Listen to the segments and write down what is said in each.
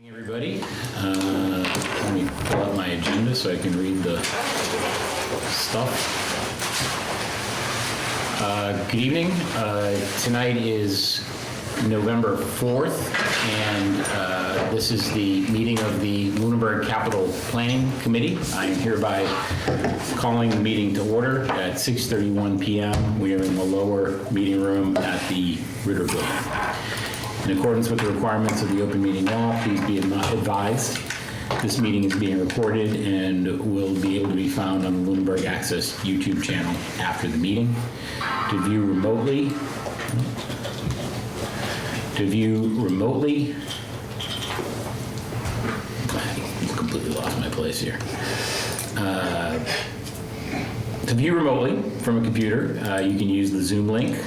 Everybody, let me pull out my agenda so I can read the stuff. Good evening. Tonight is November 4th, and this is the meeting of the Lunenburg Capital Planning Committee. I'm hereby calling the meeting to order at 6:31 p.m. We are in the lower meeting room at the Ritter Building. In accordance with the requirements of the open meeting law, please be advised this meeting is being recorded and will be able to be found on the Lunenburg Access YouTube channel after the meeting. To view remotely, I completely lost my place here. To view remotely from a computer, you can use the Zoom link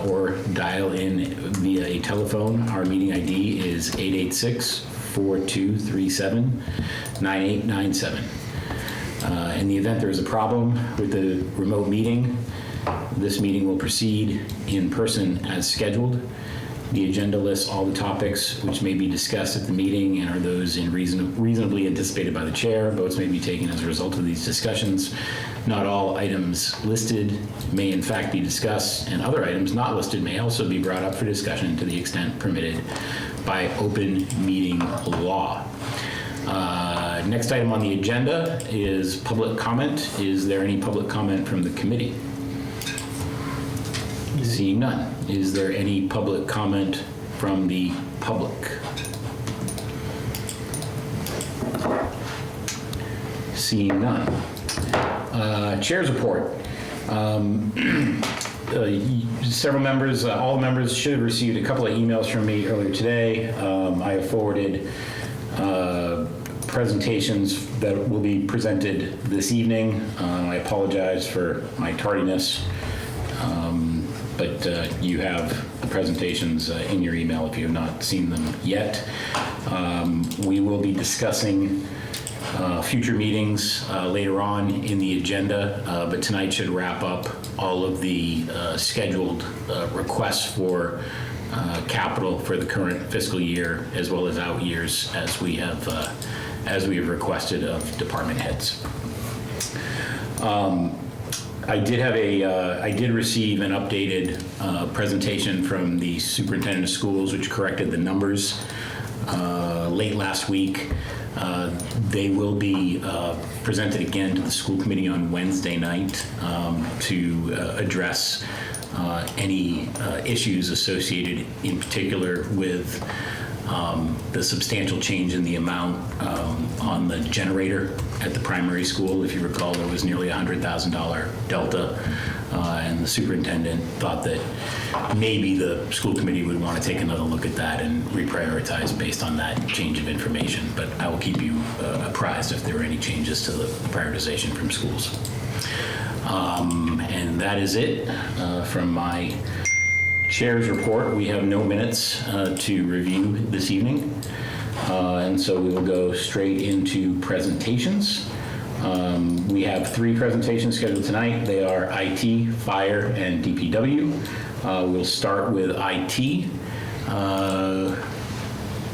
or dial in via a telephone. Our meeting ID is 886-4237-9897. In the event there is a problem with the remote meeting, this meeting will proceed in person as scheduled. The agenda lists all the topics which may be discussed at the meeting and are those reasonably anticipated by the chair. Votes may be taken as a result of these discussions. Not all items listed may in fact be discussed, and other items not listed may also be brought up for discussion to the extent permitted by open meeting law. Next item on the agenda is public comment. Is there any public comment from the committee? Seeing none. Is there any public comment from the public? Seeing none. Chair's report. Several members, all members should have received a couple of emails from me earlier today. I have forwarded presentations that will be presented this evening. I apologize for my tardiness. But you have the presentations in your email if you have not seen them yet. We will be discussing future meetings later on in the agenda, but tonight should wrap up all of the scheduled requests for capital for the current fiscal year, as well as out years, as we have requested of department heads. I did receive an updated presentation from the superintendent of schools, which corrected the numbers late last week. They will be presented again to the school committee on Wednesday night to address any issues associated in particular with the substantial change in the amount on the generator at the primary school. If you recall, there was nearly $100,000 delta, and the superintendent thought that maybe the school committee would want to take another look at that and reprioritize based on that change of information. But I will keep you apprised if there are any changes to the prioritization from schools. And that is it from my chair's report. We have no minutes to review this evening, and so we will go straight into presentations. We have 3 presentations scheduled tonight. They are IT, Fire, and DPW. We'll start with IT.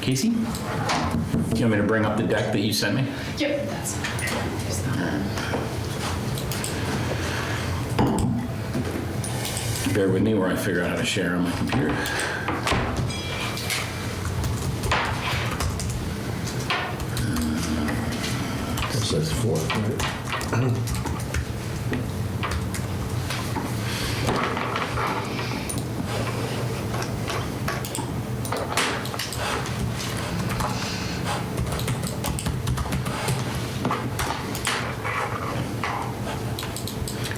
Casey, do you want me to bring up the deck that you sent me? Yep, that's fine. Bear with me while I figure out how to share on my computer. That's 4, right?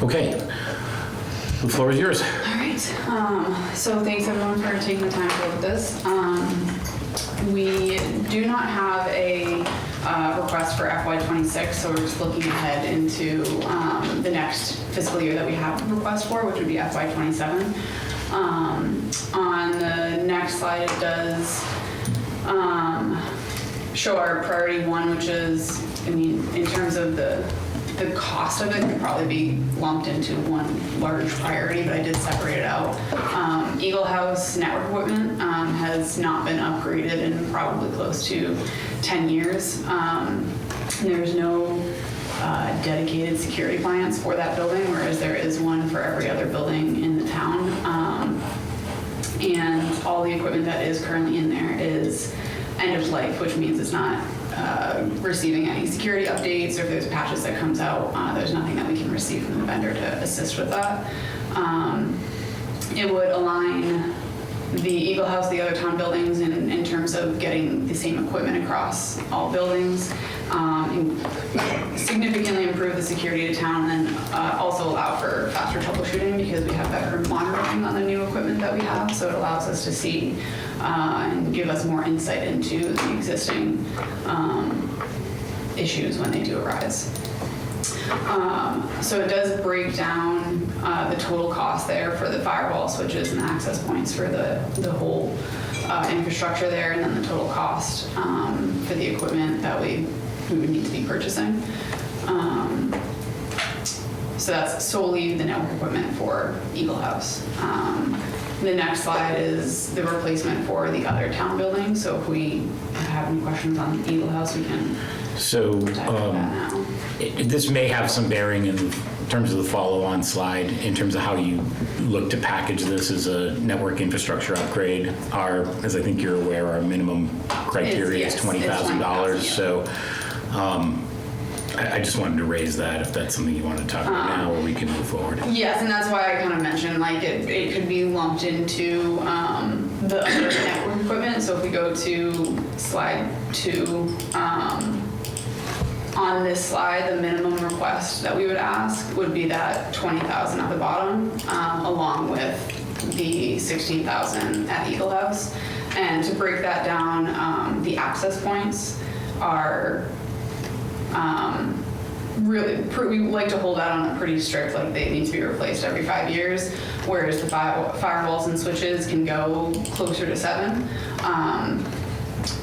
Okay, the floor is yours. All right. So thanks everyone for taking the time to look at this. We do not have a request for FY26, so we're just looking ahead into the next fiscal year that we have a request for, which would be FY27. On the next slide, it does show our priority 1, which is, in terms of the the cost of it could probably be lumped into one large priority, but I did separate it out. Eagle House network equipment has not been upgraded in probably close to 10 years. There's no dedicated security plans for that building, whereas there is one for every other building in the town. And all the equipment that is currently in there is end of life, which means it's not receiving any security updates, or if there's patches that comes out, there's nothing that we can receive from the vendor to assist with that. It would align the Eagle House, the other town buildings in terms of getting the same equipment across all buildings, and significantly improve the security of town, and then also allow for faster troubleshooting because we have better monitoring on the new equipment that we have, so it allows us to see and give us more insight into the existing issues when they do arise. So it does break down the total cost there for the firewall switches and the access points for the whole infrastructure there, and then the total cost for the equipment that we would need to be purchasing. So that's solely the network equipment for Eagle House. The next slide is the replacement for the other town buildings. So if we have any questions on Eagle House, we can So dive into that now. this may have some bearing in terms of the follow-on slide, in terms of how you look to package this as a network infrastructure upgrade. As I think you're aware, our minimum criteria is Yes, $20,000. it's $20,000, So I just wanted to raise that, if that's something you want to talk about now, or we can move forward. Yes, and that's why I kind of mentioned, like, it could be lumped into the other network equipment. So if we go to slide 2, on this slide, the minimum request that we would ask would be that $20,000 at the bottom, along with the $16,000 at Eagle House. And to break that down, the access points are really, we like to hold that on a pretty strict, like they need to be replaced every 5 years, whereas the firewalls and switches can go closer to 7.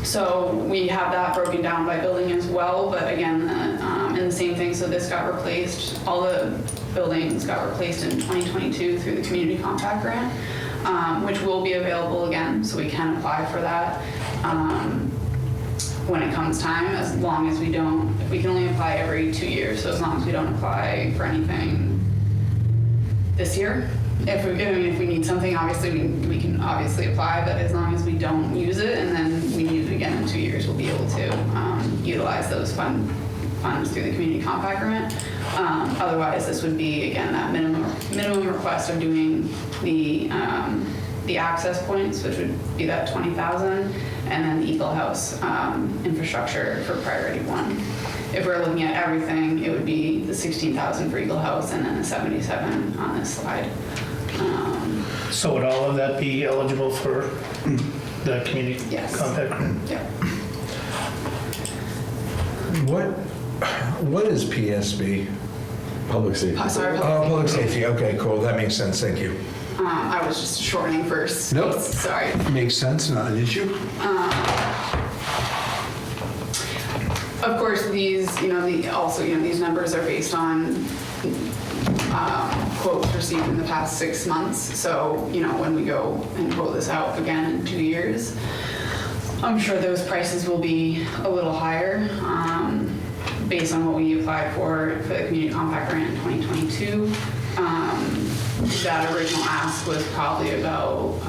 So we have that broken down by building as well, but again, and the same thing, so this got replaced, all the buildings got replaced in 2022 through the Community Compact Grant, which will be available again, so we can apply for that when it comes time, as long as we don't, we can only apply every 2 years, so as long as we don't apply for anything this year. If we need something, obviously we can obviously apply, but as long as we don't use it and then we need it again in 2 years, we'll be able to utilize those funds through the Community Compact Grant. Otherwise, this would be, again, that minimum request of doing the access points, which would be that $20,000, and then the Eagle House infrastructure for priority 1. If we're looking at everything, it would be the $16,000 for Eagle House and then the $77,000 on this slide. So would all of that be eligible for the Community Yes. Compact Grant? Yeah. What is PSB? Public safety. Sorry, Oh, public safety. Okay, cool. That makes sense. Thank you. I was just shortening first. Nope. Sorry. Makes sense. Not an issue. Of course, these, these numbers are based on quotes received in the past 6 months. So, when we go and quote this out again in 2 years, I'm sure those prices will be a little higher based on what we applied for the Community Compact Grant in 2022. That original ask was probably about,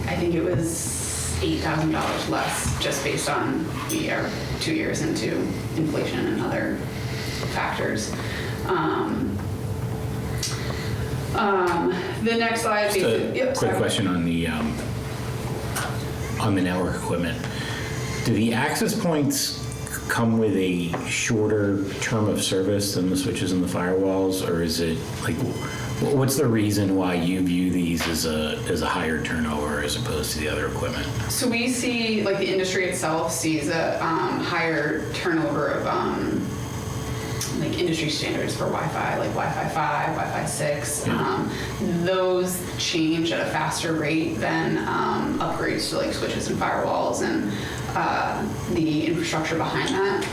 I think it was $8,000 less, just based on we are 2 years into inflation and other factors. The next slide. Just a Yep, quick sorry. question on the network equipment. Do the access points come with a shorter term of service than the switches and the firewalls, or is it like, what's the reason why you view these as a higher turnover as opposed to the other equipment? So we see, like, the industry itself sees a higher turnover of like industry standards for Wi-Fi, like Wi-Fi 5, Wi-Fi 6. Those change at a faster rate than upgrades to like switches and firewalls and the infrastructure behind that.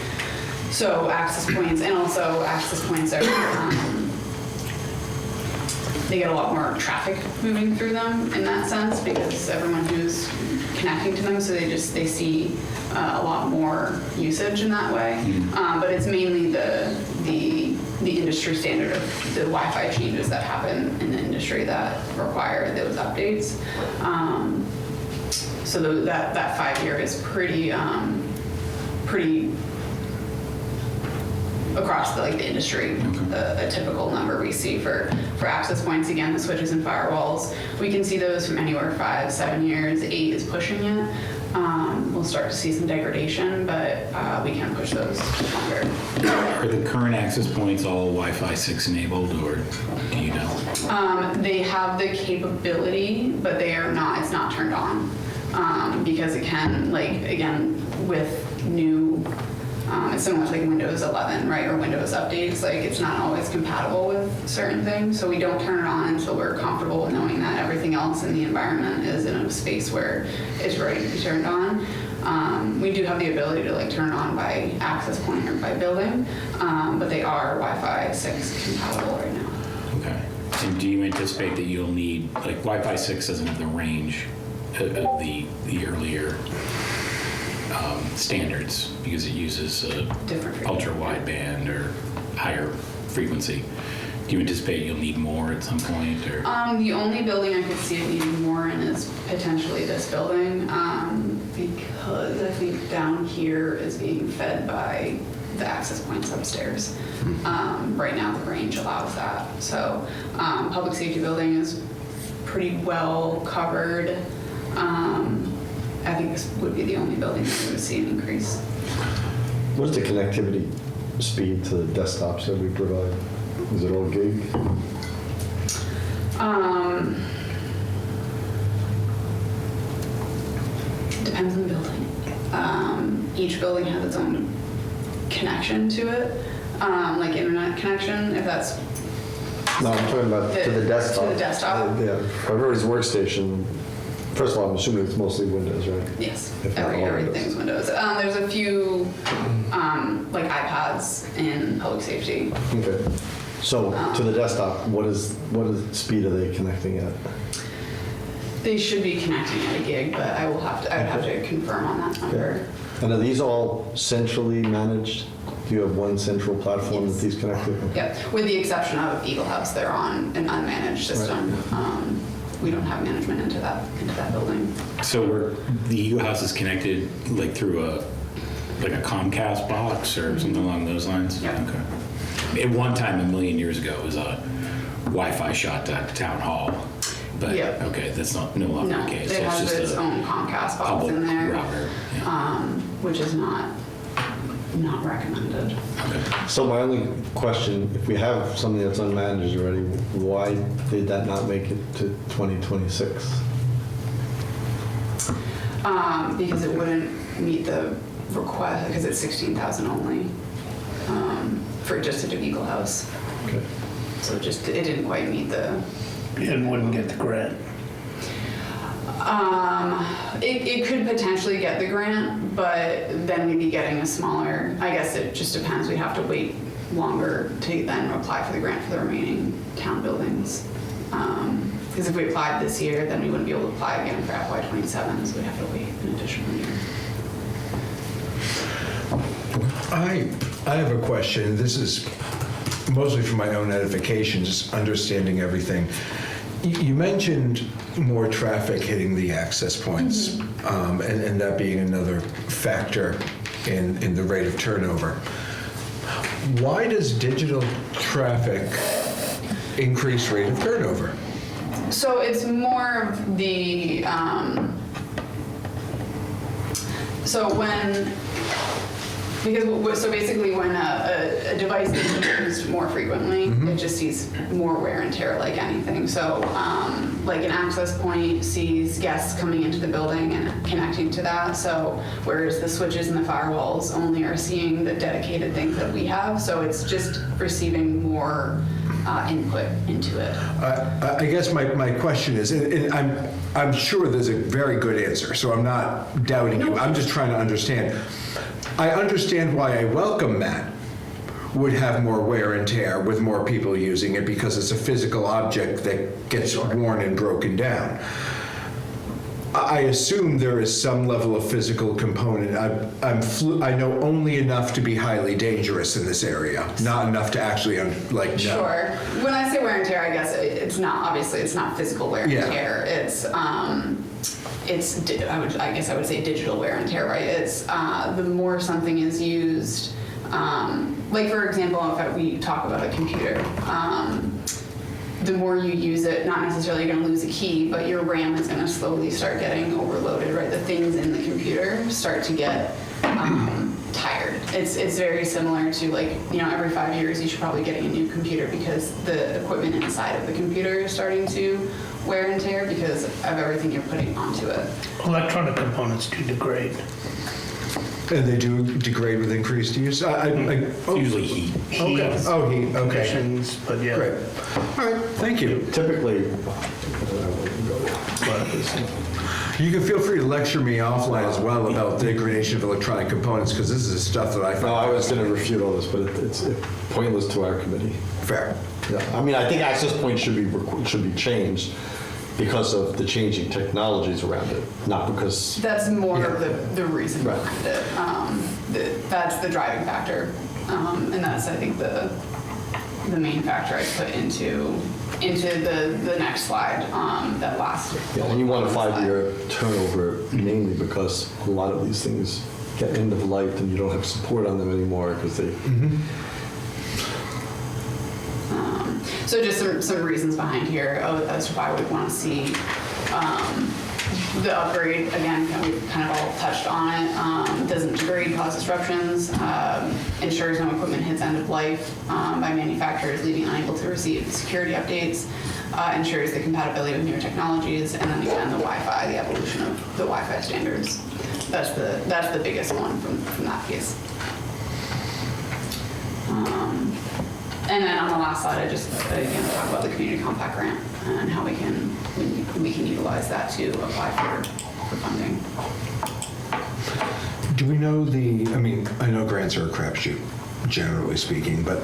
So access points, and also access points are, they get a lot more traffic moving through them in that sense because everyone who's connecting to them, so they see a lot more usage in that way. But it's mainly the industry standard of the Wi-Fi changes that happen in the industry that require those updates. So that 5 year is pretty across the industry, a typical number we see for access points. Again, the switches and firewalls, we can see those from anywhere 5, 7 years. 8 is pushing it. We'll start to see some degradation, but we can push those longer. Are the current access points all Wi-Fi 6 enabled, or do you know? They have the capability, but they are not. It's not turned on because it can, again, with new. It's similar to Windows 11, right, or Windows updates. It's not always compatible with certain things, so we don't turn it on until we're comfortable with knowing that everything else in the environment is in a space where it's ready to be turned on. We do have the ability to turn it on by access point or by building, but they are Wi-Fi 6 compatible right now. Okay. And do you anticipate that you'll need, Wi-Fi 6 doesn't have the range of the earlier standards because it uses Different frequency. ultra wideband or higher frequency. Do you anticipate you'll need more at some point, or? The only building I could see it needing more in is potentially this building, because I think down here is being fed by the access points upstairs. Right now, the range allows that. So, public safety building is pretty well covered. I think this would be the only building that we would see an increase. What's the connectivity speed to the desktops that we provide? Is it all gig? Depends on the building. Each building has its own connection to it, like internet connection, if that's No, I'm talking about to the desktop. To the desktop? Yeah, everybody's workstation. First of all, I'm assuming it's mostly Windows, right? Yes, If not all everything's Windows. There's a few like iPads in public safety. Okay. So to the desktop, what is speed are they connecting at? They should be connecting at a gig, but I would have to confirm on that number. And are these all centrally managed? Do you have one central platform Yes. that these connect to? Okay. Yep, with the exception of Eagle House, they're on an unmanaged system. We don't have management into that building. So the Eagle House is connected through a Comcast box or something along those lines? Yeah. Okay. At one time, a million years ago, it was a Wi-Fi shot to town hall. But, Yeah. okay, that's no longer No, the case. it So it's has just its a own Comcast box public in there, router. Yeah. which is not recommended. Okay. So my only question, if we have something that's unmanaged already, why did that not make it to 2026? Because it wouldn't meet the request, because it's 16,000 only, for just to do Eagle House. Okay. So it didn't quite meet the, And wouldn't get the grant. it could potentially get the grant, but then we'd be getting a smaller, I guess it just depends, we'd have to wait longer to then apply for the grant for the remaining town buildings. Because if we applied this year, then we wouldn't be able to apply again for FY27, so we'd have to wait an additional year. I have a question. This is mostly for my own edification, just understanding everything. You mentioned more traffic hitting the access points, and that being another factor in the rate of turnover. Why does digital traffic increase rate of turnover? So it's more of the, so basically when a device is used more frequently, it just sees more wear and tear like anything. So like an access point sees guests coming into the building and connecting to that. So whereas the switches and the firewalls only are seeing the dedicated things that we have. So it's just receiving more input into it. I guess my question is, and I'm sure there's a very good answer, so I'm not doubting you. I'm just trying to understand. I understand why I welcome that would have more wear and tear with more people using it because it's a physical object that gets worn and broken down. I assume there is some level of physical component. I know only enough to be highly dangerous in this area, not enough to actually know. Sure. When I say wear and tear, I guess it's not, obviously, it's not physical wear and Yeah. tear. I guess I would say digital wear and tear, right? It's the more something is used, like for example, if we talk about a computer, the more you use it, not necessarily you're going to lose a key, but your RAM is going to slowly start getting overloaded, right? The things in the computer start to get tired. It's very similar to like, every 5 years you should probably get a new computer because the equipment inside of the computer is starting to wear and tear because of everything you're putting onto it. Electronic components do degrade. And they do degrade with increased use? It's usually heat. Okay. Oh, heat, okay. Conditions, but yeah. Great. All right, thank you. Typically, You can feel free to lecture me offline as well about degradation of electronic components, because this is stuff that I find. no, I was going to refute all this, but it's pointless to our committee. Fair. Yeah, I mean, I think access points should be changed because of the changing technologies around it, not because. That's more of the reason Right. behind it. That's the driving factor. And that's, I think, the main factor I put into the next slide, that last. Yeah, and you want a slide. 5-year turnover mainly because a lot of these things get end of life and you don't have support on them anymore because they. So just some reasons behind here as to why we want to see the upgrade. Again, we've kind of all touched on it. Doesn't degrade, cause disruptions, ensures no equipment hits end of life by manufacturers, leaving unable to receive security updates, ensures the compatibility with newer technologies, and then again the Wi-Fi, the evolution of the Wi-Fi standards. That's the biggest one from that piece. And then on the last slide, I just again talk about the community compact grant and how we can utilize that to apply for funding. Do we know I know grants are a crapshoot, generally speaking, but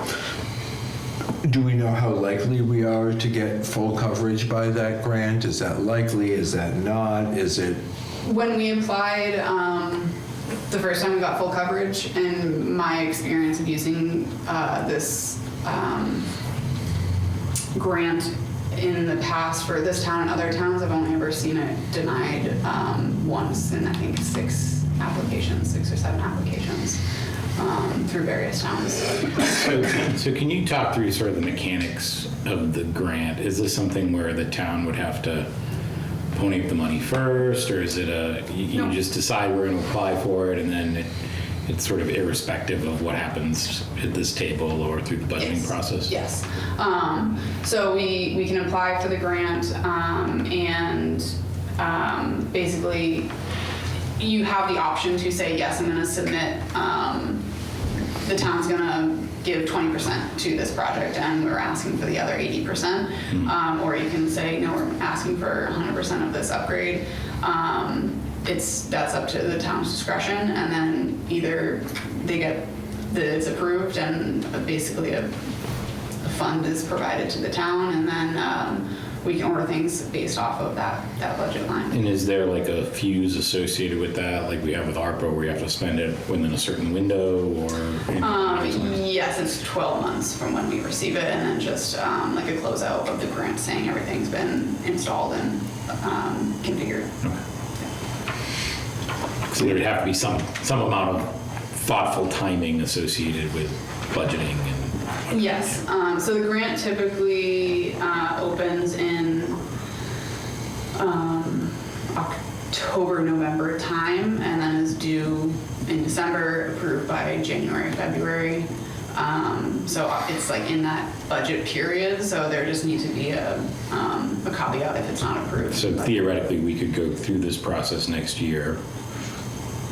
do we know how likely we are to get full coverage by that grant? Is that likely? Is that not? Is it? When we applied, the first time we got full coverage, and my experience of using this grant in the past for this town and other towns, I've only ever seen it denied once in I think 6 or 7 applications through various towns. So can you talk through sort of the mechanics of the grant? Is this something where the town would have to pony up the money first, or is it you No. just decide we're going to apply for it and then it's sort of irrespective of what happens at this table or through the budgeting Yes. process? Yes. So we can apply for the grant, and basically you have the option to say, yes, I'm going to submit, the town's going to give 20% to this project and we're asking for the other 80%. Or you can say, no, we're asking for 100% of this upgrade. That's up to the town's discretion, and then either it's approved and basically a fund is provided to the town, and then we can order things based off of that budget line. And is there like a fuse associated with that, like we have with ARPA, where you have to spend it within a certain window, or? Yes, it's 12 months from when we receive it, and then just like a closeout of the grant saying everything's been installed and configured. So there would have to be some amount of thoughtful timing associated with budgeting and. Yes, so the grant typically opens in October, November time, and then is due in December, approved by January, February. So it's like in that budget period, so there just needs to be a caveat if it's not approved. So theoretically, we could go through this process next year,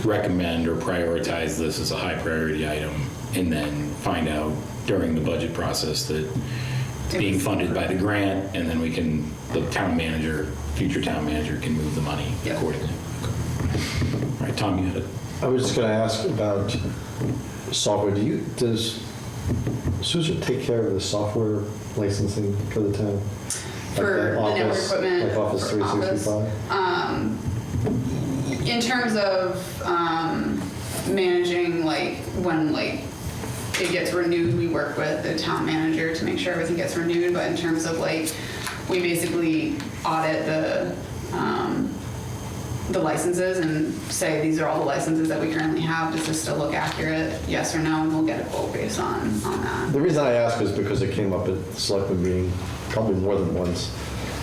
recommend or prioritize this as a high priority item, and then find out during the budget process that it's being funded by the grant, and then the town manager, future town manager can move the money Yep. accordingly. All right, Tom, you had a I was just going to ask about software. Does Susan take care of the software licensing for the town? For the network equipment. Like Office for 365? In terms of managing, like, when, like, it gets renewed, we work with the town manager to make sure everything gets renewed, but in terms of, like, we basically audit the licenses and say, these are all the licenses that we currently have, does this still look accurate, yes or no, and we'll get a quote based on that. The reason I ask is because it came up at the selectmen meeting probably more than once,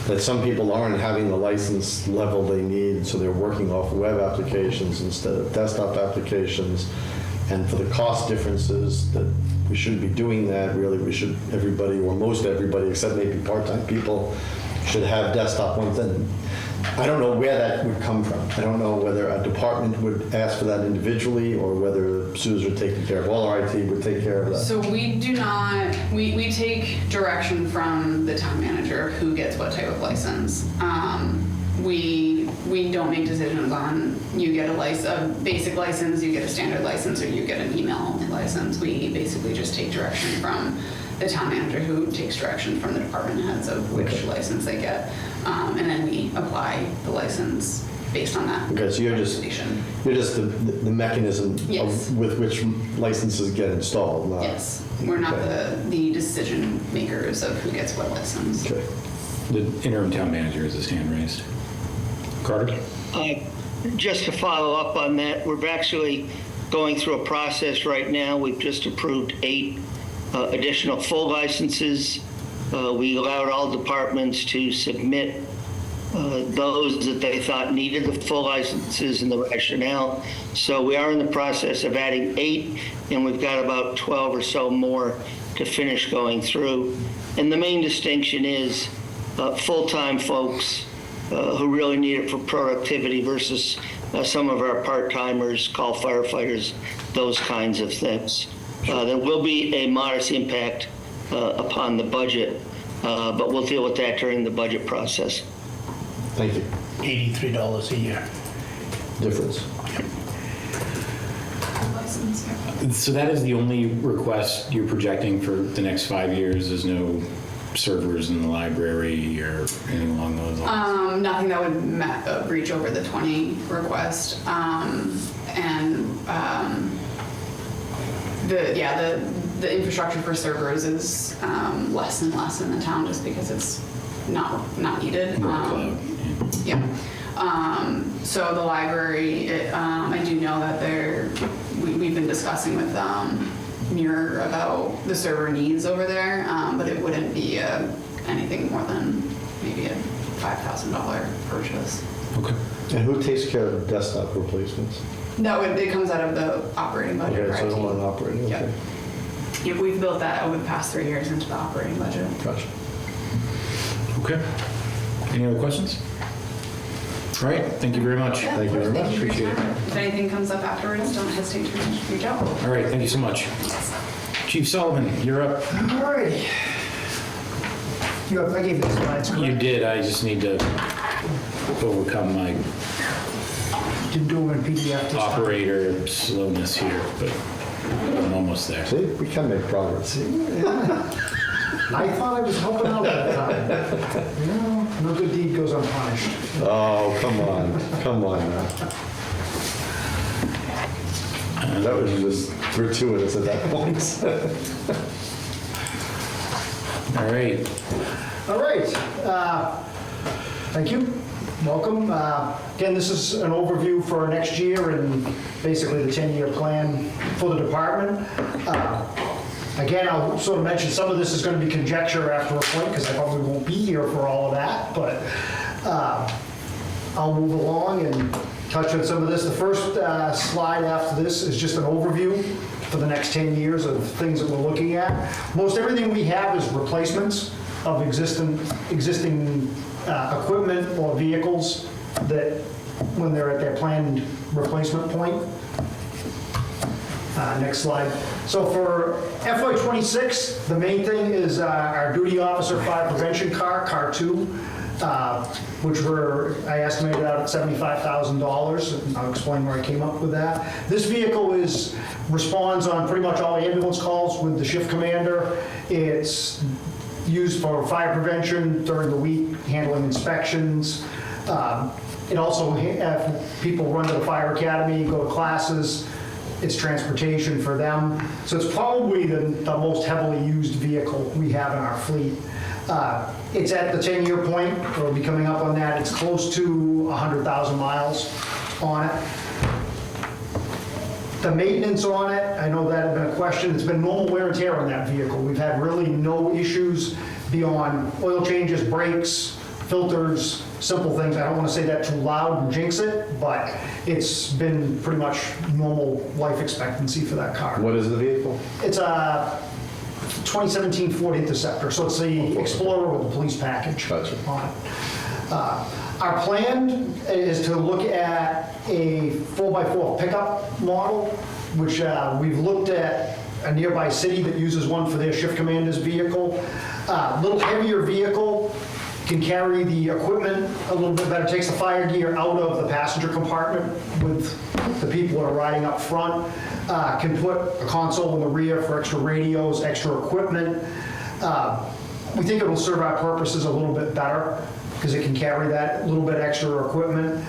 that some people aren't having the license level they need, so they're working off web applications instead of desktop applications. And for the cost differences, that we shouldn't be doing that, really. We should, everybody, or most everybody, except maybe part-time people, should have desktop ones. And I don't know where that would come from. I don't know whether a department would ask for that individually, or whether Susan would take care of, all our IT would take care of that. So we do not, we take direction from the town manager of who gets what type of license. We don't make decisions on, you get a basic license, you get a standard license, or you get an email only license. We basically just take direction from the town manager, who takes direction from the department heads of which license they get. And then we apply the license based on that. Okay, so you're just the mechanism Yes. with which licenses get installed, not... Yes, we're not the decision makers of who gets what license. Okay. The interim town manager has his hand raised. Carter? Just to follow up on that, we're actually going through a process right now. We've just approved 8 additional full licenses. We allowed all departments to submit those that they thought needed the full licenses and the rationale. So we are in the process of adding 8, and we've got about 12 or so more to finish going through. And the main distinction is full-time folks who really need it for productivity versus some of our part-timers, call firefighters, those kinds of things. There will be a modest impact upon the budget, but we'll deal with that during the budget process. Thank you. $83 a year. Difference. License, yeah. So that is the only request you're projecting for the next 5 years? There's no servers in the library or anything along those lines? Nothing that would reach over the 20 request. The infrastructure for servers is less and less in the town just because it's not needed. More cloud, Yeah. So the library, I do know that we've been discussing with Muir about the server needs over there, but it wouldn't be anything more than maybe a $5,000 purchase. Okay. And who takes care of desktop replacements? It comes out of the operating budget. Okay, for so IT. it's not operating, Yep. okay. Yep, we've built that over the past 3 years into the operating budget. Gotcha. Okay. Any other questions? All right, thank you very much. Yeah, Thank you of very course. much. Thank you for your Appreciate time. If anything comes up afterwards, don't hesitate to reach out. All right, thank you so much. Chief Sullivan, you're up. All righty. I gave these slides, You correct? did, I just need to overcome my Didn't do them in PDF this time. operator slowness here, but I'm almost there. See, we can make progress. I thought I was helping out that time. You know, no good deed goes unpunished. Oh, come on now. That was just gratuitous at that point. All right, All right. Thank you. Welcome. Again, this is an overview for next year and basically the 10-year plan for the department. Again, I'll sort of mention some of this is going to be conjecture after a point because I probably won't be here for all of that, but I'll move along and touch on some of this. The first slide after this is just an overview for the next 10 years of things that we're looking at. Most everything we have is replacements of existing equipment or vehicles that, when they're at their planned replacement point. Next slide. So for FY26, the main thing is our duty officer fire prevention car, Car 2. which I estimated out at $75,000. And I'll explain where I came up with that. This vehicle responds on pretty much all ambulance calls with the shift commander. It's used for fire prevention during the week, handling inspections. It also, people run to the fire academy, go to classes. It's transportation for them. So it's probably the most heavily used vehicle we have in our fleet. It's at the 10-year point. We'll be coming up on that. It's close to 100,000 miles on it. The maintenance on it, I know that had been a question. It's been normal wear and tear on that vehicle. We've had really no issues beyond oil changes, brakes, filters, simple things. I don't want to say that too loud and jinx it, but it's been pretty much normal life expectancy for that car. What is the vehicle? It's a 2017 Ford Interceptor, so it's the Explorer with the police package Gotcha. on it. Our plan is to look at a 4x4 pickup model, which we've looked at a nearby city that uses one for their shift commander's vehicle. Little heavier vehicle, can carry the equipment a little bit better, takes the fire gear out of the passenger compartment with the people that are riding up front, can put a console in the rear for extra radios, extra equipment. We think it will serve our purposes a little bit better because it can carry that little bit extra equipment.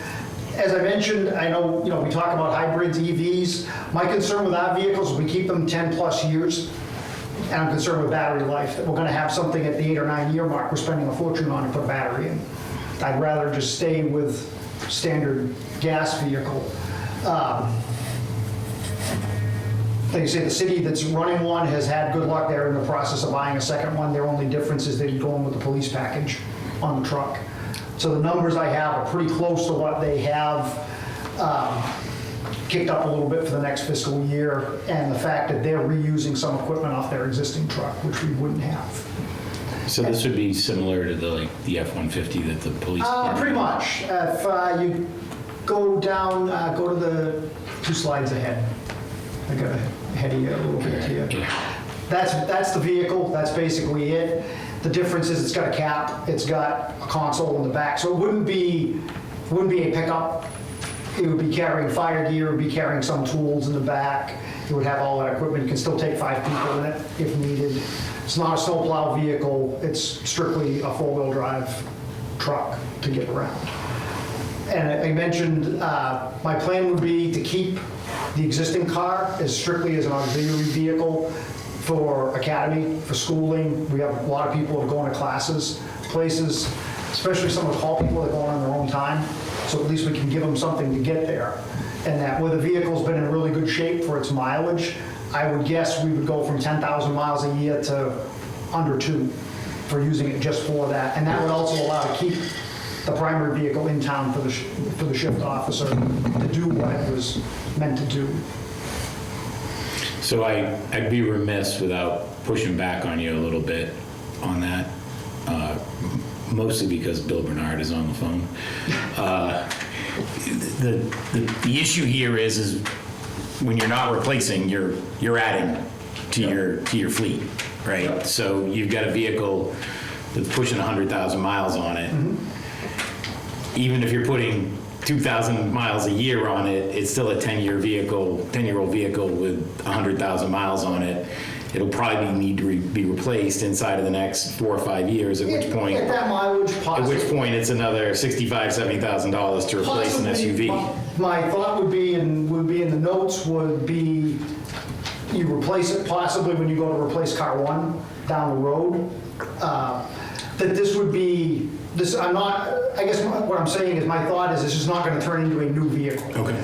As I mentioned, I know, we talk about hybrids, EVs. My concern with our vehicles is we keep them 10 plus years. And I'm concerned with battery life, that we're going to have something at the 8 or 9 year mark we're spending a fortune on to put a battery in. I'd rather just stay with standard gas vehicle. Like you say, the city that's running one has had good luck. They're in the process of buying a second one. Their only difference is they're going with the police package on the truck. So the numbers I have are pretty close to what they have. Kicked up a little bit for the next fiscal year, and the fact that they're reusing some equipment off their existing truck, which we wouldn't have. So this would be similar to the F-150 that the police. Pretty much. If you go down, go to the 2 slides ahead. I got ahead of you a little bit here. Yeah. That's the vehicle. That's basically it. The difference is it's got a cap. It's got a console in the back, so it wouldn't be a pickup. It would be carrying fire gear, it would be carrying some tools in the back. It would have all that equipment. You can still take 5 people in it if needed. It's not a snowplow vehicle. It's strictly a 4-wheel drive truck to get around. And I mentioned my plan would be to keep the existing car as strictly as an auxiliary vehicle for academy, for schooling. We have a lot of people that are going to classes, places, especially some of the call people that go on their own time. So at least we can give them something to get there. And that where the vehicle's been in really good shape for its mileage, I would guess we would go from 10,000 miles a year to under 2 for using it just for that. And that would also allow to keep the primary vehicle in town for the shift officer to do what it was meant to do. So I'd be remiss without pushing back on you a little bit on that, mostly because Bill Bernard is on the phone. The issue here is when you're not replacing, you're adding to your fleet, right? So you've got a vehicle that's pushing 100,000 miles on it. Mm-hmm. Even if you're putting 2,000 miles a year on it, it's still a 10-year vehicle, 10-year-old vehicle with 100,000 miles on it. It'll probably need to be replaced inside of the next 4 or 5 years, at which point, At that mileage, possibly. at which point it's another $65,000, $70,000 to replace an Possibly. SUV. My thought would be, and would be in the notes, would be you replace it possibly when you go to replace car 1 down the road. That this would be, I'm not, I guess what I'm saying is my thought is this is not going to turn into a new vehicle. Okay.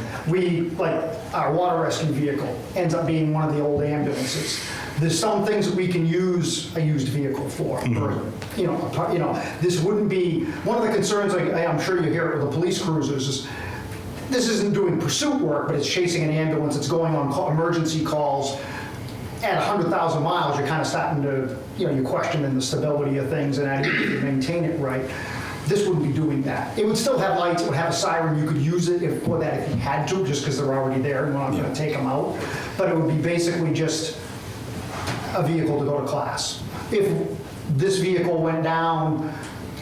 Like our water rescue vehicle ends up being one of the old ambulances. There's some things that we can use a used vehicle for. This wouldn't be, one of the concerns, I'm sure you hear it with the police cruisers, is this isn't doing pursuit work, but it's chasing an ambulance, it's going on emergency calls. At 100,000 miles, you're kind of starting to, you're questioning the stability of things and how do you maintain it right. This wouldn't be doing that. It would still have lights, it would have a siren, you could use it if you had to, just because they're already there and we're not going to take them out. But it would be basically just a vehicle to go to class. If this vehicle went down,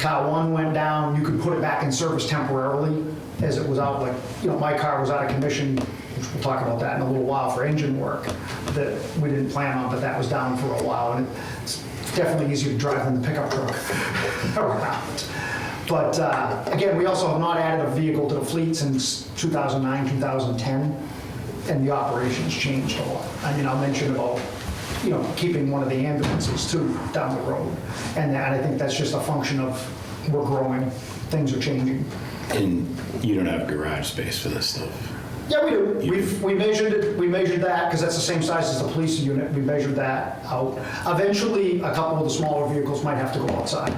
car one went down, you could put it back in service temporarily as it was out, like, my car was out of commission, which we'll talk about that in a little while, for engine work that we didn't plan on, but that was down for a while, and it's definitely easier to drive than the pickup truck around. But again, we also have not added a vehicle to the fleet since 2009, 2010, and the operations changed a lot. I mean, I'll mention about, keeping one of the ambulances too down the road. And I think that's just a function of we're growing, things are changing. And you don't have garage space for this stuff. Yeah, we do. We measured it. We measured that because that's the same size as the police unit. We measured that out. Eventually, a couple of the smaller vehicles might have to go outside,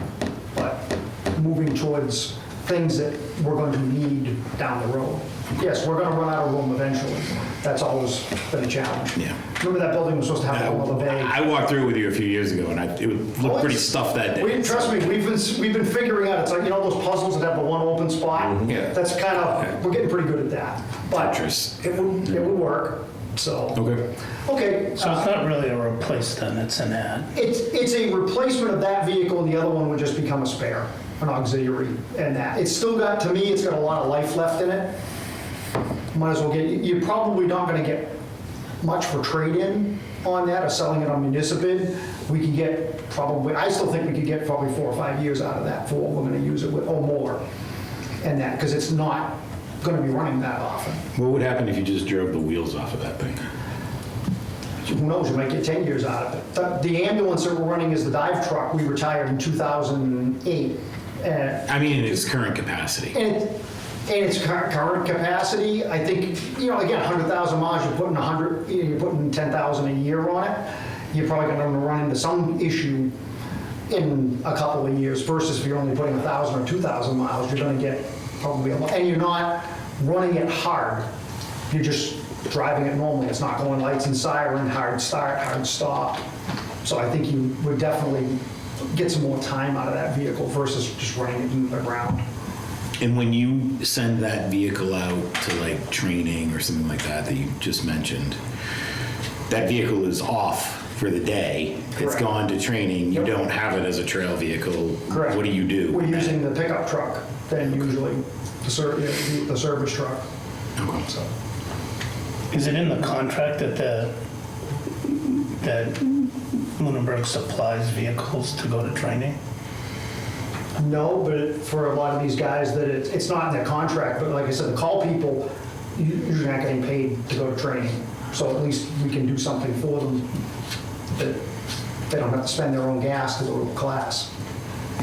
but moving towards things that we're going to need down the road. Yes, we're going to run out of room eventually. That's always been a challenge. Yeah. Remember that building was supposed to have another bay? I walked through with you a few years ago, and it looked pretty stuffed that day. Trust me, we've been figuring out, it's like, those puzzles that have the one open spot? Yeah. That's kind of, we're getting pretty good at that. But Tetris. it would work, so. Okay. Okay. So it's not really a replace then, it's an add. It's a replacement of that vehicle, and the other one would just become a spare, an auxiliary, and that. It's still got, to me, it's got a lot of life left in it. Might as well you're probably not gonna get much for trade-in on that, or selling it on municipal. We could get I still think we could get probably 4 or 5 years out of that for what we're gonna use it with, or more. And that, because it's not gonna be running that often. What would happen if you just drove the wheels off of that thing? Who knows, you might get 10 years out of it. The ambulance that we're running is the dive truck. We retired in 2008. I mean, in its current capacity. And its current capacity, I think, again, 100,000 miles, you're putting 10,000 a year on it. You're probably going to run into some issue in a couple of years versus if you're only putting 1,000 or 2,000 miles, you're going to get probably a lot. And you're not running it hard. You're just driving it normally. It's not going lights and siren, hard start, hard stop. So I think you would definitely get some more time out of that vehicle versus just running it into the ground. And when you send that vehicle out to like training or something like that you just mentioned, that vehicle is off for the day. It's Correct. gone to training. You Yep. don't have it as a trail vehicle. Correct. What do you do? We're using the pickup truck, then usually the service truck. Okay. So, Is it in the contract that Lunenburg supplies vehicles to go to training? no, but for a lot of these guys, that it's not in their contract, but like I said, the call people usually not getting paid to go to training. So at least we can do something for them that they don't have to spend their own gas to go to a class.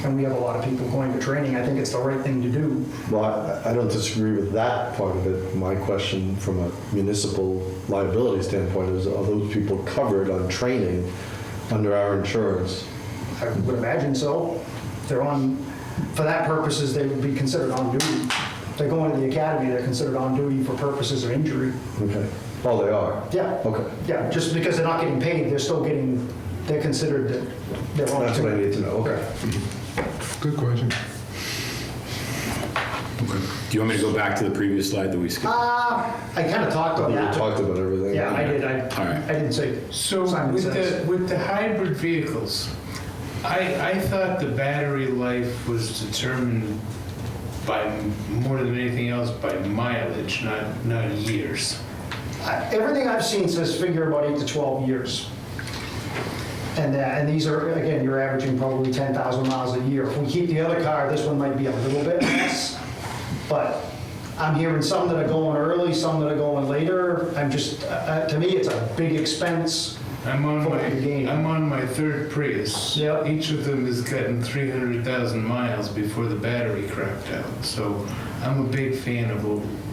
And we have a lot of people going to training. I think it's the right thing to do. Well, I don't disagree with that part of it. My question from a municipal liability standpoint is, are those people covered on training under our insurance? I would imagine so. They're on, for that purposes, they would be considered on duty. They go into the academy, they're considered on duty for purposes of injury. Okay. Oh, they are? Yeah. Okay. Yeah, just because they're not getting paid, they're considered that they're on That's what I duty. need to know. Okay. Good question. Do you want me to go back to the previous slide that we skipped? I kind of talked on We that. talked about everything. Yeah, I did. All right. I didn't say. So Simon says. with the hybrid vehicles, I thought the battery life was determined by more than anything else by mileage, not years. Everything I've seen says figure about 8 to 12 years. And these are, again, you're averaging probably 10,000 miles a year. If we keep the other car, this one might be a little bit less. But I'm hearing some that are going early, some that are going later. I'm just, to me, it's a big expense. I'm on For the game. my third Prius. Yep. Each of them has gotten 300,000 miles before the battery crapped out. So I'm a big fan of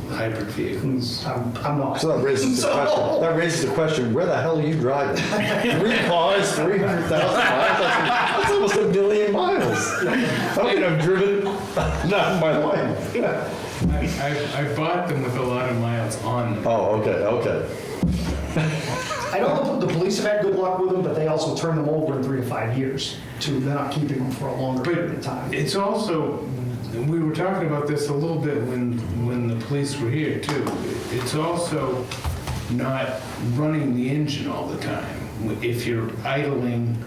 hybrid vehicles. I'm not. So that raises the question. That raises the question. Where the hell are you driving? 3 cars, 300,000 miles. That's almost 1 million miles. I don't think I've driven not in my life. I bought them with a lot of miles on them. Oh, okay. I know the police have had good luck with them, but they also turn them over in 3 to 5 years, too. They're not keeping them for a longer period of time. It's also, we were talking about this a little bit when the police were here too. It's also not running the engine all the time. If you're idling,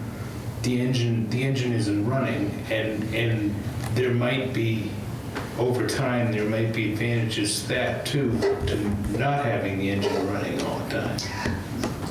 the engine isn't running, and there might be, over time, there might be advantages to that too, to not having the engine running all the time.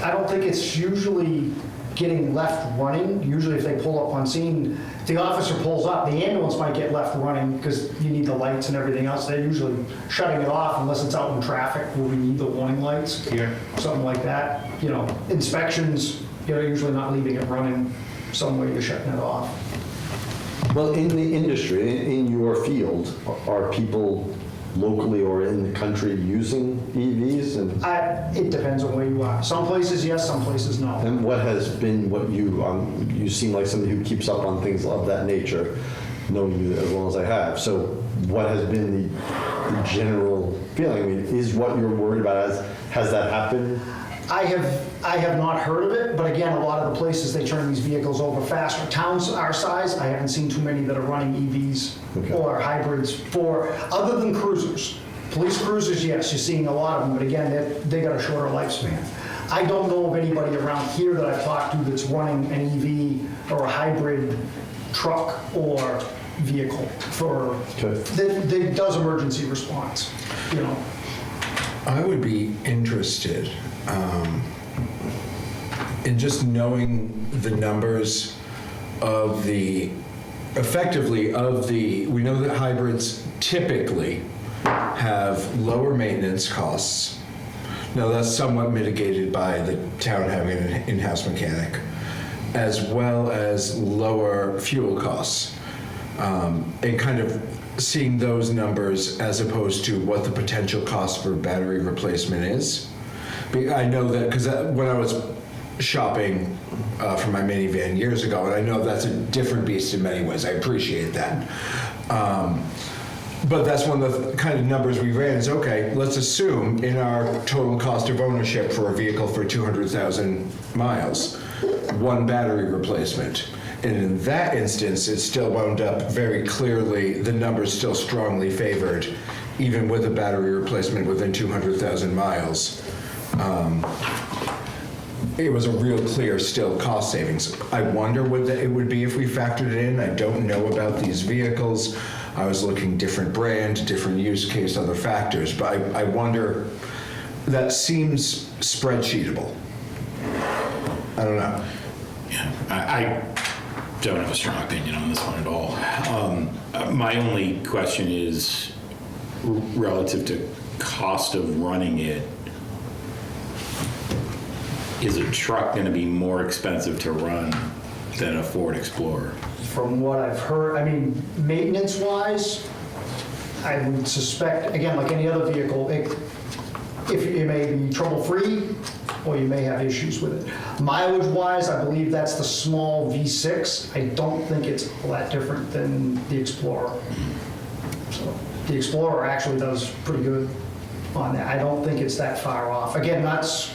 I don't think it's usually getting left running. Usually if they pull up on scene, if the officer pulls up, the ambulance might get left running because you need the lights and everything else. They're usually shutting it off unless it's out in traffic where we need the warning lights. Here. Something like that. You know, inspections, you're usually not leaving it running somewhere, you're shutting it off. Well, in the industry, in your field, are people locally or in the country using EVs? It depends on where you are. Some places yes, some places no. And what has been what you seem like somebody who keeps up on things of that nature, knowing you as well as I have. So what has been the general feeling? I mean, is what you're worried about, has that happened? I have not heard of it, but again, a lot of the places they turn these vehicles over faster. Towns our size, I haven't seen too many that are running EVs Okay. or hybrids for, other than cruisers. Police cruisers, yes, you're seeing a lot of them, but again, they got a shorter lifespan. I don't know of anybody around here that I've talked to that's running an EV or a hybrid truck or vehicle for, that does emergency response, you know. I would be interested in just knowing the numbers of the, effectively of the, we know that hybrids typically have lower maintenance costs. Now that's somewhat mitigated by the town having an in-house mechanic, as well as lower fuel costs. And kind of seeing those numbers as opposed to what the potential cost for battery replacement is. I know that because when I was shopping for my minivan years ago, and I know that's a different beast in many ways. I appreciate that. But that's one of the kind of numbers we ran is, okay, let's assume in our total cost of ownership for a vehicle for 200,000 miles, one battery replacement. And in that instance, it still wound up very clearly, the numbers still strongly favored, even with a battery replacement within 200,000 miles. It was a real clear still cost savings. I wonder what it would be if we factored it in. I don't know about these vehicles. I was looking different brand, different use case, other factors, but I wonder, that seems spreadsheetable. I don't know. Yeah, I don't have a strong opinion on this one at all. My only question is relative to cost of running it. Is a truck going to be more expensive to run than a Ford Explorer? From what I've heard, I mean, maintenance-wise, I would suspect, again, like any other vehicle, if it may be trouble-free, or you may have issues with it. Mileage-wise, I believe that's the small V6. I don't think it's all that different than the Explorer. So the Explorer actually does pretty good on that. I don't think it's that far off. Again, that's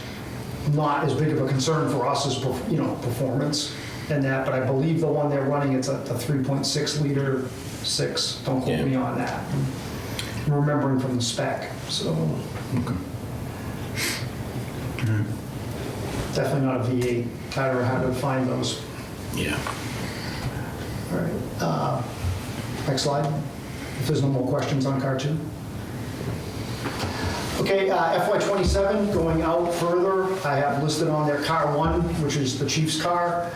not as big of a concern for us as, you know, performance and that, but I believe the one they're running, it's a 3.6 liter 6. Don't quote me on that. I'm remembering from the spec, so. Okay. Definitely not a V8. I don't know how to find those. Yeah. All right. Next slide. If there's no more questions on car 2. Okay, FY27, going out further, I have listed on there car 1, which is the chief's car.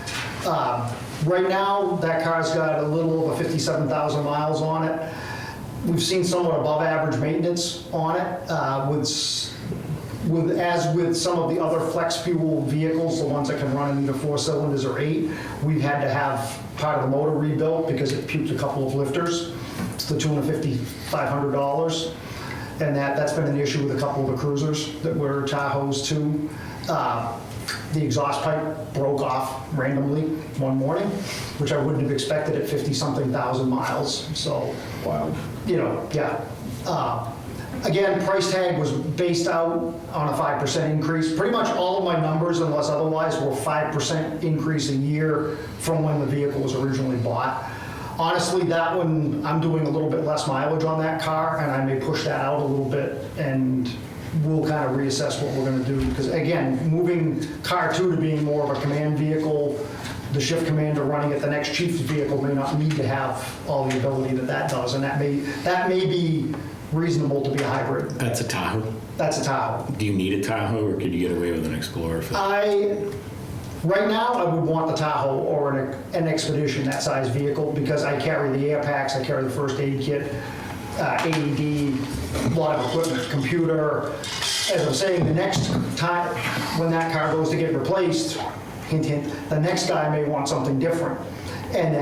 Right now, that car's got a little over 57,000 miles on it. We've seen somewhat above average maintenance on it, as with some of the other flex fuel vehicles, the ones that can run in either 4 cylinders or 8, we've had to have part of the motor rebuilt because it puked a couple of lifters to the tune of $5,500. And that's been an issue with a couple of the cruisers that were Tahoes too. The exhaust pipe broke off randomly one morning, which I wouldn't have expected at 50-something thousand miles. So, Wow. you know, yeah. Again, price tag was based out on a 5% increase. Pretty much all of my numbers, unless otherwise, were 5% increase a year from when the vehicle was originally bought. Honestly, that one, I'm doing a little bit less mileage on that car, and I may push that out a little bit, and we'll kind of reassess what we're going to do. Because again, moving car 2 to being more of a command vehicle, the shift commander running it, the next chief's vehicle may not need to have all the ability that that does, and that may be reasonable to be a hybrid. That's a Tahoe. That's a Tahoe. Do you need a Tahoe, or could you get away with an Explorer? Right now, I would want the Tahoe or an Expedition, that size vehicle, because I carry the air packs, I carry the first aid kit, AED, a lot of equipment, computer. As I'm saying, the next time, when that car goes to get replaced, hint, hint, the next guy may want something different. And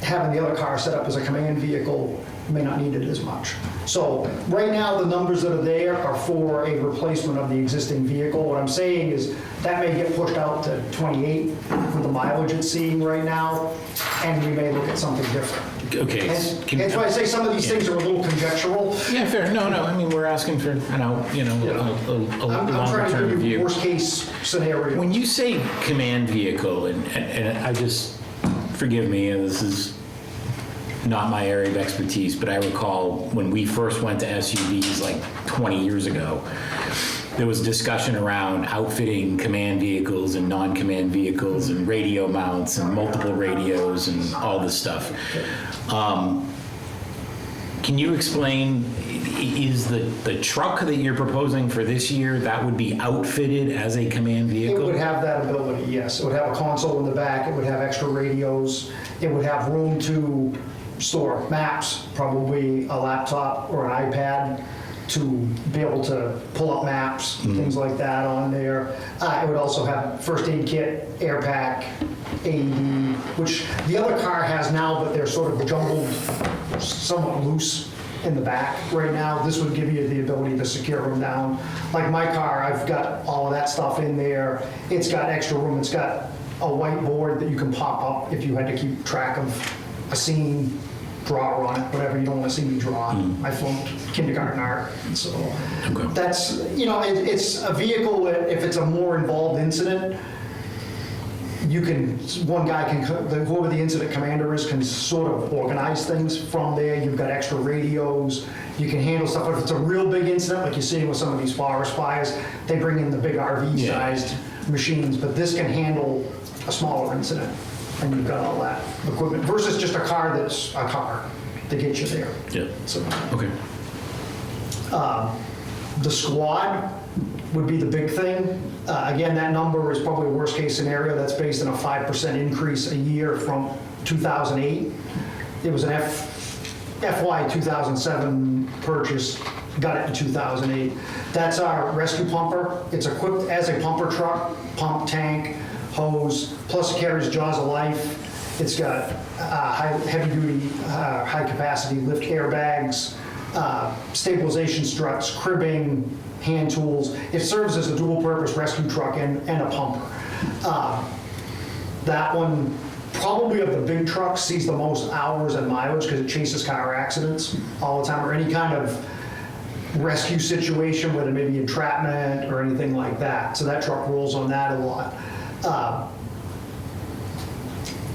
having the other car set up as a command vehicle may not need it as much. So right now, the numbers that are there are for a replacement of the existing vehicle. What I'm saying is that may get pushed out to 28 with the mileage it's seeing right now, and we may look at something different. Okay. That's why I say some of these things are a little conjectural. Yeah, fair. No, I mean, we're asking for, a I'm longer trying to term give you view. worst case scenario. When you say command vehicle, and I just, forgive me, this is not my area of expertise, but I recall when we first went to SUVs like 20 years ago, there was discussion around outfitting command vehicles and non-command vehicles and radio mounts and multiple radios and all this stuff. Can you explain, is the truck that you're proposing for this year, that would be outfitted as a command It vehicle? would have that ability, yes. It would have a console in the back, it would have extra radios, it would have room to store maps, probably a laptop or an iPad to be able to pull up maps, things like that on there. It would also have first aid kit, air pack, AED, which the other car has now, but they're sort of jumbled, somewhat loose in the back right now. This would give you the ability to secure them down. Like my car, I've got all of that stuff in there. It's got extra room. It's got a whiteboard that you can pop up if you had to keep track of a scene, draw on it, whatever you don't want to see me draw. I flunked kindergarten art, so that's, it's a vehicle that if it's a more involved incident, one guy can, whoever the incident commander is, can sort of organize things from there. You've got extra radios, you can handle stuff. If it's a real big incident, like you're seeing with some of these forest fires, they bring in the big RV-sized machines, but this can handle a smaller incident. And you've got all that equipment versus just a car that's a car to get you there. Yeah. So Okay. the squad would be the big thing. Again, that number is probably a worst case scenario. That's based on a 5% increase a year from 2008. It was an FY 2007 purchase, got it in 2008. That's our rescue pumper. It's equipped as a pumper truck, pump, tank, hose, plus it carries Jaws of Life. It's got heavy-duty, high-capacity lift airbags, stabilization struts, cribbing, hand tools. It serves as a dual-purpose rescue truck and a pumper. That one, probably of the big trucks, sees the most hours and mileage because it chases car accidents all the time, or any kind of rescue situation, whether it may be entrapment or anything like that. So that truck rolls on that a lot.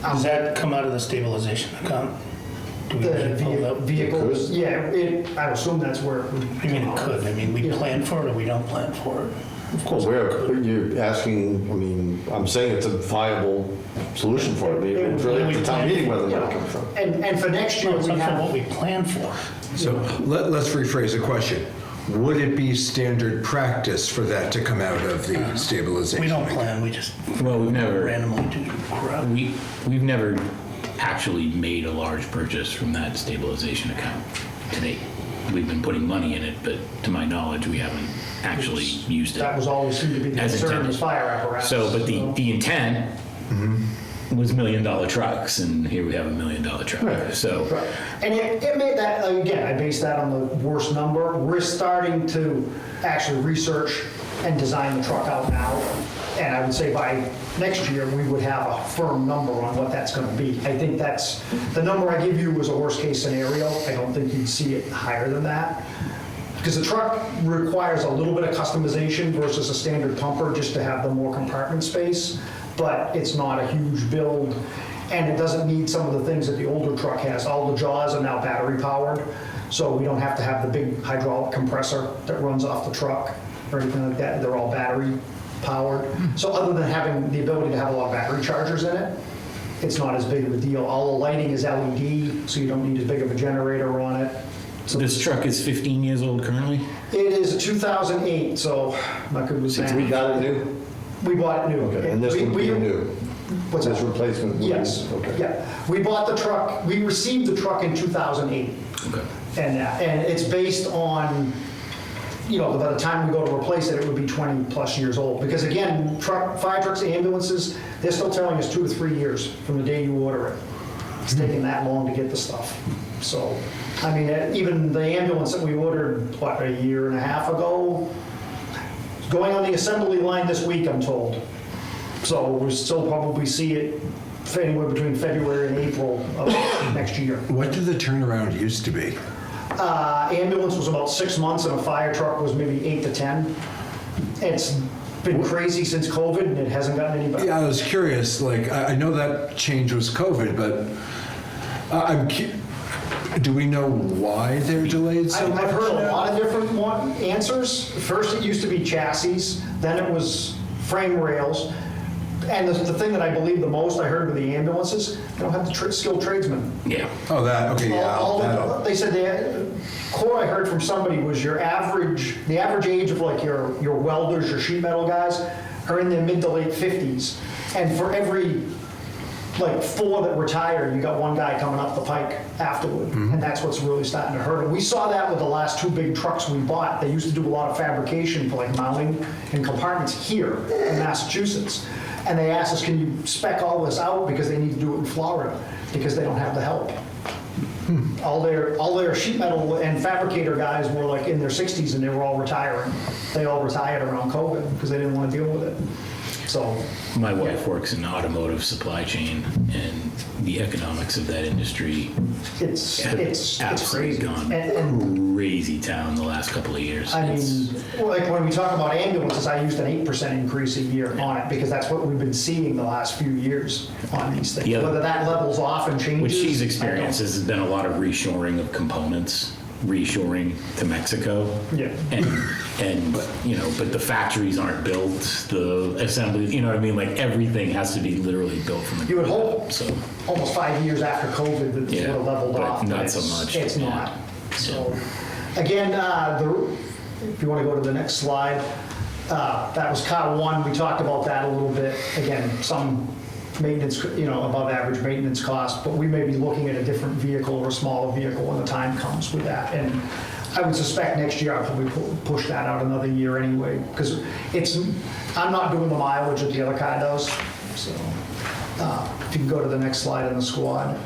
Does that come out of the stabilization account? Do we usually pull it up? Vehicles, yeah, I assume that's where it would. I mean, it could. I mean, we plan for it or we don't plan for it. Of course. Where you're asking, I'm saying it's a viable solution for it. It's really up to town meeting whether the money comes from. And for next year, No, it's we not for what have, we plan for. So let's rephrase the question. Would it be standard practice for that to come out of the stabilization? We don't plan, we just Well, we've never, randomly do crap. we've never actually made a large purchase from that stabilization account to date. We've been putting money in it, but to my knowledge, we haven't actually used it. that was always seemed to be the As concern, intended. was fire apparatus. So, but the intent was $1 million trucks, and here we have $1 million truck. Right. So, Right. And it made that, again, I based that on the worst number. We're starting to actually research and design the truck out now. And I would say by next year, we would have a firm number on what that's going to be. I think that's, the number I give you was a worst case scenario. I don't think you'd see it higher than that. Because the truck requires a little bit of customization versus a standard pumper just to have the more compartment space, but it's not a huge build, and it doesn't need some of the things that the older truck has. All the jaws are now battery powered, so we don't have to have the big hydraulic compressor that runs off the truck or anything like that. They're all battery powered. So other than having the ability to have a lot of battery chargers in it, it's not as big of a deal. All the lighting is LED, so you don't need as big of a generator on it. So this truck is 15 years old currently? It is a 2008, so I'm not good with We that. got it new? We bought it new. Okay, and this would be new? What's This that? replacement would be? Yes, Okay. yeah. We bought the truck, we received the truck in 2008. Okay. And it's based on, you know, by the time we go to replace it, it would be 20-plus years old. Because again, fire trucks, ambulances, they're still telling us 2 to 3 years from the day you order it. It's taking that long to get the stuff. So, I mean, even the ambulance that we ordered, what, a year and a half ago, is going on the assembly line this week, I'm told. So we'll still probably see it anywhere between February and April of next year. What did the turnaround used to be? Ambulance was about 6 months, and a fire truck was maybe 8 to 10. It's been crazy since COVID, and it hasn't gotten any better. Yeah, I was curious, like, I know that change was COVID, but do we know why they're delayed so much? I've heard a now? lot of different answers. First, it used to be chassis, then it was frame rails. And the thing that I believe the most I heard with the ambulances, they don't have the skilled tradesmen. Yeah. Oh, that, okay, yeah. They said the quote I heard from somebody was the average age of like your welders, your sheet metal guys are in their mid to late 50s. And for every like 4 that retire, you got 1 guy coming up the pike afterward. And that's what's really starting to hurt them. We saw that with the last 2 big trucks we bought. They used to do a lot of fabrication for like mounting and compartments here in Massachusetts. And they asked us, can you spec all this out because they need to do it in Florida because they don't have the help. All their sheet metal and fabricator guys were like in their 60s and they were all retiring. They all retired around COVID because they didn't want to deal with it. So My wife works in automotive supply chain, and the economics of that industry it's absolutely crazy. gone And crazy town the last couple of years. I It's- mean, like when we talk about ambulances, I used an 8% increase a year on it because that's what we've been seeing the last few years on these things. The other- Whether that levels off and changes. what she's I don't- experienced has been a lot of reshoring of components, reshoring to Mexico. Yeah. And you know, but the factories aren't built, the assembly, you know what I mean? Like everything has to be literally built from the You would ground hope up, so. almost 5 years after COVID that this Yeah, would have leveled but off. not so it's- much, It's yeah. not. So, again, if you want to go to the next slide, that was car 1. We talked about that a little bit. Again, some maintenance, above average maintenance cost, but we may be looking at a different vehicle or a smaller vehicle when the time comes with that. And I would suspect next year I'll probably push that out another year anyway, because I'm not doing the mileage that the other car does. So, if you can go to the next slide in the squad.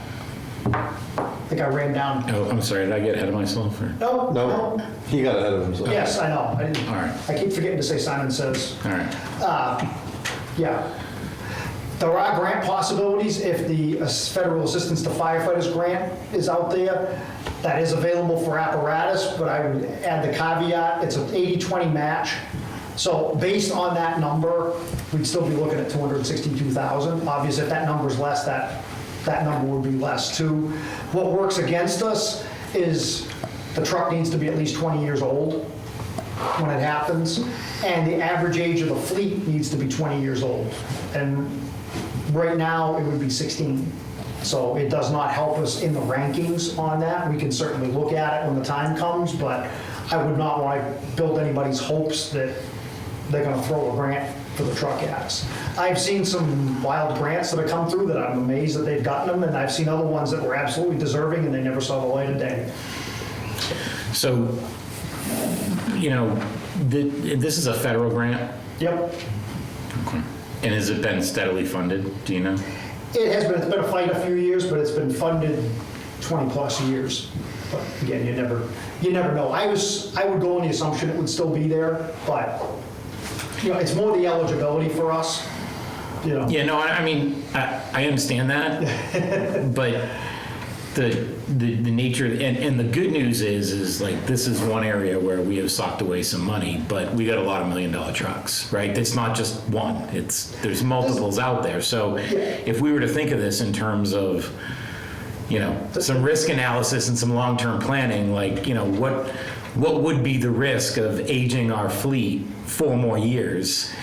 I think I ran down. Oh, I'm sorry, did I get ahead of myself? Or? No. He got ahead of himself. Yes, I know. All right. I keep forgetting to say Simon Says. All right. Yeah. There are grant possibilities if the Federal Assistance to Firefighters grant is out there. That is available for apparatus, but I would add the caveat, it's an 80-20 match. So based on that number, we'd still be looking at $262,000. Obviously, if that number's less, that number would be less too. What works against us is the truck needs to be at least 20 years old when it happens, and the average age of the fleet needs to be 20 years old. And right now, it would be 16. So it does not help us in the rankings on that. We can certainly look at it when the time comes, but I would not want to build anybody's hopes that they're going to throw a grant for the truck at us. I've seen some wild grants that have come through that I'm amazed that they've gotten them, and I've seen other ones that were absolutely deserving and they never saw the light of day. So, this is a federal grant, Yep. and has it been steadily funded? Do you know? It's been a fight a few years, but it's been funded 20-plus years. But again, you never know. I would go on the assumption it would still be there, but, it's more the eligibility for us, Yeah, no, I mean, I understand that, but the nature, and the good news is like, this is one area where we have socked away some money, but we got a lot of $1 million trucks, right? It's not just one, there's multiples out there. So if we were to think of this in terms of, some risk analysis and some long-term planning, like, what would be the risk of aging our fleet 4 more years,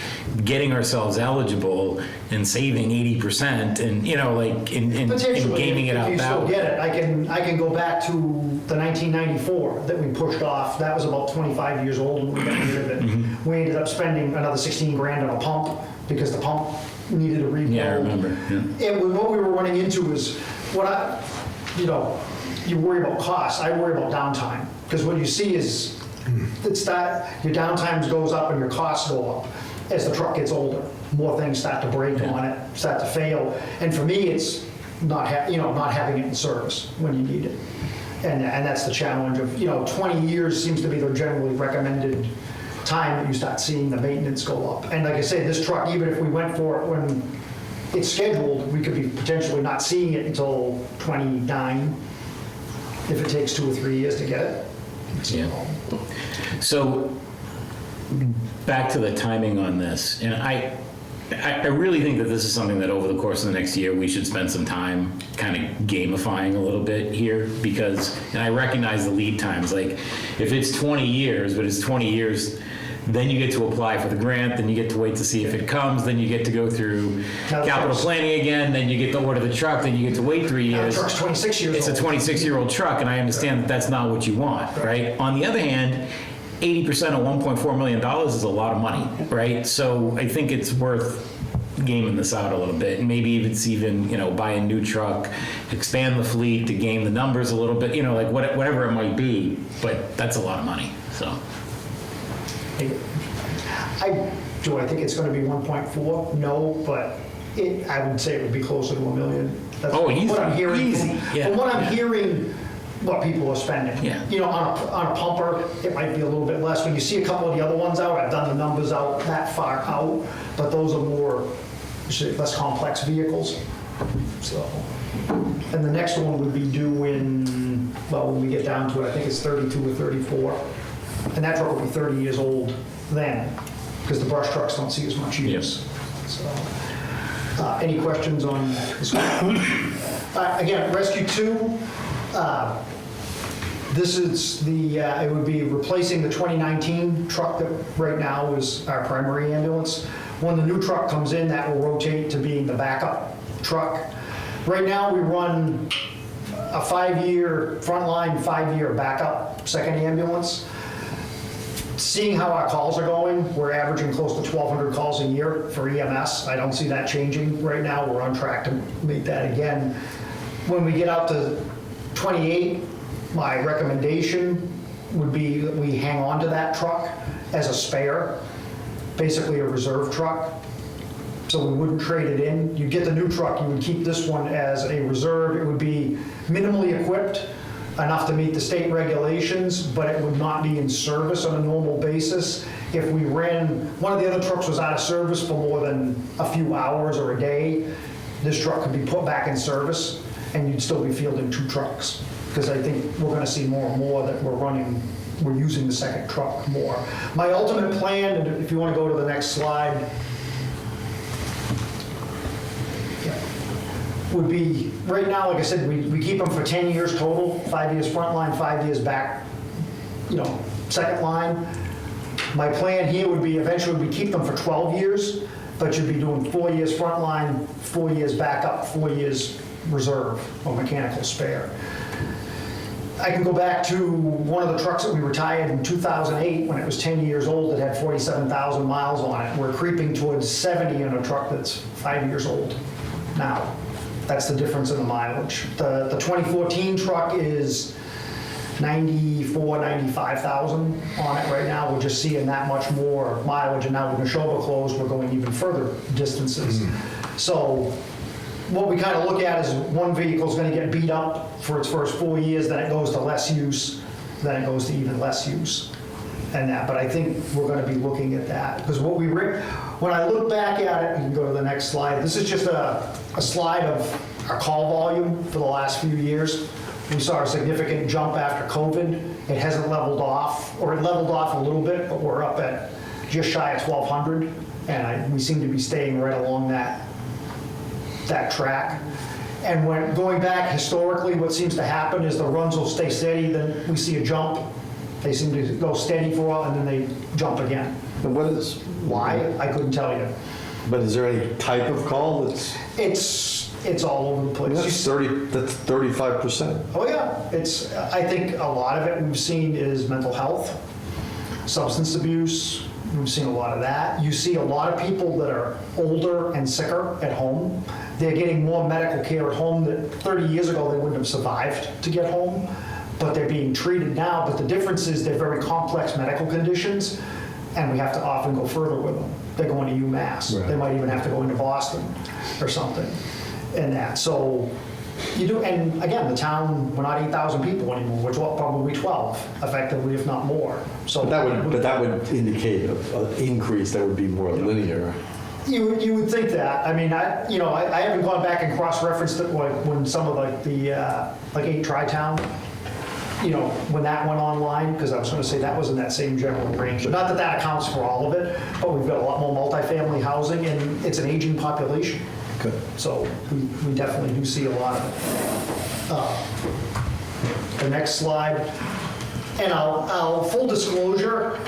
getting ourselves eligible and saving 80% and, you know, like, and Potentially, gaming it if out you that still way. get it, I can go back to the 1994 that we pushed off. That was about 25 years old when we got rid of it. Mm-hmm. We ended up spending another 16 grand on a pump because the pump needed a rebuild. Yeah, I remember, yeah. It was, what we were running into is, you know, you worry about costs, I worry about downtime. Because what you see is, it's that, your downtime goes up and your costs go up as the truck gets older. More things start to break on it, start to fail. And for me, it's not having it in service when you need it. And that's the challenge of, 20 years seems to be the generally recommended time that you start seeing the maintenance go up. And like I say, this truck, even if we went for it when it's scheduled, we could be potentially not seeing it until 29, if it takes 2 or 3 years to get it. Yeah. So back to the timing on this, and I really think that this is something that over the course of the next year, we should spend some time kind of gamifying a little bit here, because, and I recognize the lead times, like if it's 20 years, but it's 20 years, then you get to apply for the grant, then you get to wait to see if it comes, then you get to go through capital planning again, then you get to order the truck, then you get to wait 3 Now the years. truck's 26 years old. It's a 26-year-old truck, and I understand that that's not what you want, right? On the other hand, 80% of $1.4 million is a lot of money, right? So I think it's worth gaming this out a little bit, and maybe if it's even, buy a new truck, expand the fleet to game the numbers a little bit, like whatever it might be, but that's a lot of money, so. Joe, I think it's going to be 1.4. No, but I would say it would be closer to $1 million. That's Easy, what I'm hearing. easy, yeah. From what I'm hearing, what people are spending. Yeah. On a pumper, it might be a little bit less. When you see a couple of the other ones out, I've done the numbers out that far out, but those are more, less complex vehicles. So, and the next one would be due when we get down to it, I think it's 32 or 34. And that truck will be 30 years old then, because the brush trucks don't see as much use. So, any questions on this one? Again, Rescue 2, this is it would be replacing the 2019 truck that right now is our primary ambulance. When the new truck comes in, that will rotate to being the backup truck. Right now, we run a 5-year frontline, 5-year backup second ambulance. Seeing how our calls are going, we're averaging close to 1,200 calls a year for EMS. I don't see that changing right now. We're on track to meet that again. When we get out to 28, my recommendation would be that we hang on to that truck as a spare, basically a reserve truck. So we wouldn't trade it in. You'd get the new truck, you would keep this one as a reserve. It would be minimally equipped, enough to meet the state regulations, but it would not be in service on a normal basis. If we ran, one of the other trucks was out of service for more than a few hours or a day, this truck could be put back in service and you'd still be fielding 2 trucks. Because I think we're gonna see more and more that we're using the second truck more. My ultimate plan, and if you wanna go to the next slide, would be, right now, like I said, we keep them for 10 years total, 5 years front line, 5 years back, second line. My plan here would be eventually we keep them for 12 years, but you'd be doing 4 years front line, 4 years backup, 4 years reserve or mechanical spare. I can go back to one of the trucks that we retired in 2008 when it was 10 years old that had 47,000 miles on it. We're creeping towards 70 in a truck that's 5 years old now. That's the difference in the mileage. The 2014 truck is 94, 95,000 on it right now. We're just seeing that much more mileage, and now with Neshoba closed, we're going even further distances. So what we kind of look at is one vehicle's going to get beat up for its first 4 years, then it goes to less use, then it goes to even less use. And that, but I think we're going to be looking at that, because when I look back at it, you can go to the next slide. This is just a slide of our call volume for the last few years. We saw a significant jump after COVID. It hasn't leveled off, or it leveled off a little bit, but we're up at just shy of 1,200, and we seem to be staying right along that track. And when going back historically, what seems to happen is the runs will stay steady, then we see a jump, They seem to go steady for a while and then they jump again. And what is, Why? I couldn't tell you. but is there any type of call that's, It's all over the I place. mean, that's 35%. Oh, yeah. I think a lot of it we've seen is mental health, substance abuse. We've seen a lot of that. You see a lot of people that are older and sicker at home. They're getting more medical care at home that 30 years ago they wouldn't have survived to get home, but they're being treated now. But the difference is they're very complex medical conditions, and we have to often go further with them. They're going to UMass. Right. They might even have to go into Boston or something. And that, so you do, and again, the town, we're not 8,000 people anymore, we're probably 12, effectively, if not more. So But that would indicate an increase that would be more linear. you would think that. I mean, I haven't gone back and cross-referenced it like when some of like the, like 8 Tri-Town, when that went online, because I was going to say that was in that same general range. Not that that accounts for all of it, but we've got a lot more multifamily housing, and it's an aging population. Good. So we definitely do see a lot of it. The next slide. And I'll full disclosure,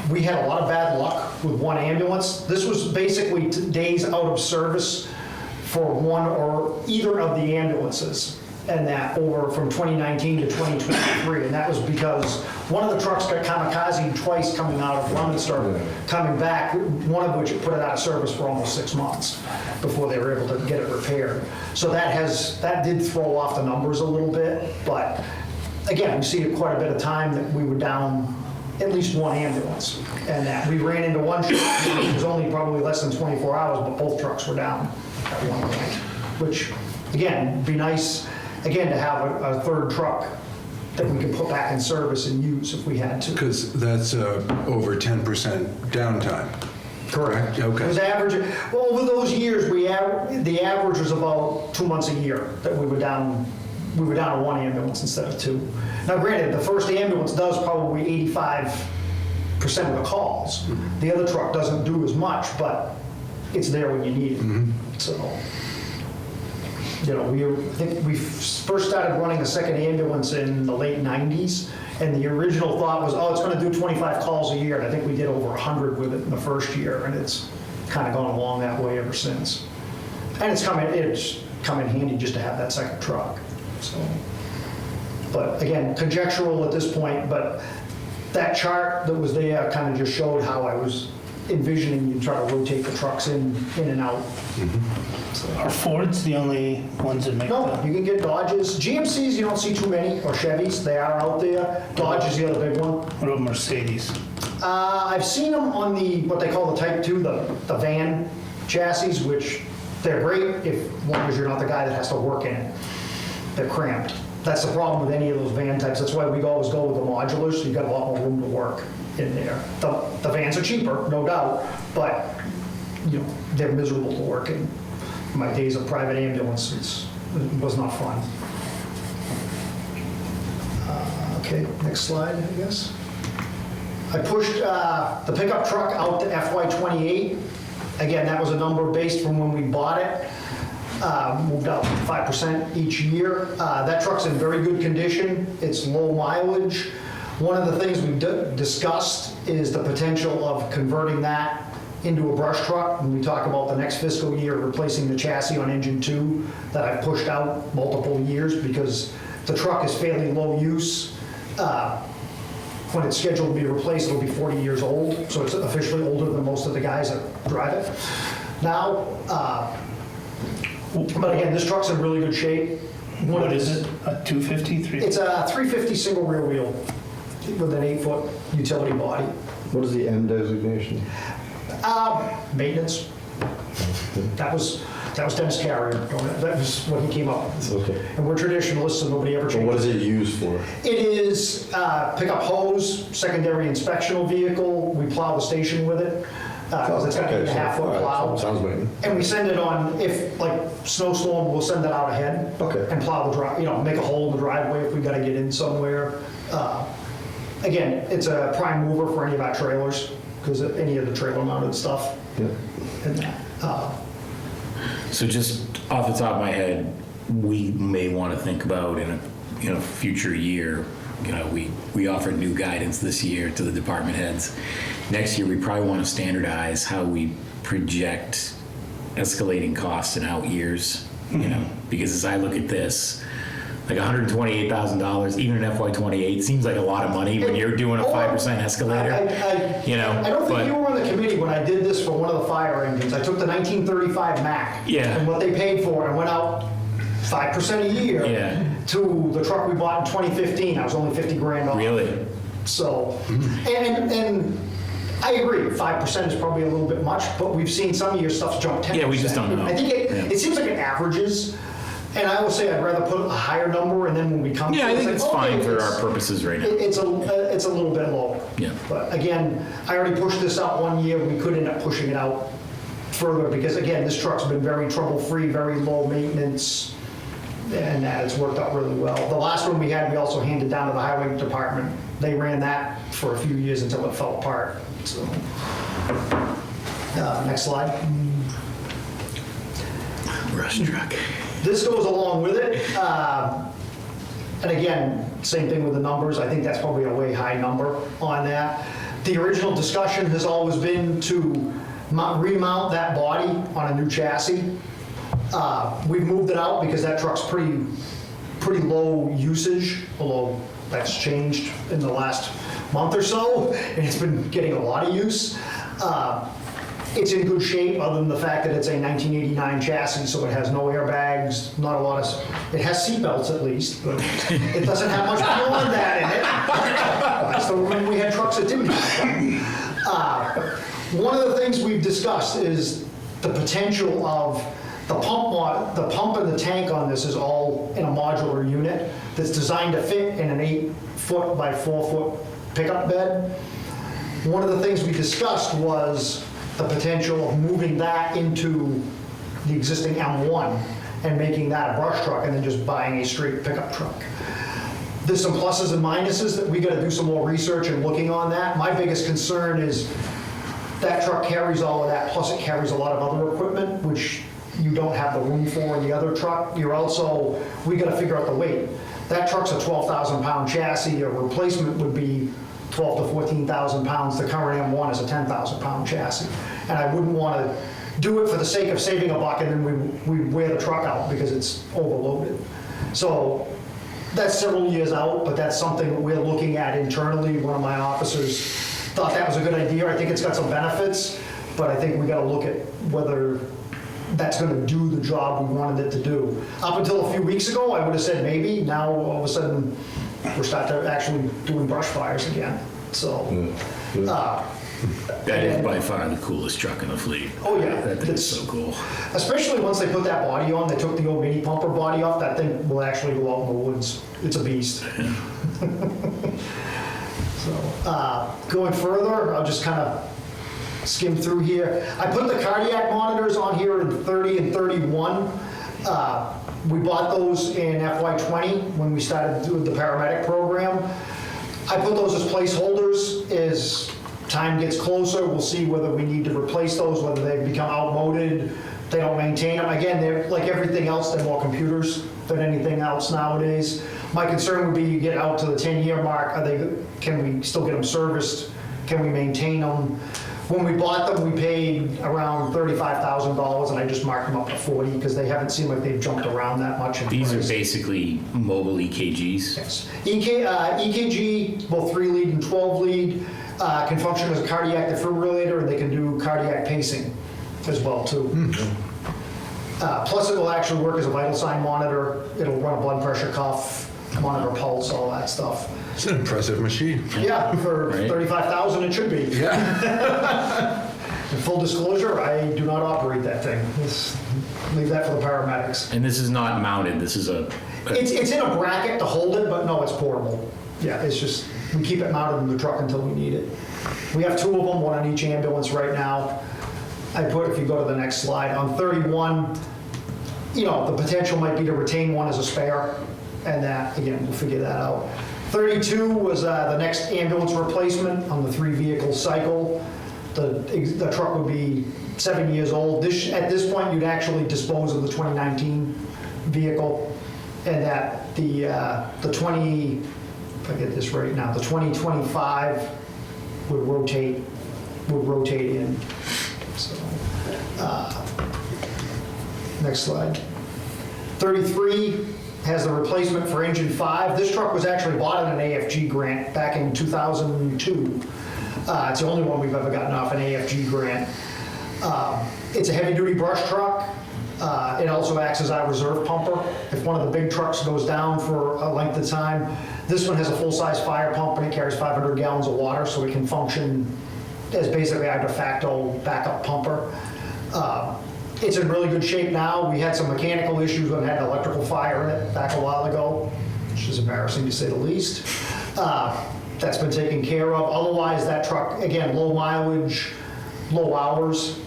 we had a lot of bad luck with one ambulance. This was basically days out of service for one or either of the ambulances, and that over from 2019 to 2023. And that was because one of the trucks got kamikazed twice coming out of Leominster, coming back, one of which put it out of service for almost 6 months before they were able to get it repaired. So that did throw off the numbers a little bit, but again, we see quite a bit of time that we were down at least one ambulance. And that we ran into one truck, it was only probably less than 24 hours, but both trucks were down at one point, which, again, be nice, again, to have a third truck that we could put back in service and use if we had to. Because that's over 10% downtime. Correct. Okay. It was average, well, over those years, the average was about 2 months a year that we were down to one ambulance instead of 2. Now granted, the first ambulance does probably 85% of the calls. The other truck doesn't do as much, but it's there when you need it. So, I think we first started running a second ambulance in the late 90s, and the original thought was, it's going to do 25 calls a year, and I think we did over 100 with it in the first year, and it's kind of gone along that way ever since. And it's come in handy just to have that second truck. So, but again, conjectural at this point, but that chart that was there kind of just showed how I was envisioning you try to rotate the trucks in and out. Are Fords the only ones that make No, that? you can get Dodges. GMCs, you don't see too many, or Chevys, they are out there. Dodge is the other big one. What about Mercedes? I've seen them on what they call the Type 2, the van chassis, which they're great as long as you're not the guy that has to work in it. They're cramped. That's the problem with any of those van types. That's why we always go with the modulars, so you've got a lot more room to work in there. The vans are cheaper, no doubt, but they're miserable to work in. My days of private ambulance it was not fun. Okay, next slide, I guess. I pushed the pickup truck out to FY28. Again, that was a number based from when we bought it. Moved up 5% each year. That truck's in very good condition. It's low mileage. One of the things we've discussed is the potential of converting that into a brush truck. When we talk about the next fiscal year, replacing the chassis on engine 2 that I've pushed out multiple years because the truck is fairly low use. When it's scheduled to be replaced, it'll be 40 years old, so it's officially older than most of the guys that drive it now. But again, this truck's in really good shape. What is it? A 250, 350? It's a 350 single rear wheel with an 8-foot utility body. What is the M designation? Maintenance. That was Dennis Carrier. That was what he came up with. Okay. And we're traditionalists, so nobody ever Well, changed. what is it used for? It is pickup hose, secondary inspectional vehicle. We plow the station with it. Because it's got an 8.5-foot all right, plow. sounds maintenance. And we send it on, if like snowstorm, we'll send it out ahead. Okay. And plow the drive, make a hole in the driveway if we gotta get in somewhere. Again, it's a prime mover for any of our trailers, because of any of the trailer mounted stuff. Yeah. And that. So just off the top of my head, we may want to think about in a future year, we offered new guidance this year to the department heads. Next year, we probably want to standardize how we project escalating costs in out years, because as I look at this, like $128,000, even in FY28, seems like a lot of money when you're doing a 5% escalator. I don't think you were on the committee when I did this for one of the fire engines. I took the 1935 Mac and what they paid for it and went out 5% a year to the truck we bought in 2015. I was only 50 grand off. Really? So, and I agree, 5% is probably a little bit much, but we've seen some of your stuff's jumped 10%. Yeah, we just don't know. I think it seems like it averages, and I always say I'd rather put a higher number, and then when we come to it, I think it's like, fine okay, for it's- our purposes right now. It's a little bit low. Yeah. But again, I already pushed this out 1 year. We could end up pushing it out further because again, this truck's been very trouble-free, very low maintenance, and it's worked out really well. The last one we had, we also handed down to the highway department. They ran that for a few years until it fell apart. So, next slide. Rush truck. This goes along with it. And again, same thing with the numbers. I think that's probably a way high number on that. The original discussion has always been to remount that body on a new chassis. We've moved it out because that truck's pretty low usage, although that's changed in the last month or so, and it's been getting a lot of use. It's in good shape, other than the fact that it's a 1989 chassis, so it has no airbags, not a lot of, it has seatbelts at least, but it doesn't have much beyond that in it. I still remember we had trucks that didn't have that. One of the things we've discussed is the potential of the pump and the tank on this is all in a modular unit that's designed to fit in an 8-foot by 4-foot pickup bed. One of the things we discussed was the potential of moving that into the existing M1 and making that a brush truck and then just buying a straight pickup truck. There's some pluses and minuses that we got to do some more research and looking on that. My biggest concern is that truck carries all of that, plus it carries a lot of other equipment, which you don't have the room for in the other truck. We got to figure out the weight. That truck's a 12,000 pound chassis. A replacement would be 12 to 14,000 pounds. The current M1 is a 10,000 pound chassis. And I wouldn't want to do it for the sake of saving a buck and then we wear the truck out because it's overloaded. So that's several years out, but that's something that we're looking at internally. One of my officers thought that was a good idea. I think it's got some benefits, but I think we got to look at whether that's going to do the job we wanted it to do. Up until a few weeks ago, I would have said maybe. Now, all of a sudden, we're starting to actually doing brush fires again. So, That is by far the coolest truck in the fleet. Oh, yeah. That thing is so cool. especially once they put that body on, they took the old mini pumper body off, that thing will actually go out in the woods. It's a beast. So, going further, I'll just kind of skim through here. I put the cardiac monitors on here in 30 and 31. We bought those in FY20 when we started doing the paramedic program. I put those as placeholders. As time gets closer, we'll see whether we need to replace those, whether they've become outmoded, they don't maintain them. Again, they're like everything else, they're more computers than anything else nowadays. My concern would be you get out to the 10-year mark, can we still get them serviced? Can we maintain them? When we bought them, we paid around $35,000, and I just marked them up to 40 because they haven't seemed like they've jumped around that much in These are price. basically mobile EKGs. Yes. EKG, both 3-lead and 12-lead, can function as a cardiac defibrillator, and they can do cardiac pacing as well, too. Plus, it will actually work as a vital sign monitor. It'll run a blood pressure cuff, monitor pulse, all that stuff. It's an impressive machine. Yeah, for Right. $35,000, it should be. Yeah. In full disclosure, I do not operate that thing. Leave that for the paramedics. And this is not mounted, this is a It's in a bracket to hold it, but no, it's portable. Yeah, it's just, we keep it mounted in the truck until we need it. We have 2 of them, one on each ambulance right now. I put, if you go to the next slide, on 31, the potential might be to retain one as a spare, and that, again, we'll figure that out. 32 was the next ambulance replacement on the 3-vehicle cycle. The truck would be 7 years old. At this point, you'd actually dispose of the 2019 vehicle, and that the if I get this right now, the 2025 would rotate in. So, next slide. 33 has the replacement for engine 5. This truck was actually bought in an AFG grant back in 2002. It's the only one we've ever gotten off an AFG grant. It's a heavy-duty brush truck. It also acts as our reserve pumper. If one of the big trucks goes down for a length of time, this one has a full-size fire pump and it carries 500 gallons of water, so it can function as basically our de facto backup pumper. It's in really good shape now. We had some mechanical issues when it had an electrical fire in it back a while ago, which is embarrassing to say the least. That's been taken care of. Otherwise, that truck, again, low mileage, low hours,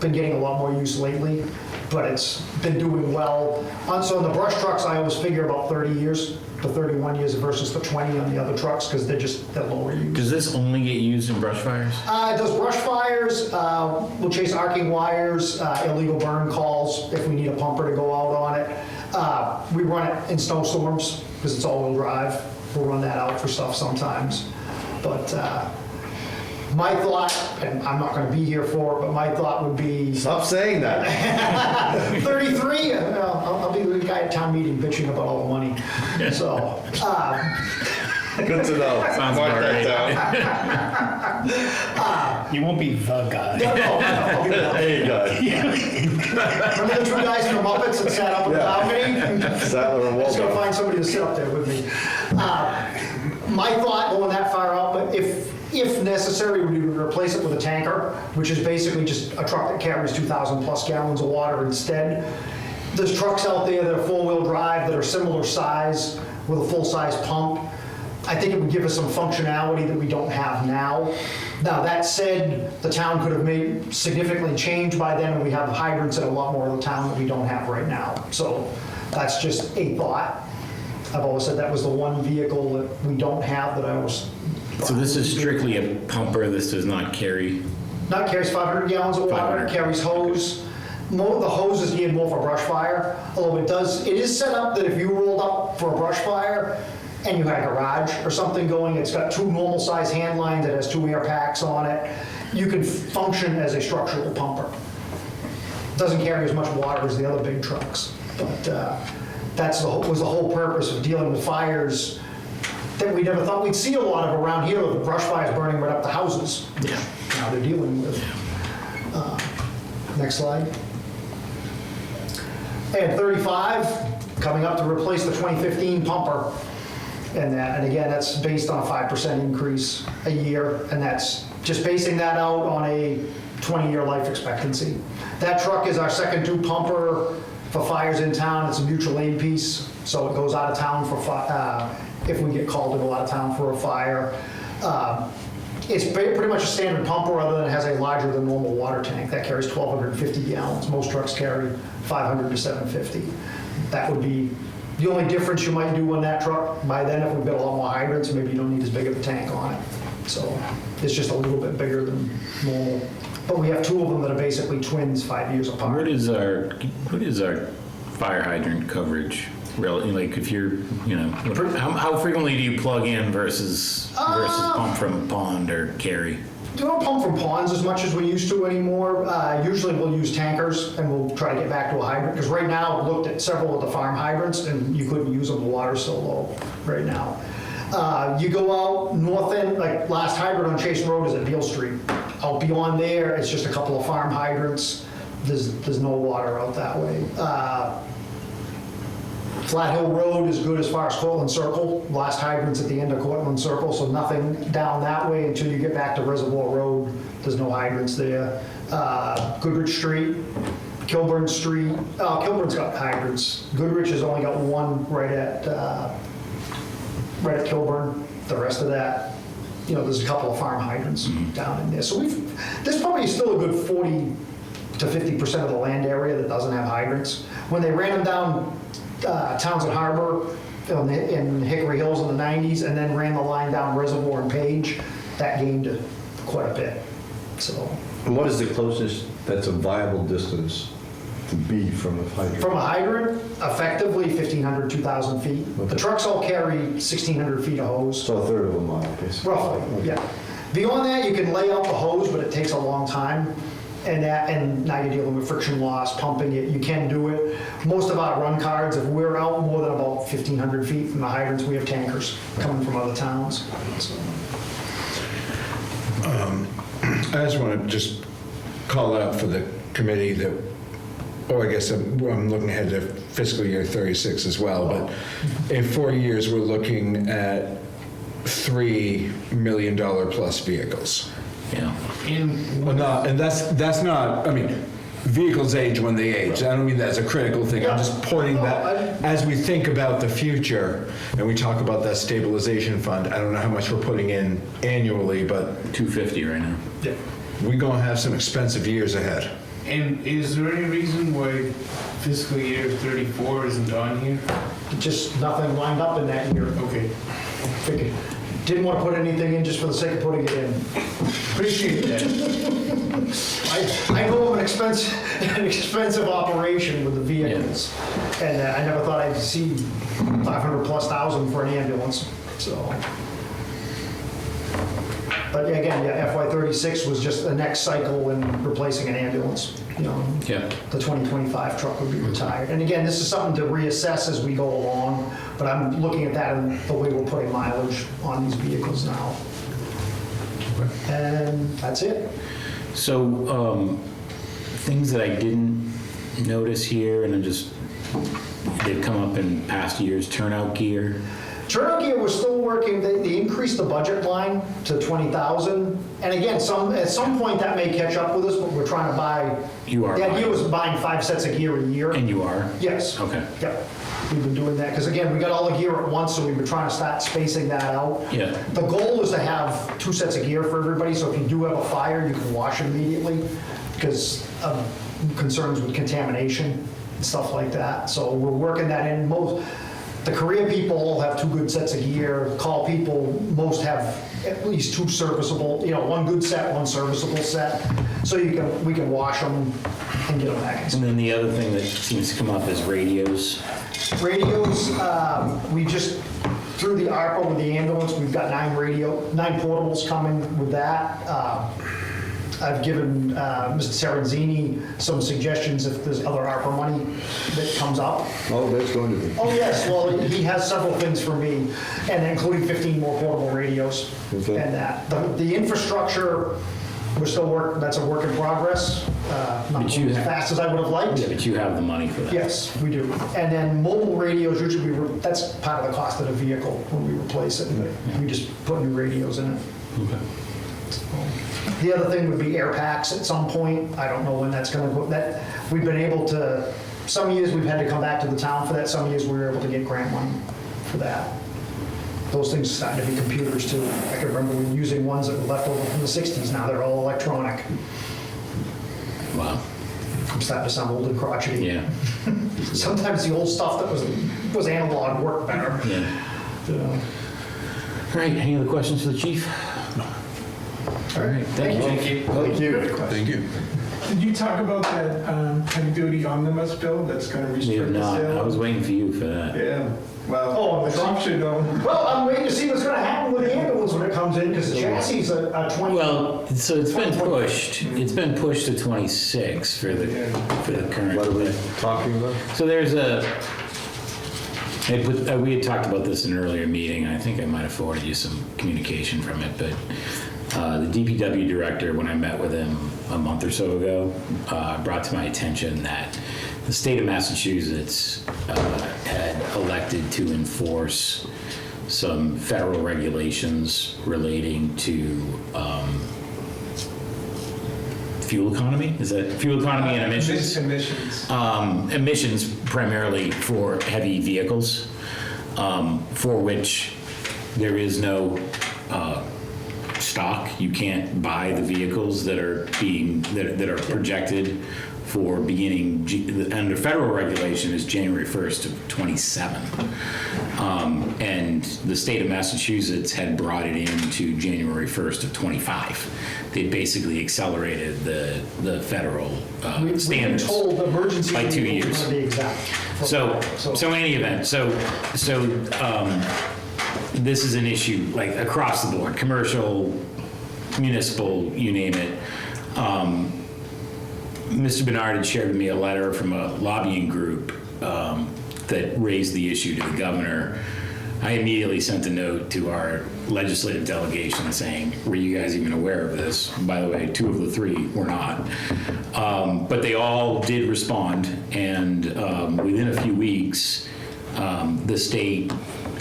been getting a lot more use lately, but it's been doing well. So on the brush trucks, I always figure about 30 years to 31 years versus the 20 on the other trucks because they're lower use. Does this only get used in brush fires? It does brush fires, we'll chase arcing wires, illegal burn calls if we need a pumper to go out on it. We run it in snowstorms because it's all-wheel drive. We'll run that out for stuff sometimes. But my thought, and I'm not going to be here for it, but my thought would be Stop saying that. 33. I'll be the guy at town meeting bitching about all the money. So. Good to know. Sounds Mark about that down. You won't be the guy. No. There you go. Remember the two guys from the Muppets that sat up in the balcony? Sadler and Just gotta Walter. find somebody to sit up there with me. My thought, going that far out, but if necessary, we would replace it with a tanker, which is basically just a truck that carries 2,000 plus gallons of water instead. There's trucks out there that are four-wheel drive that are similar size with a full-size pump. I think it would give us some functionality that we don't have now. Now, that said, the town could have made significantly changed by then, and we have hydrants in a lot more of the town that we don't have right now. So that's just a thought. I've always said that was the one vehicle that we don't have that I was. So this is strictly a pumper, this does not carry? Not carries 500 gallons of water, 500. carries hose. The hose is geared more for brush fire, although it is set up that if you rolled up for a brush fire and you had a garage or something going, it's got two normal size hand lines, it has two air packs on it, you can function as a structural pumper. Doesn't carry as much water as the other big trucks, but was the whole purpose of dealing with fires that we never thought we'd see a lot of around here, with brush fires burning right up the houses, which now they're dealing with. Next slide. And 35, coming up to replace the 2015 pumper. And again, that's based on a 5% increase a year, and that's just basing that out on a 20-year life expectancy. That truck is our second due pumper for fires in town. It's a mutual aid piece, so it goes out of town for if we get called to go out of town for a fire. It's pretty much a standard pumper, other than it has a larger than normal water tank. That carries 1,250 gallons. Most trucks carry 500 to 750. That would be the only difference you might do on that truck. By then, if we've got a lot more hydrants, maybe you don't need as big of a tank on it. So it's just a little bit bigger than normal. But we have two of them that are basically twins, 5 years apart. What is our fire hydrant coverage? Really, like if you're, how frequently do you plug in versus pump from a pond or carry? We don't pump from ponds as much as we used to anymore. Usually we'll use tankers and we'll try to get back to a hydrant, because right now I've looked at several of the farm hydrants and you couldn't use them, the water's so low right now. You go out north end, like last hydrant on Chase Road is at Beale Street. Out beyond there, it's just a couple of farm hydrants. There's no water out that way. Flat Hill Road is good as far as Cortland Circle. Last hydrant's at the end of Cortland Circle, so nothing down that way until you get back to Reservoir Road. There's no hydrants there. Goodrich Street, Kilburn Street. Kilburn's got hydrants. Goodrich has only got one right at Kilburn. The rest of that, there's a couple of farm hydrants down in there. So there's probably still a good 40 to 50% of the land area that doesn't have hydrants. When they ran them down Townsend Harbor in Hickory Hills in the 90s, and then ran the line down Reservoir and Page, that gained quite a bit. So. And what is the closest that's a viable distance to be from a hydrant? From a hydrant, effectively 1,500, 2,000 feet. The trucks all carry 1,600 feet of hose. So a third of a mile, basically. Roughly, yeah. Beyond that, you can lay out the hose, but it takes a long time. And now you're dealing with friction loss, pumping it, you can do it. Most of our run cards, if we're out more than about 1,500 feet from the hydrants, we have tankers coming from other towns. So, I just want to just call out for the committee that, I guess I'm looking ahead to fiscal year 36 as well, but in 4 years, we're looking at $3 million plus vehicles. Yeah. Well, no, and that's not, I mean, vehicles age when they age. I don't mean that as a critical thing. I'm just pointing that as we think about the future and we talk about that stabilization fund, I don't know how much we're putting in annually, but $250 right now. yeah. we're going to have some expensive years ahead. And is there any reason why fiscal year 34 isn't on here? Just nothing lined up in that year. Okay. Figured. Didn't want to put anything in just for the sake of putting it in. Appreciate that. I know of an expensive operation with the vehicles, and I never thought I'd see 500,000+ for an ambulance, so. But again, yeah, FY '36 was just the next cycle in replacing an ambulance, you know. Yeah. The 2025 truck would be retired. And again, this is something to reassess as we go along, but I'm looking at that and the way we're putting mileage on these vehicles now. And that's it. So, things that I didn't notice here, and they've come up in past years, turnout gear. Turnout gear was still working, they increased the budget line to 20,000. And again, at some point that may catch up with us, but we're trying to buy. You are The idea buying. was buying 5 sets of gear a year. And you are? Yes. Okay. Yep. We've been doing that, because again, we got all the gear at once, so we've been trying to start spacing that out. Yeah. The goal is to have 2 sets of gear for everybody, so if you do have a fire, you can wash immediately, because of concerns with contamination and stuff like that. So we're working that in. The Korea people all have 2 good sets of gear. Call people, most have at least 2 serviceable, 1 good set, 1 serviceable set. So we can wash them and get them back. And then the other thing that seems to come up is radios. Radios, we just, through the ARPA with the ambulance, we've got 9 portables coming with that. I've given Mr. Sarenzini some suggestions if there's other ARPA money that comes up. Oh, there's going to be. Oh, yes, well, he has several things for me, and including 15 more portable radios Okay. and that. The infrastructure, we're still that's a work in progress, not But you moving as have- fast as I would have liked. Yeah, but you have the money for that. Yes, we do. And then mobile radios, usually that's part of the cost of the vehicle when we replace it. We just put new radios in it. Okay. The other thing would be air packs at some point. I don't know when that's going to go. We've been able to, some years we've had to come back to the town for that. Some years we were able to get grant money for that. Those things are starting to be computers too. I can remember we were using ones that were left over from the 60s. Now they're all electronic. Wow. I'm starting to sound old and crotchety. Yeah. Sometimes the old stuff that was analog worked better. Yeah. You know. All right, any other questions for the chief? All right, thank you. Thank you. Thank you. Did you talk about that heavy-duty omnibus bill that's going to We restrict have the not, sale? I was waiting for you for that. Yeah, well, Oh, the Trump truck? should know. Well, I'm waiting to see what's going to happen with the ambulance when it comes in, because the chassis are 20. Well, so it's been pushed. It's been pushed to 26 for the current. What are we talking about? So there's we had talked about this in an earlier meeting. I think I might have forwarded you some communication from it, but the DPW director, when I met with him a month or so ago, brought to my attention that the state of Massachusetts had elected to enforce some federal regulations relating to fuel economy. Is that fuel economy and emissions? Emissions. Emissions primarily for heavy vehicles, for which there is no stock. You can't buy the vehicles that are that are projected for beginning, under federal regulation is January 1st of 27. And the state of Massachusetts had brought it into January 1st of 25. They basically accelerated the federal standards. We've been told the emergency by 2 vehicle is years. going to be exempt. So in any event, this is an issue like across the board, commercial, municipal, you name it. Mr. Bernard had shared with me a letter from a lobbying group that raised the issue to the governor. I immediately sent a note to our legislative delegation saying, were you guys even aware of this? By the way, 2 of the 3 were not. But they all did respond, and within a few weeks, the state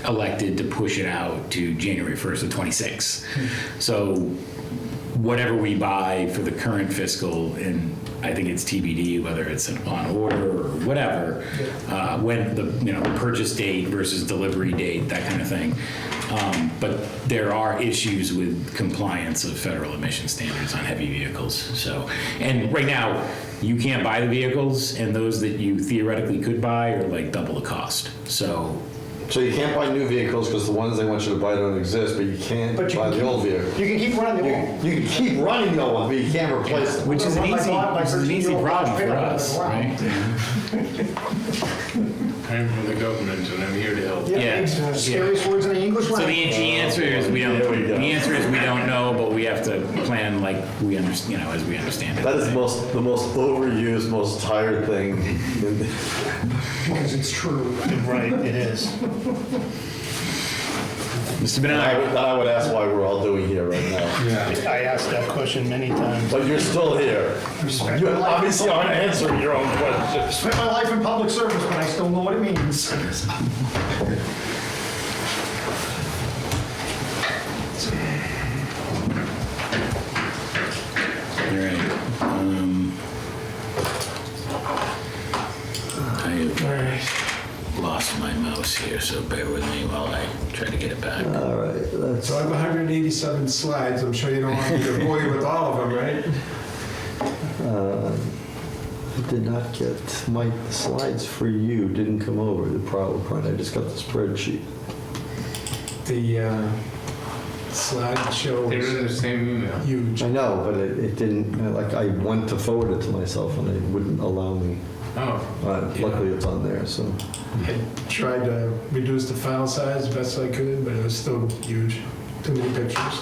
elected to push it out to January 1st of 26. So whatever we buy for the current fiscal, and I think it's TBD whether it's on order or whatever, when the purchase date versus delivery date, that kind of thing. But there are issues with compliance of federal emission standards on heavy vehicles. So, and right now you can't buy the vehicles, and those that you theoretically could buy are like double the cost. So you can't buy new vehicles because the ones they want you to buy don't exist, but you can't But you buy can the old vehicle. You can keep running the old. You can keep running the old one, but you can't replace them. which is an One I easy, bought, my which is an easy 13-year-old problem for pickup us, on the right? I'm from the government and I'm here to help. Yeah. Scariest words in the English So the language. answer is we don't. The answer is we don't know, but we have to plan like we understand, as we understand it. That is the most overused, most tired thing. Because it's true. Right, it is. Mr. And Bernard, I would ask why we're all doing here right now. I asked that question many times. But you're still here. You obviously aren't answering your own questions. Spent my life in public service, but I still know what it means. all right. I lost my mouse here, so bear with me while I try to get it back. All right, So I have 187 slides. I'm sure you don't want me to bore you with all of them, right? I did not get the slides for you didn't come over the PowerPoint. I just got the spreadsheet. The slideshow They're in the is same email. huge. I know, but it didn't. Like I went to forward it to myself, and they wouldn't allow me. Oh, Luckily, it's on there. So I tried to reduce the file size the best I could, but it was still huge. Too many pictures.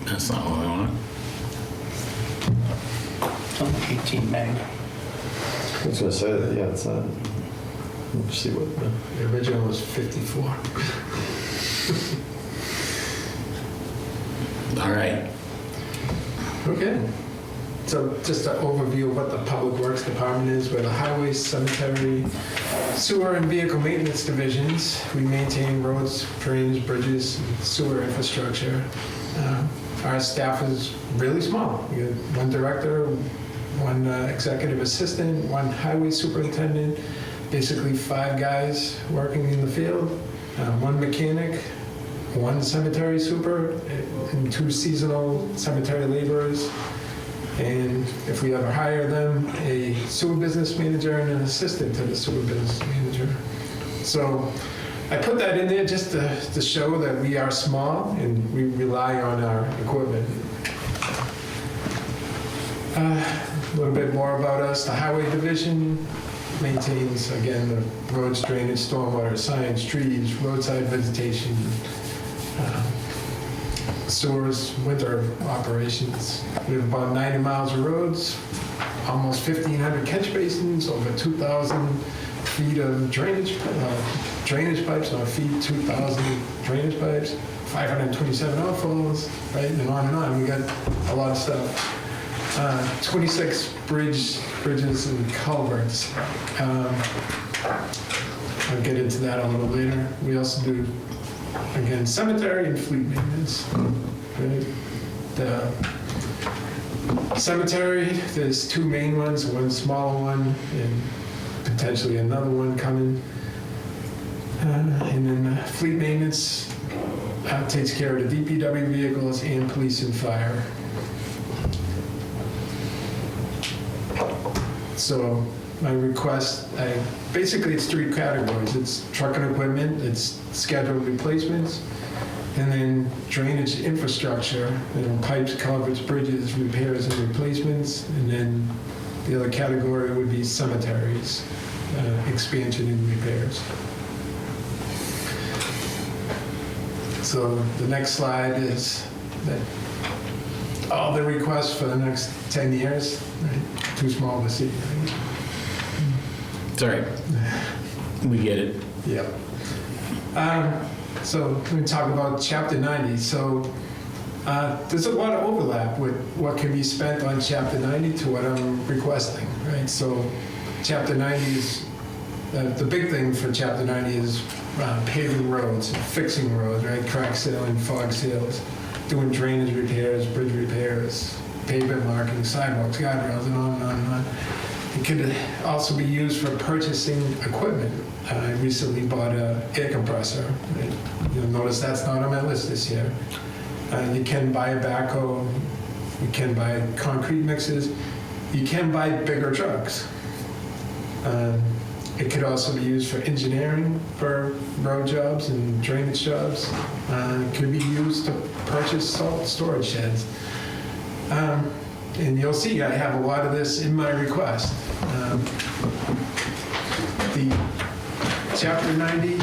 That's not what I want. It's only 18 meg. I was going to say that. Yeah, it's not. Let's see what. The original was 54. All right. Okay. So just an overview of what the Public Works Department is. We're the Highway, Cemetery, Sewer, and Vehicle Maintenance Divisions. We maintain roads, drainage, bridges, and sewer infrastructure. Our staff is really small. We got one director, one executive assistant, one highway superintendent, basically 5 guys working in the field, one mechanic, one cemetery super, and 2 seasonal cemetery laborers. And if we ever hire them, a sewer business manager and an assistant to the sewer business manager. So I put that in there just to show that we are small and we rely on our equipment. A little bit more about us. The Highway Division maintains, again, the roads, drainage, stormwater, signs, trees, roadside vegetation, sewers, winter operations. We have about 90 miles of roads, almost 1,500 catch basins, over 2,000 feet of drainage pipes, or feet 2,000 drainage pipes, 527 outfalls, right, and on. We got a lot of stuff. 26 bridges and culverts. I'll get into that a little later. We also do, again, cemetery and fleet maintenance. Right? The cemetery, there's 2 main ones, one smaller one and potentially another one coming. And then fleet maintenance takes care of the DPW vehicles and police and fire. So my request, basically it's 3 categories. It's truck and equipment, it's scheduled replacements, and then drainage infrastructure, pipes, culverts, bridges, repairs and replacements, and then the other category would be cemeteries, expansion and repairs. So the next slide is that all the requests for the next 10 years, right? Too small to see, right? Sorry. We get it. Yep. So let me talk about Chapter 90. So there's a lot of overlap with what can be spent on Chapter 90 to what I'm requesting, right? So Chapter 90 is, the big thing for Chapter 90 is paving roads, fixing roads, right? Crack sealing, fog seals, doing drainage repairs, bridge repairs, pavement marking, sidewalks, guardrails, and on and on and on. It could also be used for purchasing equipment. I recently bought an air compressor. Right? You'll notice that's not on my list this year. You can buy a backhoe. You can buy concrete mixers. You can buy bigger trucks. It could also be used for engineering for road jobs and drainage jobs. It could be used to purchase salt storage sheds. And you'll see I have a lot of this in my request. The Chapter 90,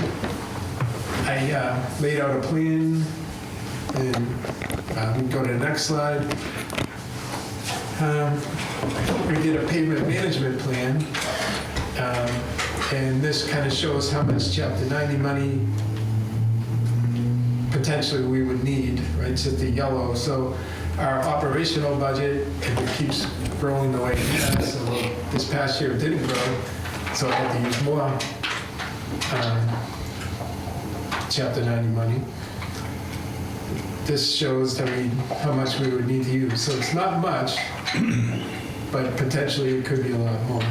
I laid out a plan, and we can go to the next slide. We did a pavement management plan, and this kind of shows how much Chapter 90 money potentially we would need, right? It's just the yellow. So our operational budget, if it keeps growing the way it has, so this past year it didn't grow, so I had to use more Chapter 90 money. This shows how much we would need to use. So it's not much, but potentially it could be a lot more.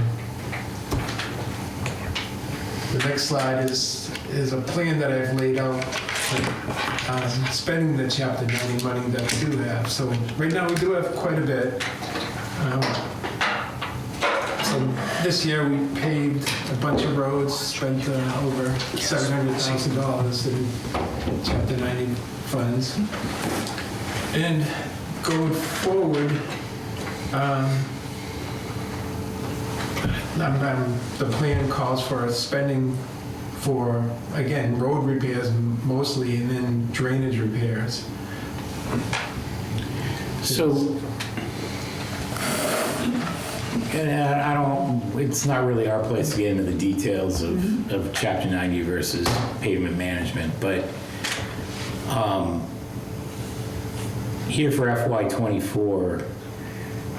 The next slide is a plan that I've laid out for spending the Chapter 90 money that we do have. So right now we do have quite a bit. So this year we paved a bunch of roads, spent over $700,000 in Chapter 90 funds. And going forward, the plan calls for spending for, again, road repairs mostly, and then drainage repairs. So, it's not really our place to get into the details of Chapter 90 versus pavement management, but here for FY24,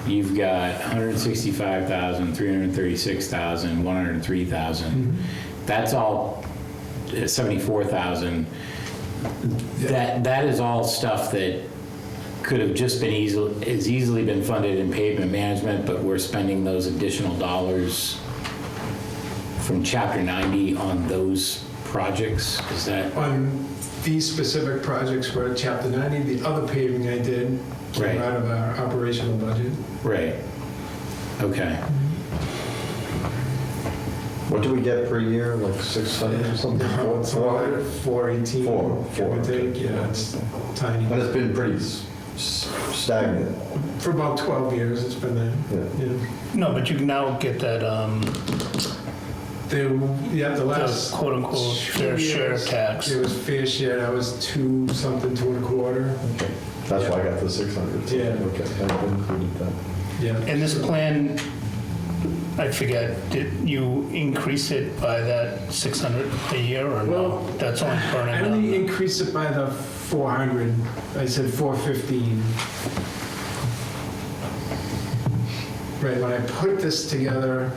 you've got 165,000, 336,000, 103,000. That's all 74,000. That is all stuff that could have just been easily been funded in pavement management, but we're spending those additional dollars from Chapter 90 on those projects. Is that On these specific projects for Chapter 90, the other paving I did came Right. out of our operational budget. right? Okay. What do we get per year, like 600 or something? 400? 418, Four, give or okay. take. Yeah, it's tiny. But it's been pretty stagnant. For about 12 years, it's been there. Yeah. Yeah. No, but you can now get that, The last quote unquote fair share tax. It was fair share. That was 2 something, 2.25. Okay. That's why I got the 600. Yeah. Okay, I included that. Yeah. And this plan, I forget, did you increase it by that 600 a year or Well, no? That's only I burning only down. increased it by the 400. I said 415. Right, when I put this together,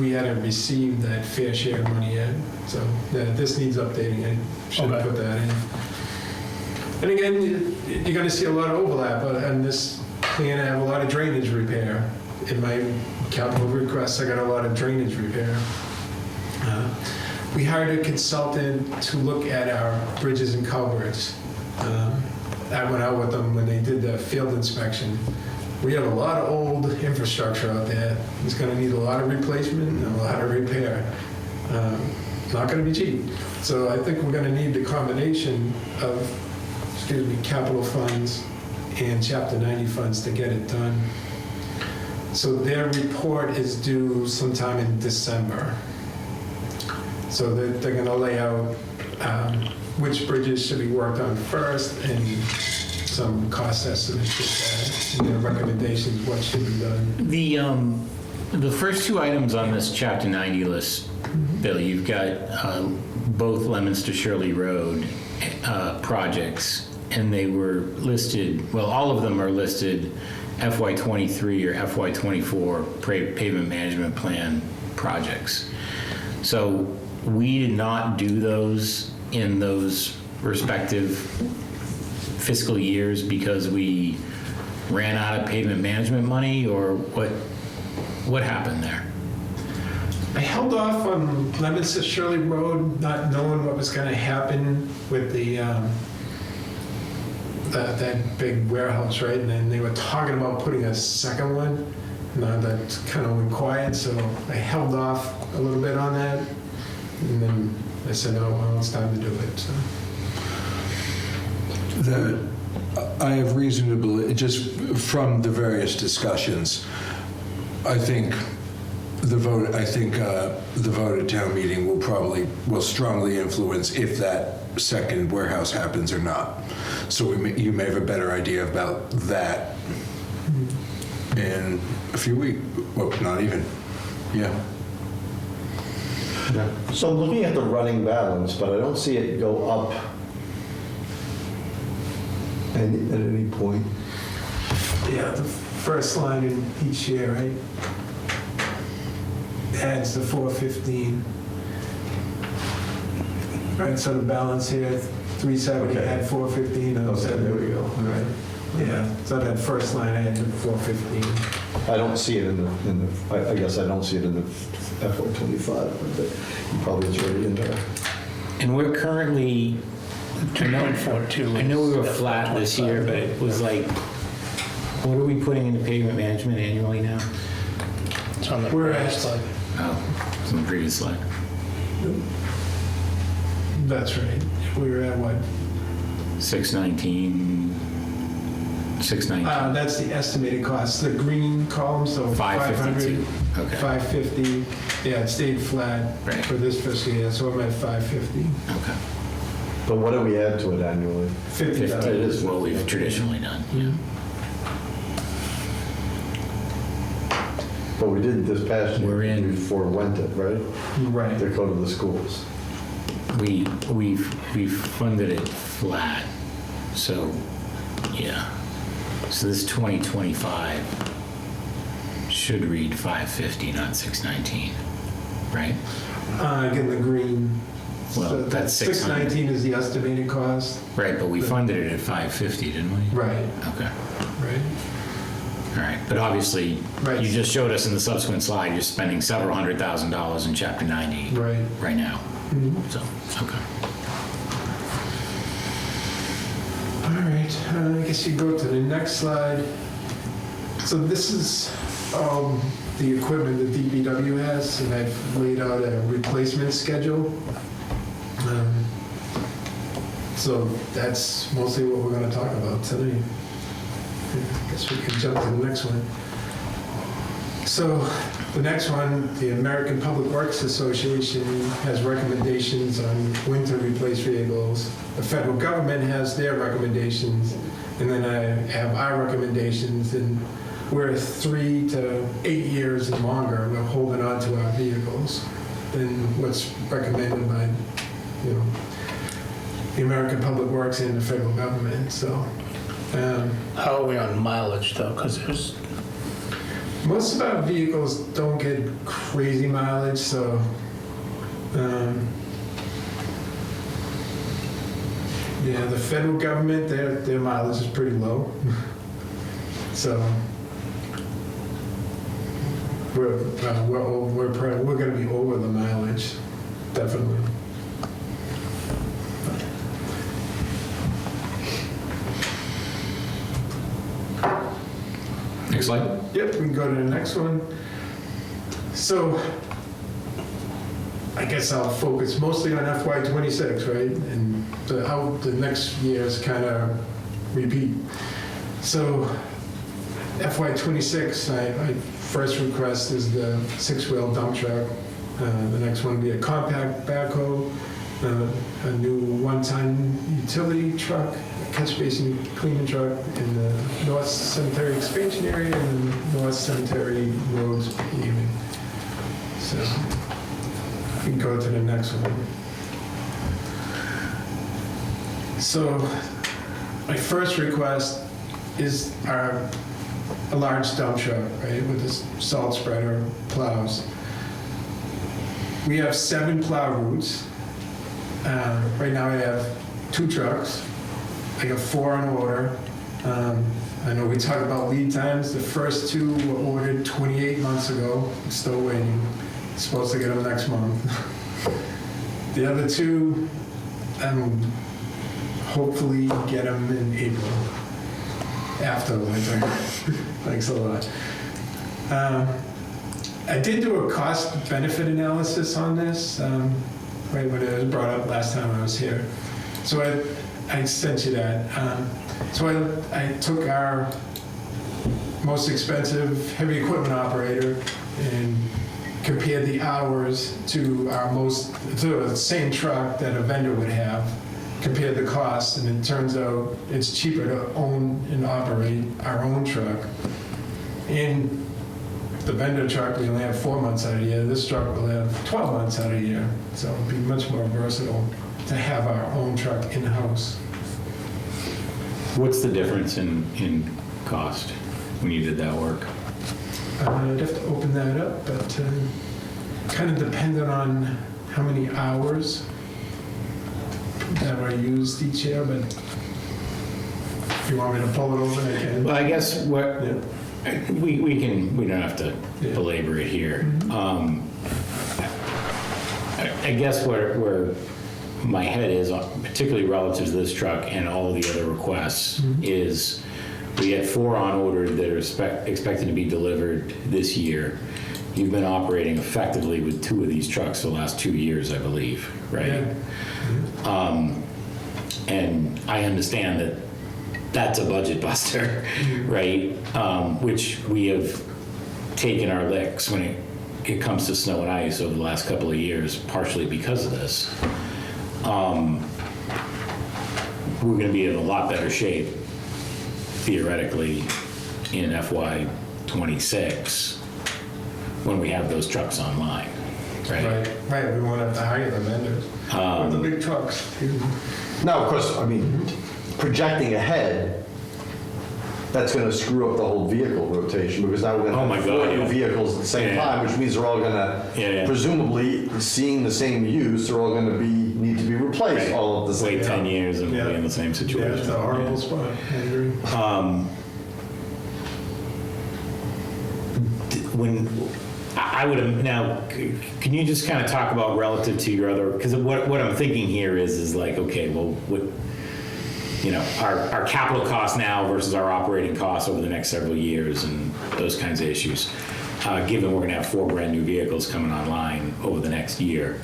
we hadn't received that fair share money yet. So yeah, this needs updating. I should have Okay. put that in. And again, you're going to see a lot of overlap on this plan. I have a lot of drainage repair. In my capital requests, I got a lot of drainage repair. we hired a consultant to look at our bridges and culverts. I went out with them when they did the field inspection. We have a lot of old infrastructure out there. It's going to need a lot of replacement and a lot of repair. Not going to be cheap. So I think we're going to need the combination of, capital funds and Chapter 90 funds to get it done. So their report is due sometime in December. So they're going to lay out which bridges should be worked on first and some cost estimates with that, and their recommendations, what should be done. The first two items on this Chapter 90 list, Bill, you've got both Leominster Shirley Road projects, and they were listed, well, all of them are listed FY23 or FY24 pavement management plan projects. So we did not do those in those respective fiscal years because we ran out of pavement management money, or what happened there? I held off on Leominster Shirley Road, not knowing what was going to happen with the that big warehouse, right? And then they were talking about putting a second one. Now that kind of went quiet, so I held off a little bit on that. And then I said, oh, well, it's time to do it. So. I have reason to believe, just from the various discussions, I think the vote at town meeting will strongly influence if that second warehouse happens or not. So you may have a better idea about that in a few weeks. Well, not even. Yeah. So I'm looking at the running balance, but I don't see it go up at any point. Yeah, the first line in each year, right? Adds the 415. Right, so the balance here, 370, Okay. add 415. Okay, there we go. All right. Yeah, so that first line added 415. I don't see it I guess I don't see it in the FY25, but probably it's already in there. And we're currently, I know we were flat this year, but it was like, what are we putting into pavement management annually now? It's on the We're previous at- slide. Oh, it's on the previous slide. That's right. We were at what? 619. That's the estimated cost. The green column, so 552. 500, Okay. 550. Yeah, it stayed flat Right. for this fiscal year, so I'm at 550. Okay. But what do we add to it annually? 50 $50. is what we've traditionally done. Yeah. But we did this past year. We're in- We forewent it, right? Right. To go to the schools. We've funded it flat. So, yeah. So this 2025 should read 550, not 619, right? Again, the green. Well, So that's 600. 619 is the estimated cost. Right, but we funded it at 550, didn't we? Right, Okay. right. All right, but obviously, Right. you just showed us in the subsequent slide, you're spending several $100,000 in Chapter 90 Right. right now. So, okay. All right, I guess you go to the next slide. So this is the equipment that DPW has, and I've laid out a replacement schedule. So that's mostly what we're going to talk about tonight. I guess we can jump to the next one. So the next one, the American Public Works Association has recommendations on when to replace vehicles. The federal government has their recommendations, and then I have our recommendations, and we're 3 to 8 years and longer. We're holding on to our vehicles than what's recommended by, the American Public Works and the federal government. So How are we on mileage though? Because there's, most of our vehicles don't get crazy mileage, so yeah, the federal government, their mileage is pretty low. So we're going to be over the mileage. definitely. Next slide. Yep, we can go to the next one. So I guess I'll focus mostly on FY '26, right? And how the next years kind of repeat. So FY '26, my first request is the 6-wheel dump truck. The next one would be a compact backhoe, a new 1-ton utility truck, a catch basin cleaning truck in the North Cemetery expansion area, and the North Cemetery roads paving. So we can go to the next one. So my first request is a large dump truck, right, with this salt spreader plows. We have 7 plow routes. Right now I have 2 trucks. I got 4 on order. I know we talked about lead times. The first 2 were ordered 28 months ago. I'm still waiting. Supposed to get them next month. The other 2, hopefully get them in April, after the winter. Thanks a lot. I did do a cost-benefit analysis on this, right when it was brought up last time I was here. So I sent you that. So I took our most expensive heavy equipment operator and compared the hours to the same truck that a vendor would have, compared the cost, and it turns out it's cheaper to own and operate our own truck. In the vendor truck, we only have 4 months out of the year. This truck will have 12 months out of the year. So it'll be much more versatile to have our own truck in-house. What's the difference in cost when you did that work? I'd have to open that up, but kind of dependent on how many hours that are used each year, but if you want me to pull it over, I can. Well, I guess what, Yeah. we don't have to Yeah. belabor it here. I guess where my head is, particularly relative to this truck and all the other requests, is we had 4 on order that are expected to be delivered this year. You've been operating effectively with 2 of these trucks the last 2 years, I believe, right? Yeah. And I understand that that's a budget buster, right? Which we have taken our licks when it comes to snow and ice over the last couple of years, partially because of this. We're going to be in a lot better shape, theoretically, in FY '26 when we have those trucks online, right? Right, we won't have to hire the vendors. With the big trucks. Now, of course, I mean, projecting ahead, that's going to screw up the whole vehicle rotation, because now we're going to Oh my have God, 4 new yeah. vehicles at the same Yeah. time, which means they're all going to, Yeah. presumably, seeing the same use, they're all going to need to be replaced Right. all at the same Wait 10 time. years and we'll be Yeah. in the same Yeah, situation. it's a horrible spot, I agree. When I would have now, can you just kind of talk about relative to your other? Because what I'm thinking here is like, okay, well, what, our capital costs now versus our operating costs over the next several years and those kinds of issues. Given we're going to have 4 brand new vehicles coming online over the next year.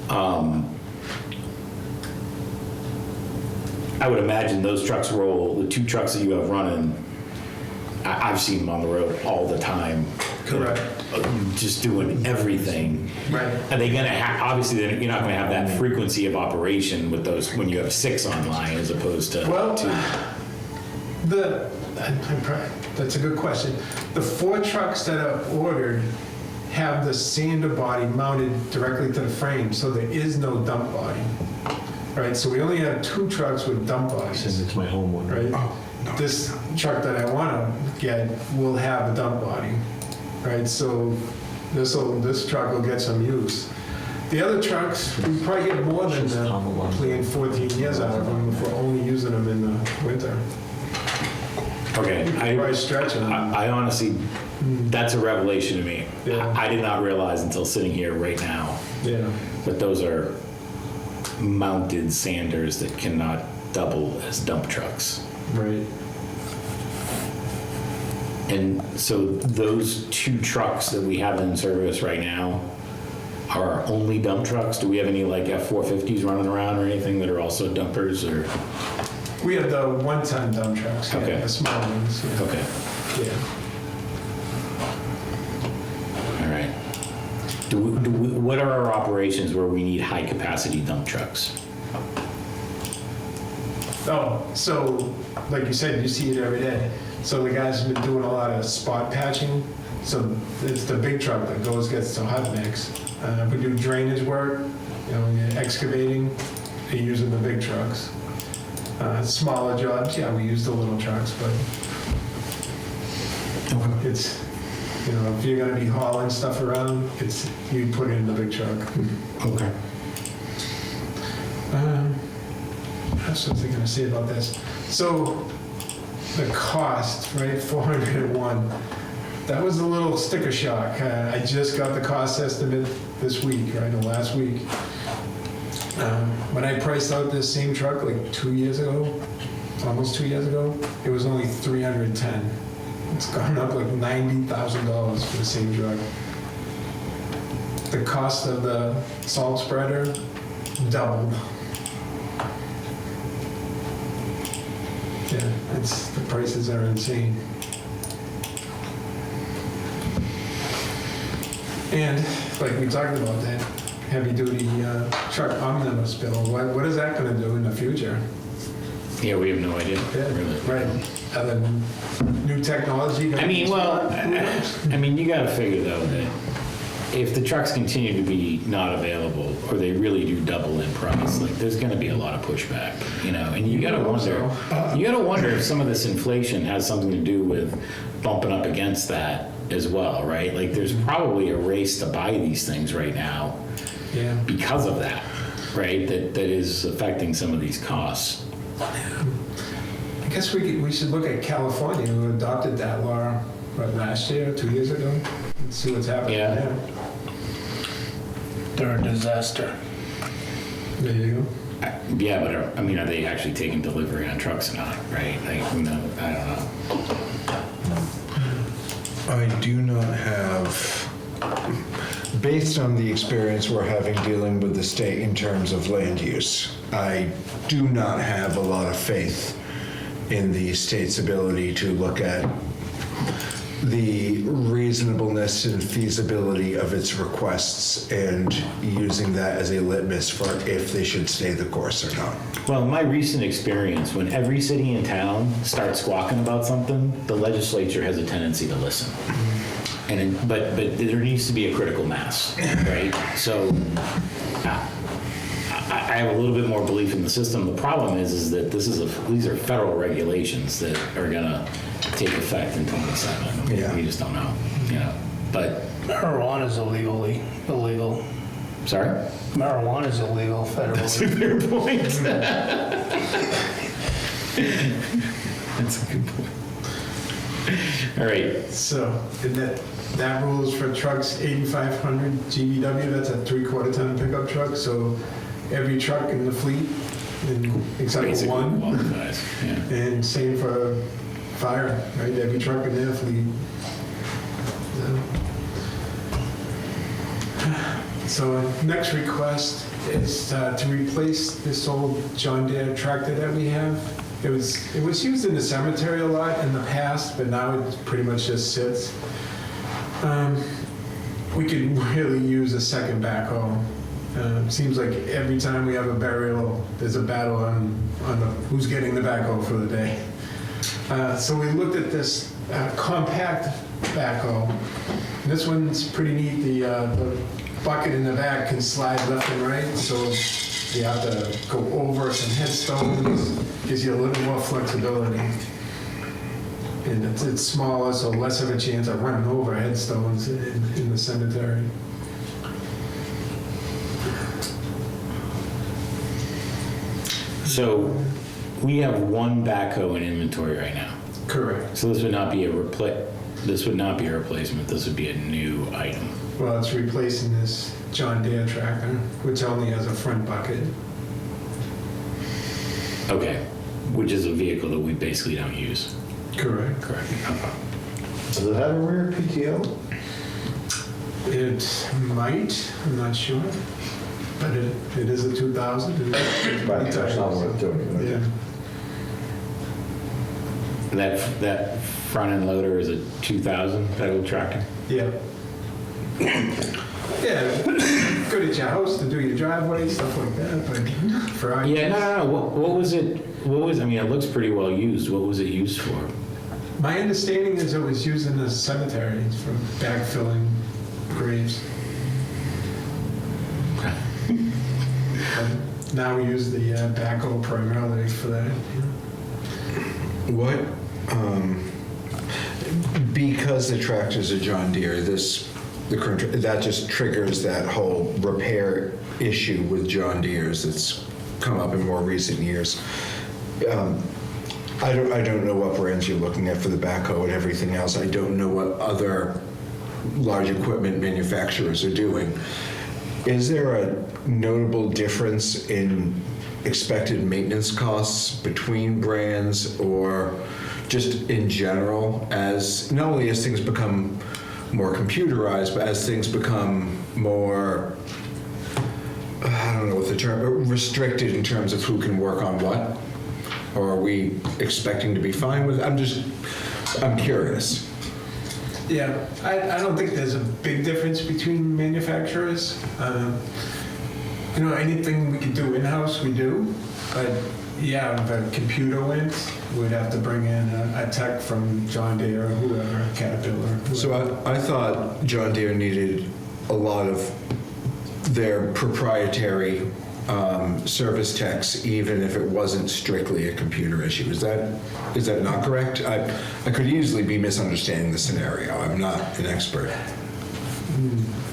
I would imagine those trucks roll, the 2 trucks that you have running, I've seen them on the road all the time. Correct. Just doing everything. Right. Are they going to have, obviously, you're not going to have that frequency of operation with those when you have 6 online as opposed to Well, 2. That's a good question. The 4 trucks that are ordered have the sander body mounted directly to the frame, so there is no dump body. Right, so we only have 2 trucks with dump bodies. It's my home one. Right? This truck that I want to get will have a dump body. Right, so this truck will get some use. The other trucks, we probably get more than the planned 14 years out of them if we're only using them in the winter. Okay. Probably stretching. I honestly, that's a revelation to me. Yeah. I did not realize until sitting here right now Yeah. But those are mounted sanders that cannot double as dump trucks. Right. And so those 2 trucks that we have in service right now are our only dump trucks? Do we have any like F-450s running around or anything that are also dumpers or? We have the one-ton dump trucks, Okay. the small ones. Yeah. Okay, Yeah. all right. What are our operations where we need high-capacity dump trucks? Oh, so like you said, you see it every day. So the guys have been doing a lot of spot patching. So it's the big truck that gets to hot mix. We do drainage work, when you're excavating, you're using the big trucks. Smaller jobs, yeah, we use the little trucks, but it's, if you're gonna be hauling stuff around, you put it in the big truck. Okay. That's what I was gonna say about this. So the cost, right, 401, that was a little sticker shock. I just got the cost estimate this week, right, or last week. When I priced out this same truck like 2 years ago, almost 2 years ago, it was only 310. It's gone up like $90,000 for the same truck. The cost of the salt spreader doubled. Yeah, the prices are insane. And like we talked about that heavy duty truck omnibus bill, what is that gonna do in the future? Yeah, we have no idea, really. Right, other than new technology. I mean, you gotta figure though that if the trucks continue to be not available or they really do double in price, like there's gonna be a lot of pushback, and you gotta wonder if some of this inflation has something to do with bumping up against that as well, right? Like there's probably a race to buy these things right now because of that, right? That is affecting some of these costs. I guess we should look at California, who adopted that law last year, 2 years ago, and see what's happening there. They're a disaster. There you go. Yeah, but are they actually taking delivery on trucks or not, right? Like, I don't know. I do not have, based on the experience we're having dealing with the state in terms of land use, I do not have a lot of faith in the state's ability to look at the reasonableness and feasibility of its requests and using that as a litmus for if they should stay the course or not. Well, my recent experience, when every city in town starts squawking about something, the legislature has a tendency to listen. But there needs to be a critical mass, right? So I have a little bit more belief in the system. The problem is that these are federal regulations that are gonna take effect in 27. Yeah. We just don't know, But Marijuana is illegal. sorry, Marijuana is illegal federally. that's a fair point. That's a good point. All right. So, and that rule is for trucks 8,500 GVW, that's a 3/4 ton pickup truck, so every truck in the fleet, except for Basically one. qualifies, yeah. And same for fire, right, every truck in their fleet. So next request is to replace this old John Deere tractor that we have. It was used in the cemetery a lot in the past, but now it pretty much just sits. We could really use a second backhoe. Seems like every time we have a burial, there's a battle on who's getting the backhoe for the day. So we looked at this compact backhoe. This one's pretty neat. The bucket in the back can slide left and right, so you have to go over some headstones. Gives you a little more flexibility. And it's smaller, so less of a chance of running over headstones in the cemetery. So we have one backhoe in inventory right now. Correct. So this would not be a replacement. This would be a new item. Well, it's replacing this John Deere tractor, which only has a front bucket. Okay, which is a vehicle that we basically don't use. Correct. Correct. Does it have a rear PTO? It might, I'm not sure, but it is a 2000. Right, that's not worth doing. Okay. Yeah. That front end loader is a 2000 pedal tractor? Yeah. Yeah, good at your house to do your driveway, stuff like that, but for our Yeah, no. What was it? I mean, it looks pretty well used. What was it used for? My understanding is it was used in the cemetery for backfilling graves. But now we use the backhoe primarily for that. What, because the tractor's a John Deere, that just triggers that whole repair issue with John Deere's that's come up in more recent years. I don't know what brands you're looking at for the backhoe and everything else. I don't know what other large equipment manufacturers are doing. Is there a notable difference in expected maintenance costs between brands or just in general, as not only as things become more computerized, but as things become more, I don't know what the term, but restricted in terms of who can work on what? Or are we expecting to be fine with it? I'm curious. Yeah, I don't think there's a big difference between manufacturers. Anything we can do in-house, we do. But yeah, if a computer went, we'd have to bring in a tech from John Deere or whoever, Caterpillar. Whoever. So I thought John Deere needed a lot of their proprietary service techs, even if it wasn't strictly a computer issue. Is that not correct? I could easily be misunderstanding the scenario. I'm not an expert.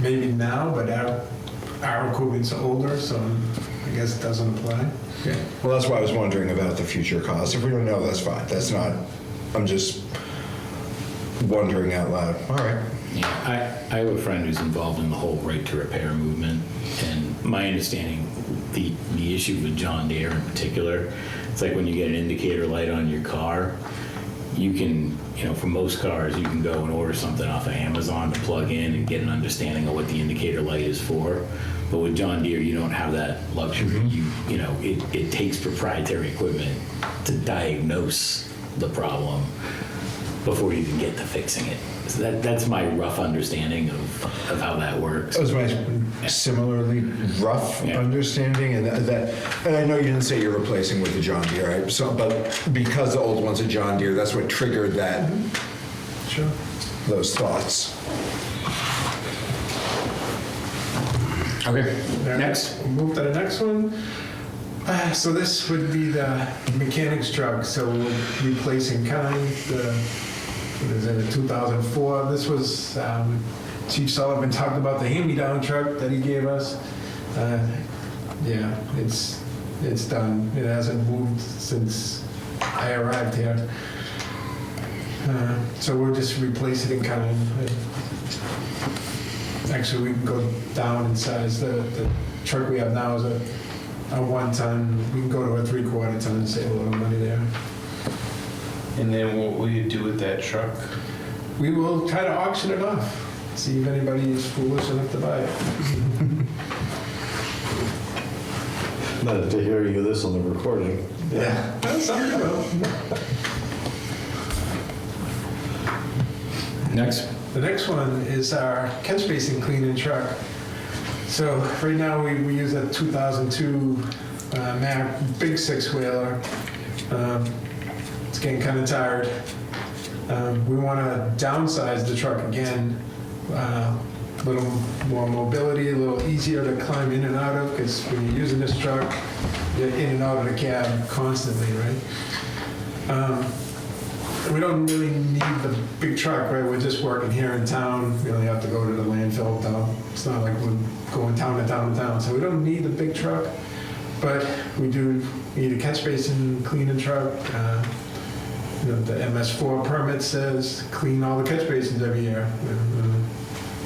Maybe now, but our equipment's older, so I guess it doesn't apply. Okay. Well, that's why I was wondering about the future costs. If we don't know, that's fine. That's not, I'm just wondering out loud. All right. Yeah, I have a friend who's involved in the whole right to repair movement, and my understanding, the issue with John Deere in particular, it's like when you get an indicator light on your car, you can, for most cars, you can go and order something off of Amazon to plug in and get an understanding of what the indicator light is for. But with John Deere, you don't have that luxury. It takes proprietary equipment to diagnose the problem before you can get to fixing it. So that's my rough understanding of how that works. That was my similarly rough understanding, and and I know you didn't say you're replacing with the John Deere, right? So, but because the old one's a John Deere, that's what triggered that. Sure. Those thoughts. Okay, Next. next. We'll move to the next one. So this would be the mechanic's truck. So we're replacing kind. It was in 2004. This was Chief Sullivan talked about the hand-me-down truck that he gave us. Yeah, it's done. It hasn't moved since I arrived here. So we'll just replace it in kind. Actually, we can go down in size. The truck we have now is a 1-ton. We can go to a 3/4 ton and save a little money there. And then what will you do with that truck? We will try to auction it off. See if anybody is foolish enough to buy it. Not to hear you this on the recording. Yeah. Well, some will. Next. The next one is our catch basin cleaning truck. So right now we use a 2002 Mack big 6-wheeler. It's getting kind of tired. We want to downsize the truck again. A little more mobility, a little easier to climb in and out of, because when you're using this truck, you're in and out of the cab constantly, right? We don't really need the big truck, right? We're just working here in town. We only have to go to the landfill. It's not like we're going town to town to town. So we don't need the big truck, but we do need a catch basin cleaning truck. The MS4 permit says clean all the catch basins every year.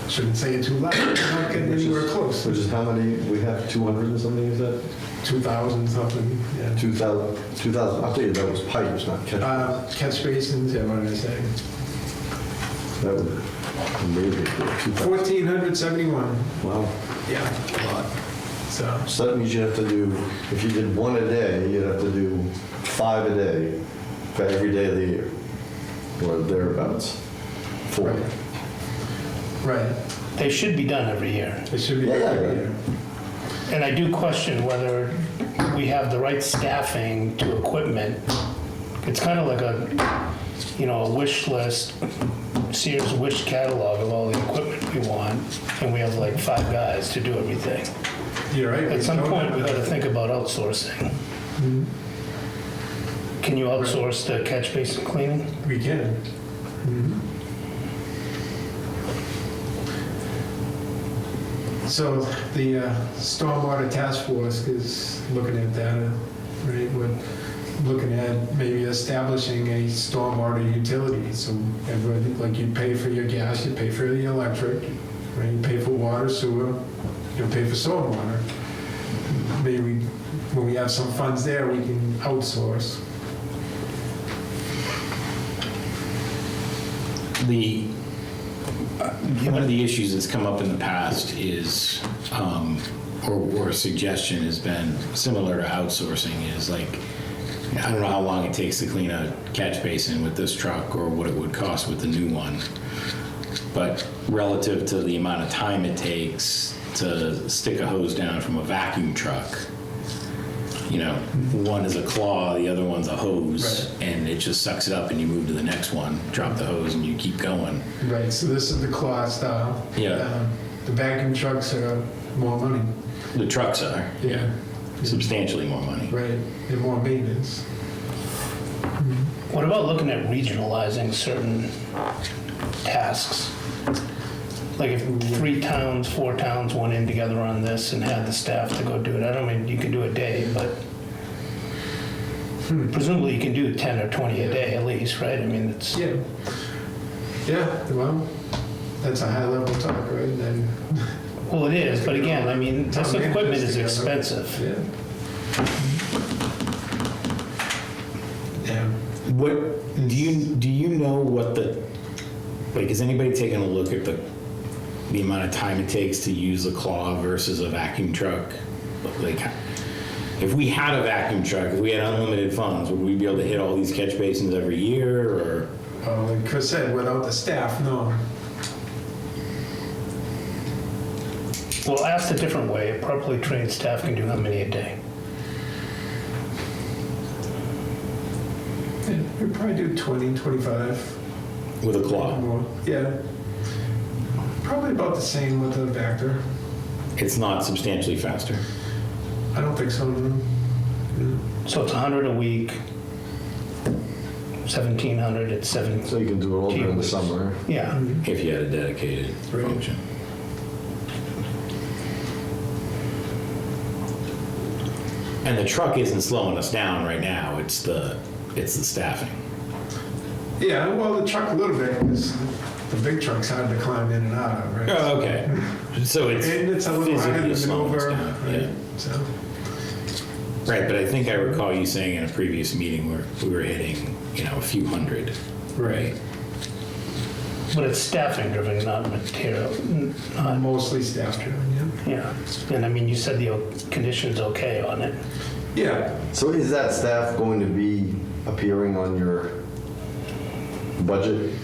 shouldn't say it too loud, we're not getting anywhere close. Which is how many, we have 200 and something, is that? 2,000 something, yeah. 2,000, I'll tell you, that was pipes, not catch. Catch basins, yeah, what did I say? That would maybe 2,000. 1,471, Wow. yeah, a lot. So that means you have to do, if you did one a day, you'd have to do 5 a day for every day of the year, or thereabouts. 4. Right. Right, They should be done every year. it should be. Yeah, yeah, every right. year. And I do question whether we have the right staffing to equipment. It's kind of like a wish list, Sears wish catalog of all the equipment we want, and we have like 5 guys to do everything. You're right. At some don't point, have we got to that. think about outsourcing. Can you outsource the catch basin cleaning? We can. So the Stormwater Task Force is looking at data, right? We're looking at maybe establishing a stormwater utility. So everybody, like you pay for your gas, you pay for the electric, right? You pay for water, sewer, you pay for stormwater. Maybe when we have some funds there, we can outsource. One of the issues that's come up in the past is, or a suggestion has been similar to outsourcing, is like, I don't know how long it takes to clean a catch basin with this truck or what it would cost with the new one. But relative to the amount of time it takes to stick a hose down from a vacuum truck, one is a claw, the other one's a hose, Right. and it just sucks it up and you move to the next one, drop the hose and you keep going. Right, so this is the claw style. Yeah. The vacuum trucks are more money. The trucks are, Yeah. substantially more money. Right, and more maintenance. What about looking at regionalizing certain tasks? Like if 3 towns, 4 towns went in together on this and had the staff to go do it. I don't mean you can do a day, but presumably you can do 10 or 20 a day at least, right? I mean, it's, Yeah. Yeah, well, that's a high level talk, right? Then, well, it is, but again, I mean, this Town equipment managers is together. expensive. yeah. Yeah. What, do you know what has anybody taken a look at the amount of time it takes to use a claw versus a vacuum truck? Like, if we had a vacuum truck, if we had unlimited funds, would we be able to hit all these catch basins every year, or? Like Chris said, without the staff, no. Well, asked a different way, a properly trained staff can do how many a day? Yeah, we'd probably do 20, 25 With a claw? more. Yeah. Probably about the same with the Vector. It's not substantially faster. I don't think so, no. So it's 100 a week, 1,700 at 7. So you can do it all during the summer. Yeah. If you had a dedicated Right. function. And the truck isn't slowing us down right now, it's the staffing. Yeah, well, the truck a little bit, because the big truck's hard to climb in and out of, right? Oh, okay. So it's And it's a little harder physically to slowing us maneuver, down, yeah. right? So, Right, but I think I recall you saying in a previous meeting where we were hitting, a few hundred. right. But it's staffing driven, not material. Not, Mostly staff driven, yeah. And I mean, you said the condition's okay on it. yeah. Yeah, So is that staff going to be appearing on your budget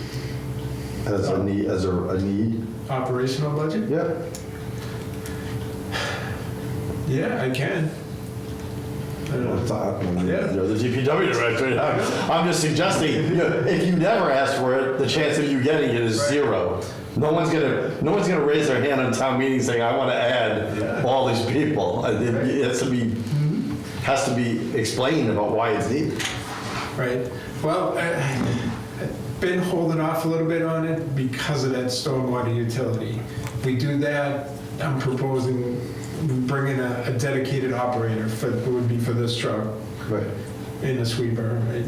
as a need? operational budget? Yeah. Yeah, I can. I don't know. Yeah. You're the DPW director. I'm just suggesting, if you never ask for it, the chance of you getting it is Right. 0. No one's gonna raise their hand on town meeting saying, I want to add Yeah. all these people. It has to be explained about why it's needed. Right. Well, I've been holding off a little bit on it because of that stormwater utility. If we do that, I'm proposing bringing a dedicated operator it would be for this truck Right. and a sweeper, right?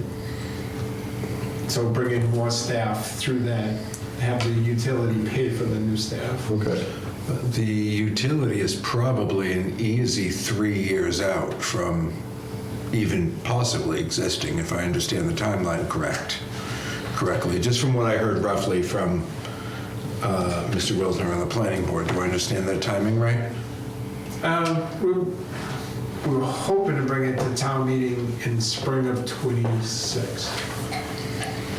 So bring in more staff through that, have the utility pay for the new staff. Okay. The utility is probably an easy 3 years out from even possibly existing, if I understand the timeline correctly. Just from what I heard roughly from Mr. Wilsner on the planning board, do I understand that timing right? We're hoping to bring it to town meeting in spring of '26.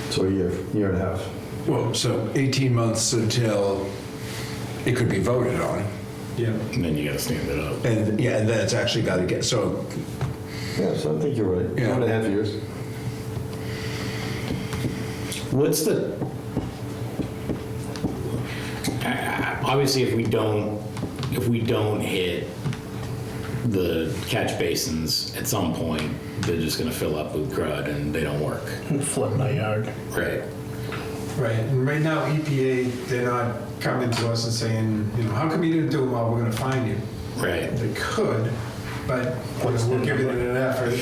So a year and a half. Well, so 18 months until it could be voted on. Yeah. And then you gotta stand it up. And yeah, and then it's actually got to get, so Yeah, so I think you're right. Yeah. 2.5 years. What's the, obviously, if we don't hit the catch basins at some point, they're just gonna fill up with crud and they don't work. Flood my yard. Right. Right, and right now EPA, they're not coming to us and saying, how come you didn't do them all, we're gonna fine you. Right. They could, but we're giving it an effort.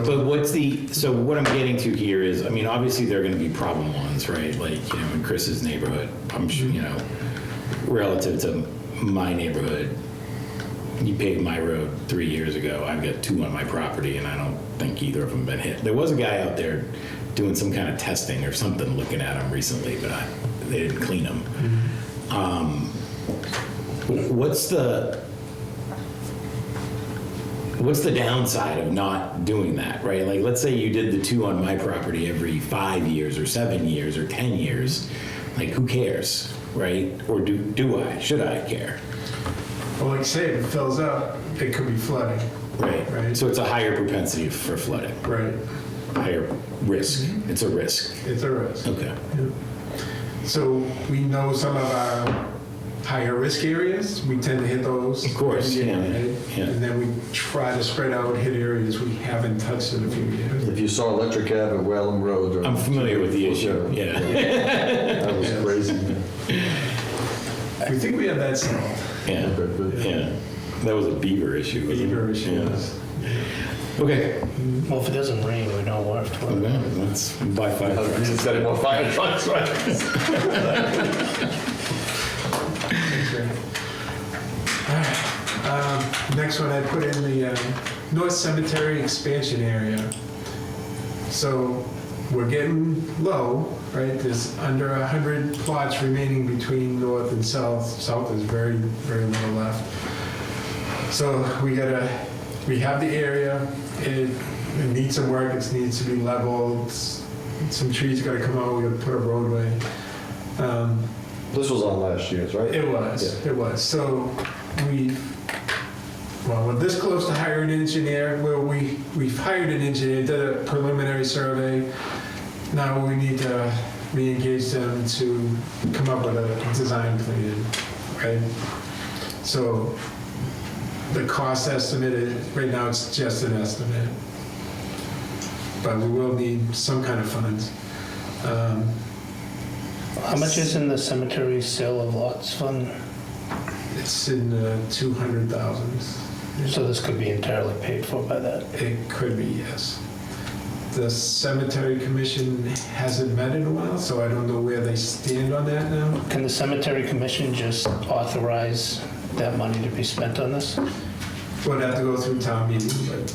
But So, so what I'm getting to here is, I mean, obviously there are gonna be problem ones, right? Like, in Chris's neighborhood, I'm sure, relative to my neighborhood, you paved my road 3 years ago. I've got 2 on my property and I don't think either of them been hit. There was a guy out there doing some kind of testing or something, looking at them recently, but they didn't clean them. What's the downside of not doing that, right? Like, let's say you did the 2 on my property every 5 years or 7 years or 10 years. Like, who cares, right? Or do I? Should I care? well, like I say, if it fills up, it could be flooding. Right. Right. So it's a higher propensity for flooding, Right, higher risk. It's a risk. it's a risk. Okay. So we know some of our higher risk areas, we tend to hit those. Of course, every year, yeah, right? yeah. And then we try to spread out, hit areas we haven't touched in a few years. If you saw Electric Ave at Whalen Road. Or I'm familiar with the issue. Yeah. That was crazy. We think we have that solved. Yeah. Yeah. That was a beaver issue. wasn't it? Beaver issues. Yeah. Okay. Well, if it doesn't rain, we don't work. Okay. Let's buy 5 trucks. Instead of more fire trucks, right? Next one, I put in the North Cemetery expansion area. So we're getting low, right? There's under 100 plots remaining between north and south. South is very, very little left. So we have the area. It needs some work. It needs to be leveled. Some trees got to come out. We got to put a roadway. This was on last year's, right? It was. So we're this close to hiring an engineer. Well, we've hired an engineer, did a preliminary survey. Now we need to re-engage them to come up with a design plan, right? So the cost estimate, right now it's just an estimate. But we will need some kind of funds. How much is in the cemetery sale of lots fund? It's in the 200,000s. So this could be entirely paid for by that. It could be, yes. The cemetery commission hasn't met in a while, so I don't know where they stand on that now. Can the cemetery commission just authorize that money to be spent on this? We'll have to go through town meeting, but,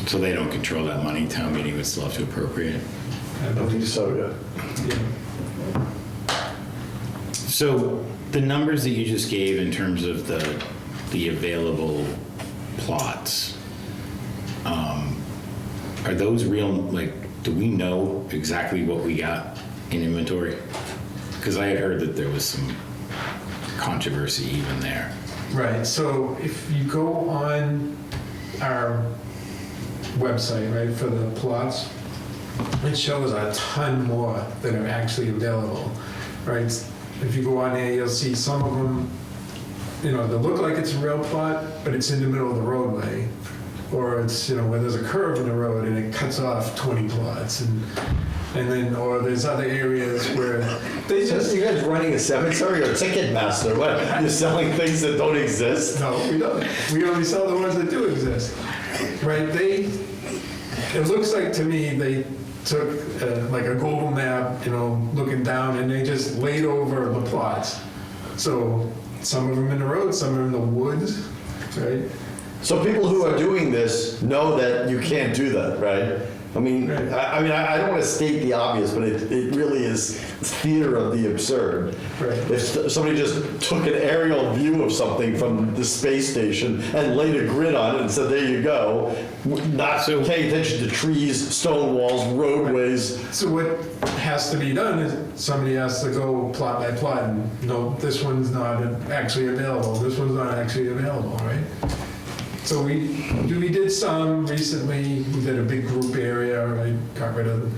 So they don't control that money. Town meeting would still have to appropriate. I I think believe so. so, yeah. So the numbers that you just gave in terms of the available plots, are those real? Like, do we know exactly what we got in inventory? Because I had heard that there was some controversy even there. Right, so if you go on our website, right, for the plots, it shows a ton more that are actually available, right? If you go on there, you'll see some of them, they look like it's a real plot, but it's in the middle of the roadway. Or it's, where there's a curve in the road and it cuts off 20 plots. And then, or there's other areas where they just, You guys running a cemetery or Ticketmaster? What? You're selling things that don't exist? no, we don't. We only sell the ones that do exist, right? it looks like to me they took like a Google map, looking down, and they just laid over the plots. So some of them in the road, some are in the woods, right? So people who are doing this know that you can't do that, right? I mean, Right. I don't want to state the obvious, but it really is theater of the absurd. Right. If somebody just took an aerial view of something from the space station and laid a grid on it and said, there you go, not paying attention to trees, stone walls, roadways. So what has to be done is somebody has to go plot by plot and, no, this one's not actually available, this one's not actually available, right? So we did some recently. We did a big group area. I got rid of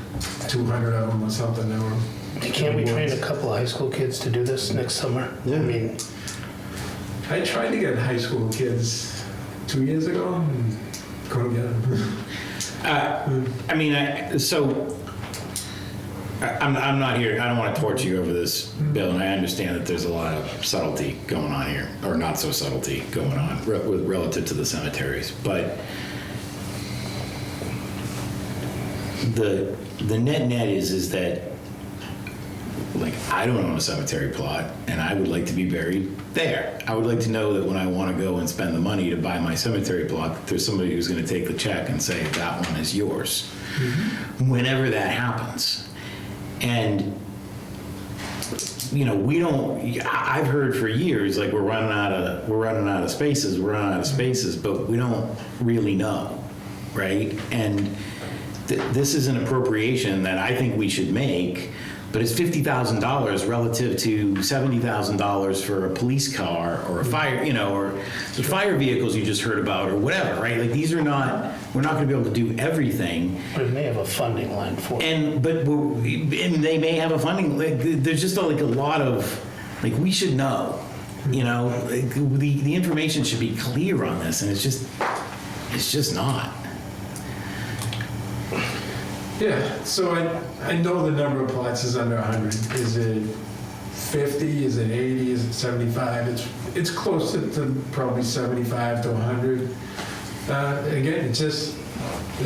200 of them or something. They were. Can't we train a couple of high school kids to do this next summer? Yeah. I mean, I tried to get high school kids 2 years ago and couldn't get them. I'm not here, I don't want to torture you over this, Bill, and I understand that there's a lot of subtlety going on here, or not so subtlety going on relative to the cemeteries, but the net is that, like, I don't own a cemetery plot, and I would like to be buried there. I would like to know that when I want to go and spend the money to buy my cemetery plot, that there's somebody who's going to take the check and say, that one is yours. Whenever that happens. And, I've heard for years, like, we're running out of spaces, but we don't really know, right? And this is an appropriation that I think we should make, but it's $50,000 relative to $70,000 for a police car or a fire, or the fire vehicles you just heard about or whatever, right? Like, we're not going to be able to do everything. but it may have a funding line for it. And they may have a funding, like, there's just like a lot of, like, we should know, like, the information should be clear on this, and it's just not. Yeah. So I know the number of plots is under 100. Is it 50? Is it 80? Is it 75? It's close to probably 75 to 100. Again, it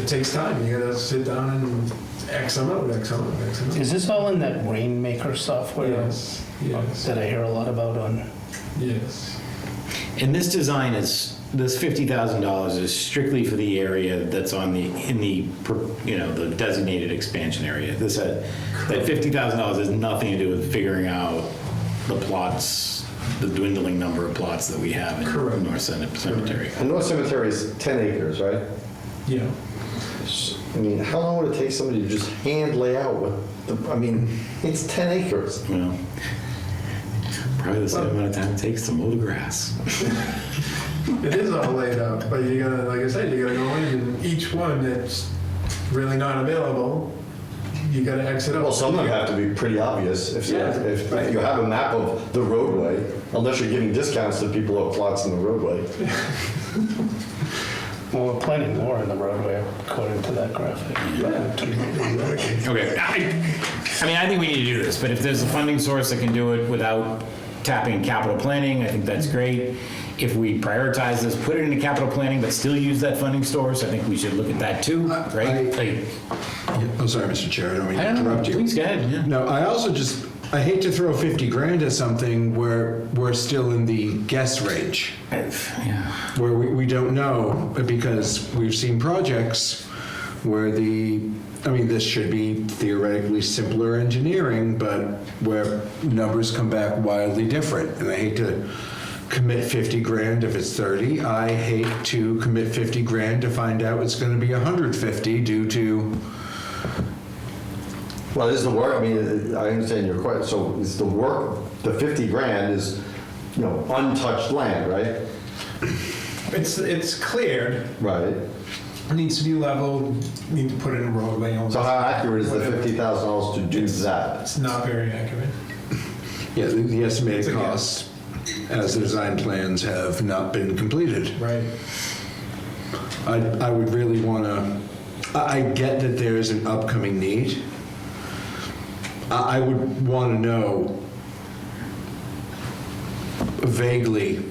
takes time. You gotta sit down and X them out. Is this all in that Rainmaker software Yes, yes, that I hear a lot about on? yes. And this design this $50,000 is strictly for the area that's in the designated expansion area. That $50,000 has nothing to do with figuring out the plots, the dwindling number of plots that we have in Correct. North Cemetery. And North Cemetery is 10 acres, right? Yeah. I mean, how long would it take somebody to just hand lay out it's 10 acres. Well, probably the same amount of time it takes to mow the grass. It is all laid out, but you gotta, like I said, you gotta go in and each one that's really not available, you gotta exit out. Well, some of them have to be pretty obvious. If you have a map of the roadway, unless you're giving discounts to people who have plots in the roadway. Well, we're planning more in the roadway according to that graphic. Okay, I think we need to do this, but if there's a funding source that can do it without tapping capital planning, I think that's great. If we prioritize this, put it into capital planning, but still use that funding source, I think we should look at that too, right? I'm sorry, Mr. Chair, I don't mean to I don't know, interrupt you. please go ahead, yeah. No, I hate to throw 50 grand at something where we're still in the guess range, Yeah. where we don't know, because we've seen projects where this should be theoretically simpler engineering, but where numbers come back wildly different. And I hate to commit 50 grand if it's 30. I hate to commit 50 grand to find out it's going to be 150 due to. Well, is the work, I understand your question. So is the work, the 50 grand is, untouched land, right? It's cleared, Right. it needs to be leveled, need to put in a roadway. So how accurate is the $50,000 to do that? It's not very accurate. Yeah, the estimated It's a guess. costs as the design plans have not been completed. Right. I would really want to, I get that there's an upcoming need. I would want to know vaguely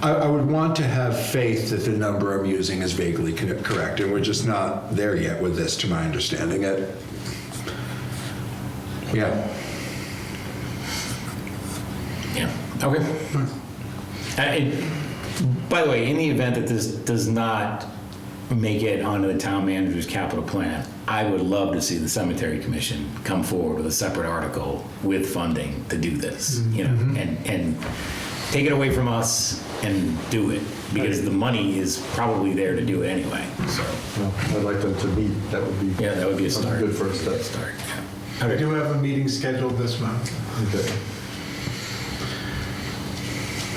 I would want to have faith that the number I'm using is vaguely correct, and we're just not there yet with this, to my understanding. Yeah. Yeah, okay. By the way, in the event that this does not make it onto the town manager's capital plan, I would love to see the cemetery commission come forward with a separate article with funding to do this, you know, and take it away from us and do it, because the money is probably there to do it anyway, so. Well, I'd like them to meet, that would be. Yeah, that would be a start. Good first step. Start, yeah. We Okay. do have a meeting scheduled this month. Okay.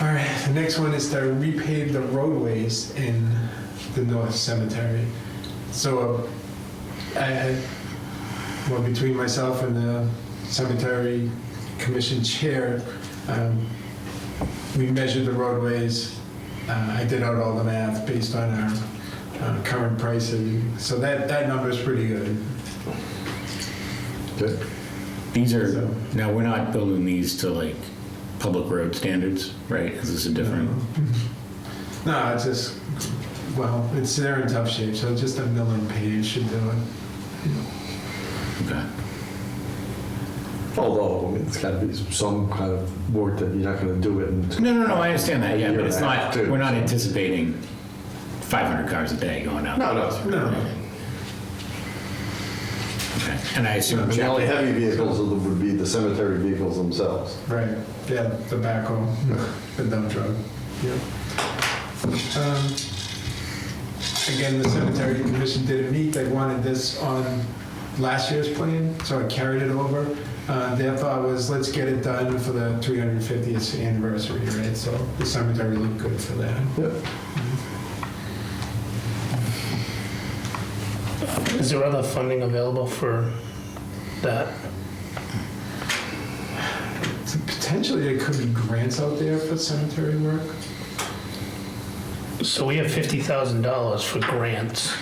All right, the next one is to repave the roadways in the North Cemetery. So, well, between myself and the Cemetery Commission Chair, we measured the roadways. I did out all the math based on our current pricing. So that number is pretty good. Good. These are, So- now we're not building these to like public road standards, right? Is this a different? No, it's just, well, they're in tough shape, so just a mill and pave should do it. Okay. Although, I mean, it's got to be some kind of work that you're not going to do it in. No, I understand that, yeah, but it's Year and a half, not, too. we're not anticipating 500 cars a day going out. No. No. Okay, and I assume. The only heavy vehicles would be the cemetery vehicles themselves. Right, yeah, the backhoe, the dump truck. Yep. Again, the Cemetery Commission didn't meet, they wanted this on last year's plan, so I carried it over. Their thought was, let's get it done for the 350th anniversary, right? So the cemetery looked good for that. Yep. Is there other funding available for that? Potentially, there could be grants out there for cemetery work. So we have $50,000 for grants.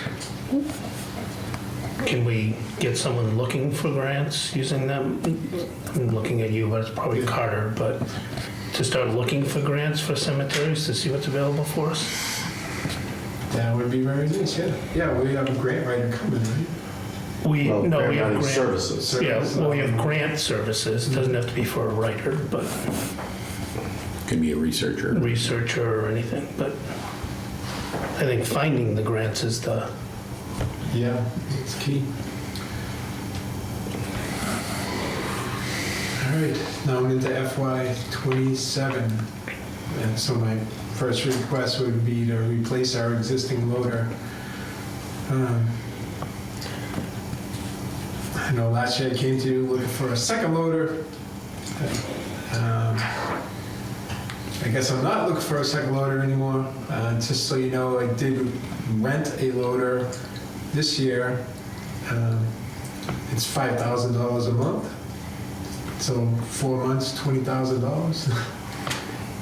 Can we get someone looking for grants using them? I'm looking at you, but it's probably Carter, but to start looking for grants for cemeteries to see what's available for us? That would be very nice, yeah. Yeah, we have a grant writer coming, right? We Well, have paramedic grant services. Yeah, well, we have grant services. It doesn't have to be for a writer, but Could be a researcher. researcher or anything. But I think finding the grants is the Yeah, it's key. All right, now I'm into FY '27. And so my first request would be to replace our existing loader. I know last year I came to you looking for a second loader. I guess I'm not looking for a second loader anymore. Just so you know, I did rent a loader this year. It's $5,000 a month. So 4 months, $20,000.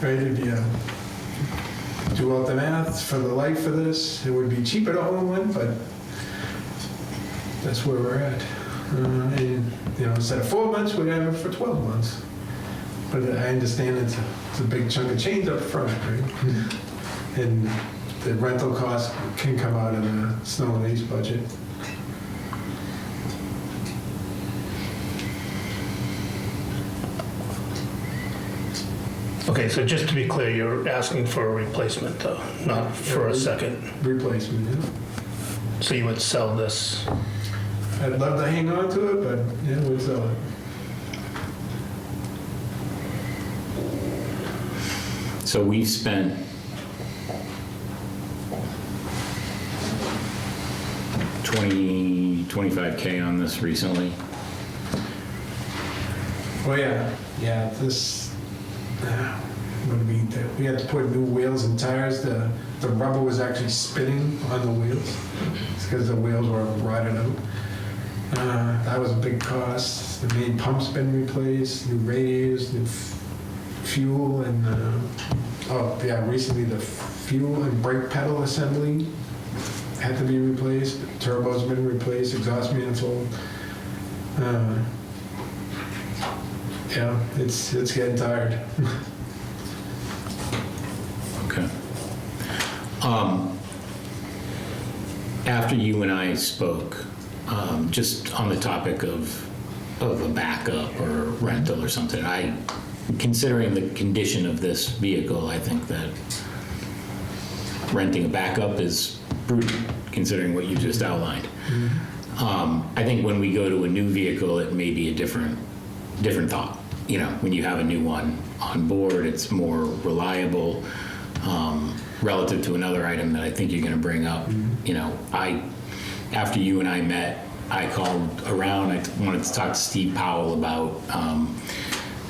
Right, it'd be do out the math for the life of this. It would be cheaper to own one, but that's where we're at. And, you know, instead of 4 months, we'd have it for 12 months. But I understand it's a big chunk of change up front, right? And the rental cost can come out of the snow and ice budget. Okay, so just to be clear, you're asking for a replacement though, not for a second. Replacement, yeah. So you would sell this, I'd love to hang on to it, but yeah, we'll sell it. So we spent $25K on this recently. Oh, yeah, this, we had to put new wheels and tires. The rubber was actually spinning on the wheels. It's because the wheels were rotted out. That was a big cost. The main pump's been replaced, new radiators, new fuel, and, recently the fuel and brake pedal assembly had to be replaced. Turbo's been replaced, exhaust manifold. Yeah, it's getting tired. After you and I spoke, just on the topic of a backup or rental or something, considering the condition of this vehicle, I think that renting a backup is prudent, considering what you just outlined. I think when we go to a new vehicle, it may be a different thought. You know, when you have a new one on board, it's more reliable relative to another item that I think you're going to bring up. You know, after you and I met, I called around. I wanted to talk to Steve Powell about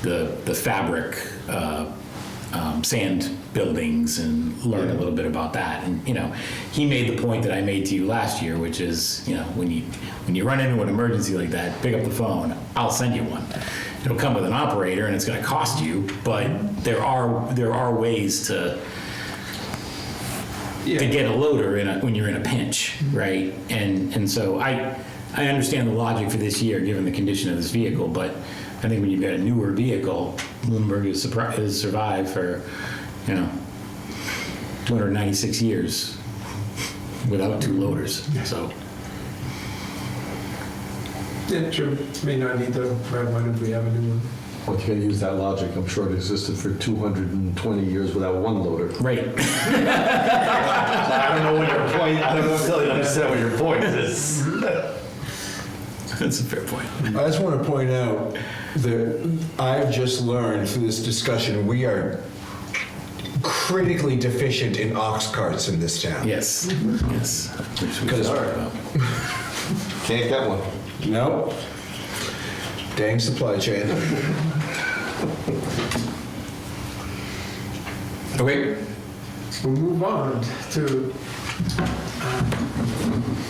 the fabric sand buildings and learn a little bit about that. And you know, he made the point that I made to you last year, which is, you know, when you run into an emergency like that, pick up the phone. I'll send you one. It'll come with an operator, and it's going to cost you. But there are ways to get a loader when you're in a pinch, right? And so I understand the logic for this year, given the condition of this vehicle, but I think when you've got a newer vehicle, Bloomberg has survived for, 296 years without two loaders. So. Yeah, true. May not need the red one if we have a new one. Well, you can use that logic. I'm sure it existed for 220 years without one loader. Right. I don't know what your point. I don't really understand what your point is. That's a fair point. I just want to point out that I've just learned through this discussion, we are critically deficient in ox carts in this town. Yes. Which we Because- talked about. Can't get one. Nope. Dang supply chain. Okay. We'll move on to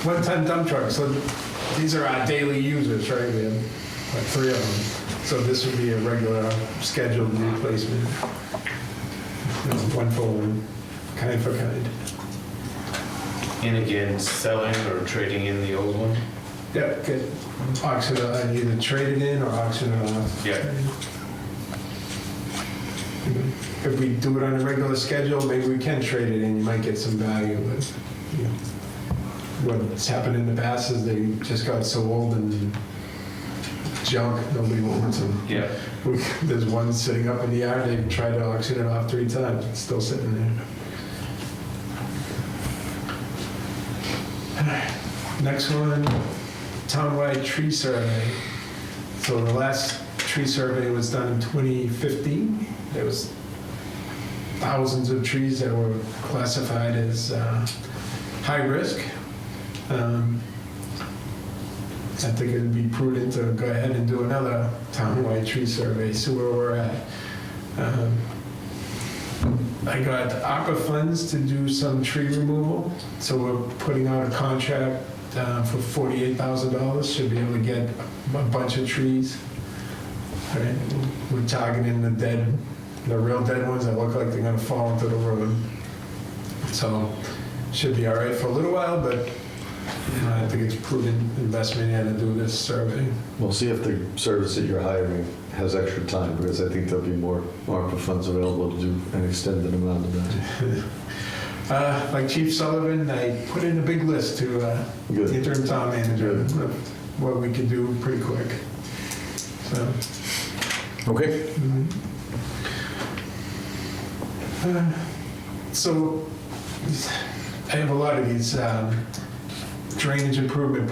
one-ton dump trucks. So these are our daily users, right? We have like 3 of them. So this would be a regular scheduled replacement. One for one, kind for kind. And again, selling or trading in the old one? Yeah, get auction, either trade it in or auction it off. Yeah. If we do it on a regular schedule, maybe we can trade it in, you might get some value, but, you know, what's happened in the past is they just got so old and junk, nobody wants them. Yeah. There's one sitting up in the yard, they've tried to auction it off 3 times, it's still sitting there. Next one, townwide tree survey. So the last tree survey was done in 2015. There was thousands of trees that were classified as high risk. I think it'd be prudent to go ahead and do another townwide tree survey, see where we're at. I got ARPA funds to do some tree removal, so we're putting out a contract for $48,000. Should be able to get a bunch of trees. All right, we're targeting the real dead ones that look like they're gonna fall into the road. So should be all right for a little while, but I think it's prudent investment to do this survey. We'll see if the service that you're hiring has extra time, because I think there'll be more ARPA funds available to do an extended amount of that. Like Chief Sullivan, I put in a big list to the Good. interim town manager of what we could do pretty quick. So. Okay. So I have a lot of these drainage improvement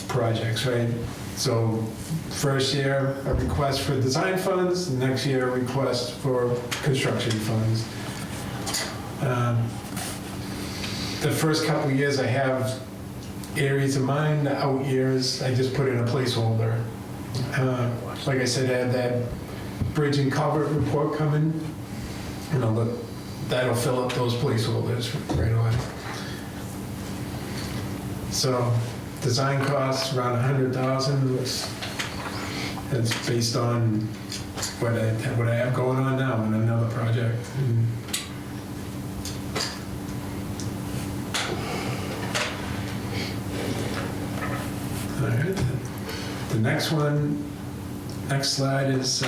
projects, right? So first year, a request for design funds, next year, a request for construction funds. The first couple of years, I have areas in mind. The out years, I just put in a placeholder. Like I said, I had that bridge and culvert report coming, and that'll fill up those placeholders right away. So design costs around $100,000. It's based on what I have going on now in another project. All right. The next slide is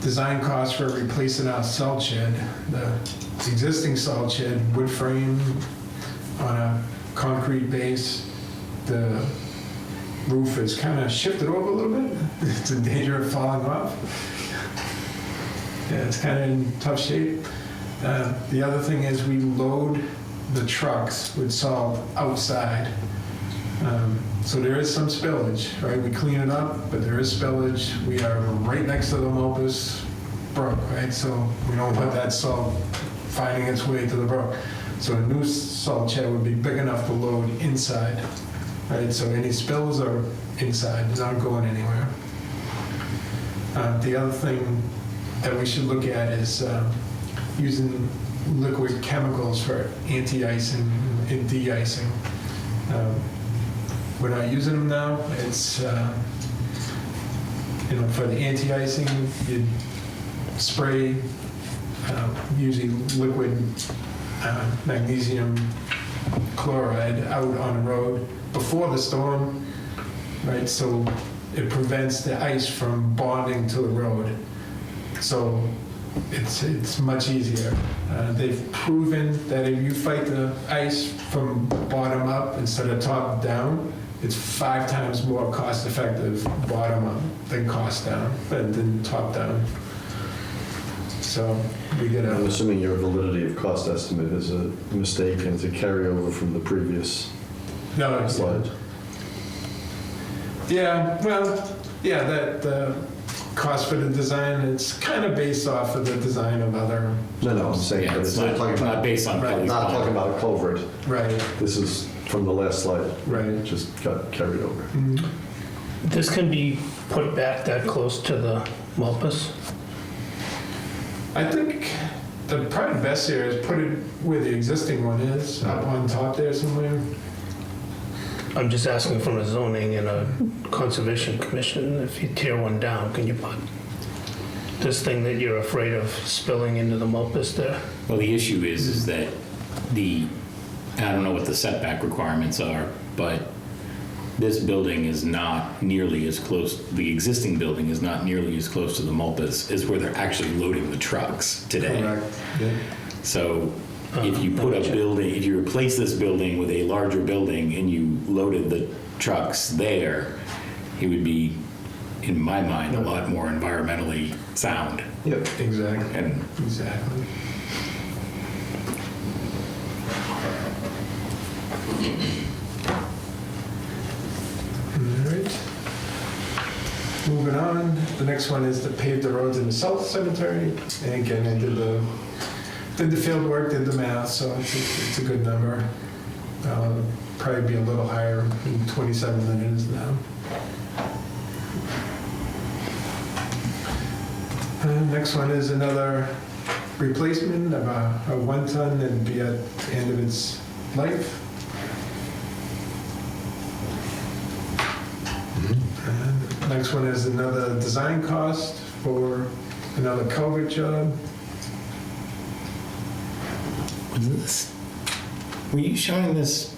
design costs for replacing our salt shed. The existing salt shed, wood frame on a concrete base. The roof is kind of shifted over a little bit. It's in danger of falling off. Yeah, it's kind of in tough shape. The other thing is we load the trucks with salt outside. So there is some spillage, right? We clean it up, but there is spillage. We are right next to the Mulpus Brook, right? So we don't want that salt finding its way to the brook. So a new salt shed would be big enough to load inside, right? So any spills are inside, they're not going anywhere. The other thing that we should look at is using liquid chemicals for anti-icing and de-icing. We're not using them now. It's, for the anti-icing, you'd spray usually liquid magnesium chloride out on the road before the storm, right? So it prevents the ice from bonding to the road. So it's much easier. They've proven that if you fight the ice from bottom up instead of top down, it's 5 times more cost effective bottom up than cost down, than top down. So we get I'm a, assuming your validity of cost estimate is a mistake and it's a carryover from the previous no, slide. yeah, well, yeah, that cost for the design, it's kind of based off of the design of other, No, I'm saying, Yeah, but it's it's not talking not about, based on. Right, Kelly's not talking bond. about a culvert. right, This is from the last slide. right. It just got carried over. Mhm. This can be put back that close to the Mulpus? I think probably the best here is put it where the existing one is, up on top there somewhere. I'm just asking from a zoning and a conservation commission, if you tear one down, can you put this thing that you're afraid of spilling into the Mulpus there? Well, the issue is that I don't know what the setback requirements are, but this building is not nearly as close, the existing building is not nearly as close to the Mulpus as where they're actually loading the trucks today. Correct. Yeah. So if you put a building, if you replace this building with a larger building and you loaded the trucks there, it would be, in my mind, a lot more environmentally sound. Yep. Exactly. And Exactly. All right. Moving on, the next one is to pave the roads in the South Cemetery. And again, I did the field work, did the math, so it's a good number. Probably be a little higher than 27 than it is now. Next one is another replacement of a 1 ton and be at the end of its life. And next one is another design cost for another culvert job. were you showing this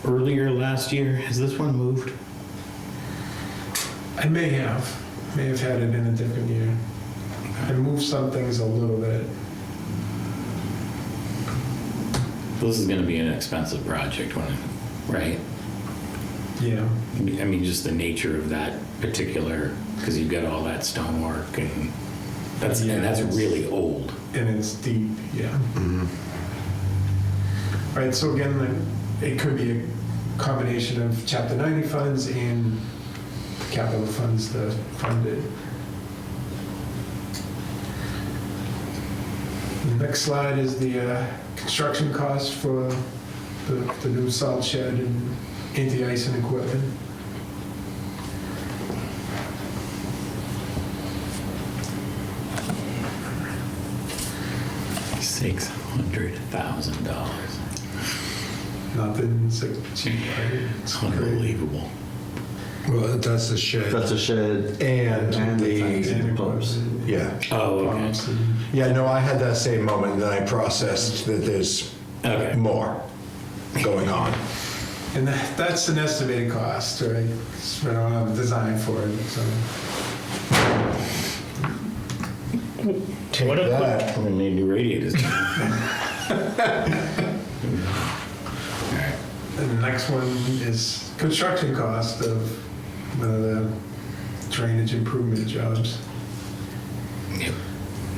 earlier last year? Has this one moved? I may have had it in a different year. I moved some things a little bit. This is going to be an expensive project, right? Yeah. I mean, just the nature of that particular, because you've got all that stonework and that's really old. And it's deep, yeah. Right, so again, it could be a combination of Chapter 90 funds and capital funds to fund it. The next slide is the construction cost for the new salt shed and anti-icing equipment. $600,000. Nothing cheap, right? It's unbelievable. Well, that's the shed. That's a shed. And the tanks the, and the pumps. yeah. Oh, okay. Pumps and- Yeah, no, I had that same moment, then I processed that there's Okay. more going on. And that's an estimated cost, right? We don't have a design for it, so. Take What a quick- that. We need new radiators. And the next one is construction cost of one of the drainage improvement jobs. Yep.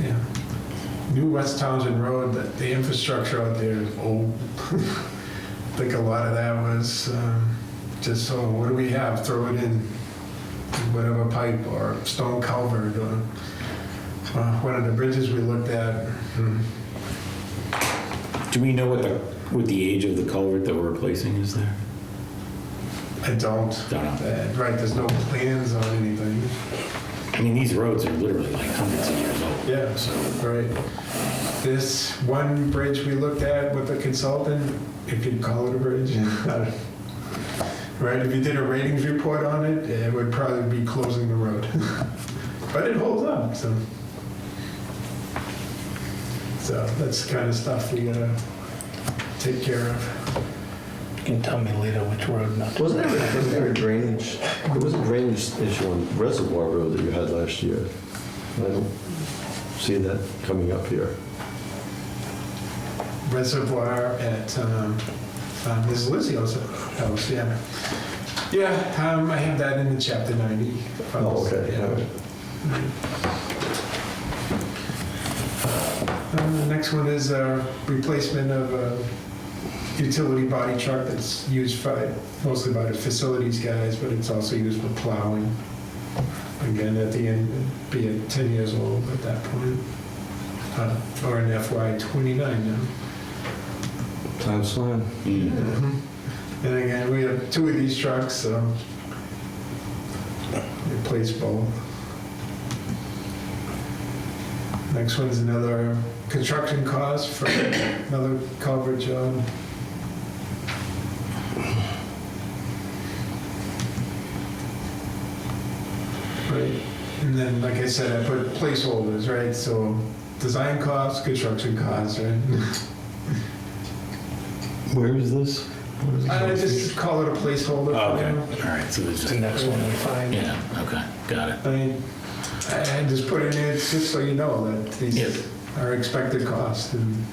Yeah. New West Townsend Road, the infrastructure out there is old. I think a lot of that was just, so what do we have? Throw it in whatever pipe or stone culvert or one of the bridges we looked at. Do we know what the age of the culvert that we're replacing is there? I don't. Don't know. Right, there's no plans on anything. I mean, these roads are literally like hundreds of years old. Yeah, so, right. This one bridge we looked at with the consultant, if you'd call it a bridge. Right, if you did a ratings report on it, it would probably be closing the road. But it holds up, so. So that's the kind of stuff we gotta take care of. You can tell me later which road not to. Wasn't there a drainage, there was a drainage issue on Reservoir Road that you had last year? I don't see that coming up here. Reservoir at, Ms. Lizzio's house, yeah. Yeah, I have that in the chapter 90. Oh, okay, Yeah. all right. The next one is a replacement of a utility body truck that's used mostly by the facilities guys, but it's also used for plowing. Again, at the end, it'd be at 10 years old at that point, or in FY '29 now. Time's flying. And again, we have 2 of these trucks, so replace both. Next one's another construction cost for another culvert job. Right, and then, like I said, I put placeholders, right? So design costs, construction costs, right? Where is this? I just call it a placeholder Oh, for okay. now. All right. So there's The next one we find. Yeah. Okay. Got it. I mean, I just put it in just so you know that Yep. these are expected costs. And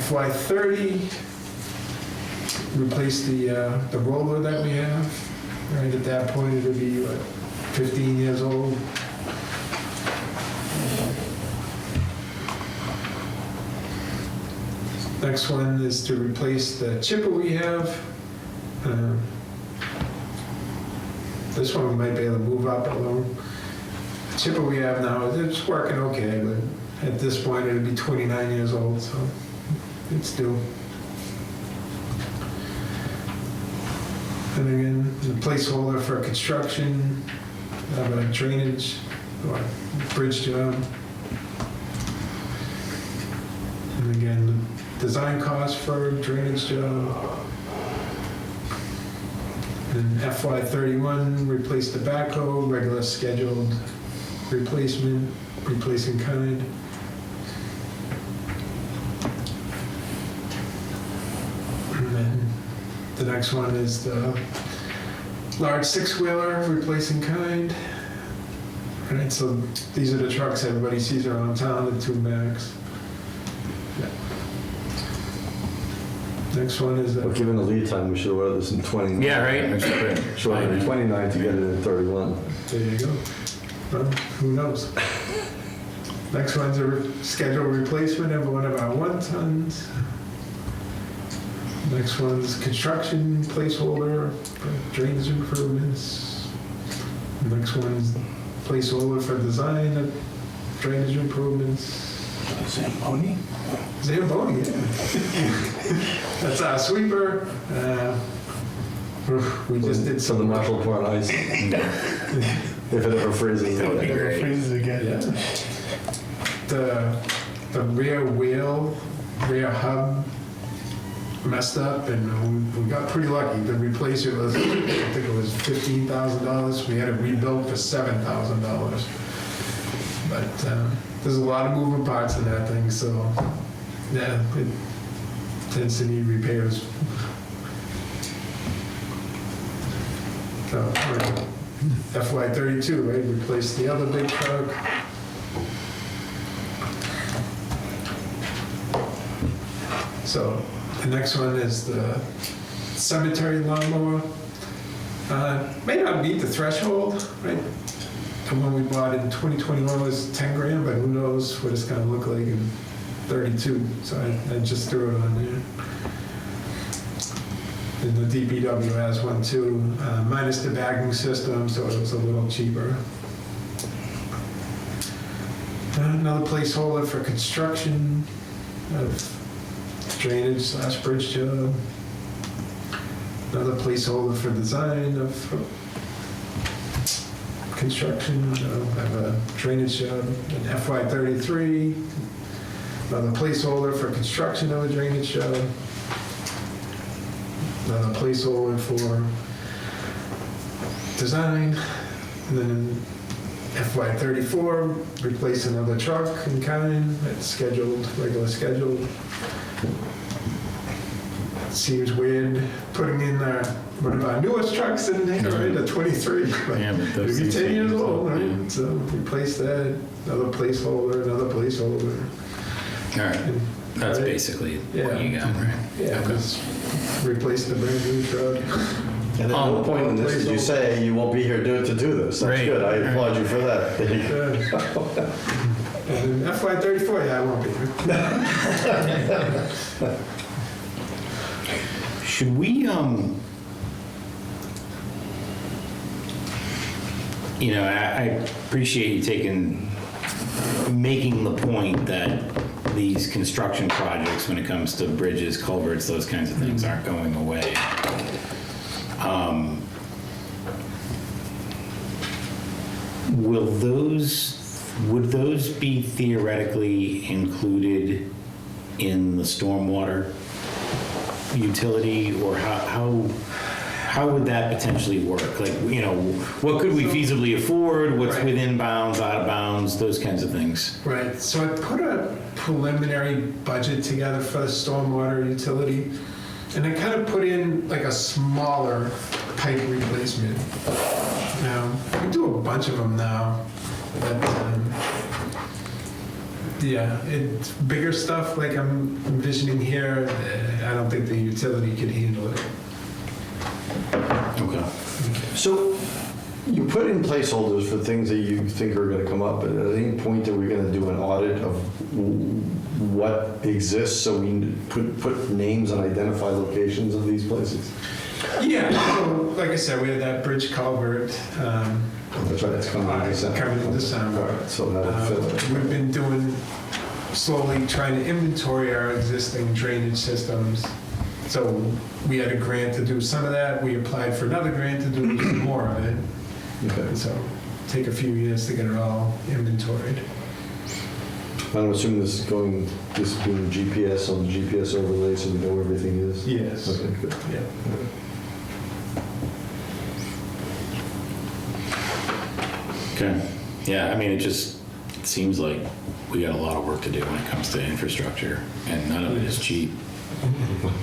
FY '30, replace the roller that we have. Right at that point, it'll be what, 15 years old. Next one is to replace the chipper we have. This one we might be able to move up a little. The chipper we have now, it's working okay, but at this point it'll be 29 years old, so it's due. And again, the placeholder for construction, of a drainage or bridge job. And again, design cost for drainage job. And FY '31, replace the backhoe, regular scheduled replacement, replacing kind. And then the next one is the large 6-wheeler, replacing kind. All right, so these are the trucks everybody sees around town, the 2 Max. Next one is Well, given the lead time, we should order this in 29. Yeah. Right. Should order in 29 to get it in 31. There you go. Well, who knows? Next one's a scheduled replacement of one of our 1-tons. Next one's construction placeholder for drainage improvements. Next one's placeholder for design of drainage improvements. Zamboni? Zamboni, yeah. That's our sweeper. We just did For the some. Marshall Point Ice. If it ever freezes. That would be Never great. freezes again. Yeah. The rear wheel, rear hub messed up, and we got pretty lucky. The replacer was, I think it was $15,000. We had it rebuilt for $7,000. But there's a lot of moving parts in that thing, so yeah, it tends to need repairs. So FY '32, right? Replace the other big truck. So the next one is the cemetery lawnmower. May not meet the threshold, right? The one we bought in 2021 was 10 grand, but who knows what it's gonna look like in 32. So I just threw it on there. And the DPW has one too, minus the bagging system, so it was a little cheaper. Another placeholder for construction of drainage / bridge job. Another placeholder for design of construction of a drainage job in FY '33. Another placeholder for construction of a drainage job. Another placeholder for design. And then in FY '34, replace another truck in kind. It's scheduled, regular scheduled. Seems weird putting in one of our newest trucks in there, right, a 23. Yeah, but those Maybe things 10 years change, old, right? yeah. So replace that, another placeholder, another placeholder. All right, that's Right. basically what Yeah. you got, right? Yeah, Okay. just replace the brand new truck. And at no point in this did you say you won't be here to do this. That's Right. good. I applaud you for that. And in FY '34, yeah, I won't be here. Should we, I appreciate you making the point that these construction projects, when it comes to bridges, culverts, those kinds of things, aren't going away. Would those be theoretically included in the stormwater utility, or how would that potentially work? Like, what could we feasibly afford? What's Right. within bounds, out of bounds, those kinds of things? Right, so I put a preliminary budget together for the stormwater utility, and I kind of put in like a smaller pipe replacement. Now, we do a bunch of them now, but yeah, it's bigger stuff like I'm envisioning here, I don't think the utility could handle it. Okay. So you put in placeholders for things that you think are going to come up. At any point that we're going to do an audit of what exists, so we put names and identify locations of these places? Yeah, so like I said, we had that bridge culvert. That's right, it's coming in December. Coming in December. All right, so that'll fill it. We've been slowly trying to inventory our existing drainage systems. So we had a grant to do some of that. We applied for another grant to do some more of it. Okay. So take a few years to get it all inventoried. I'm assuming this is being GPS on the GPS overlay, so we know where everything is? Yes. Okay, good. Yeah. Okay. Yeah, I mean, it seems like we got a lot of work to do when it comes to infrastructure, and none of it is cheap.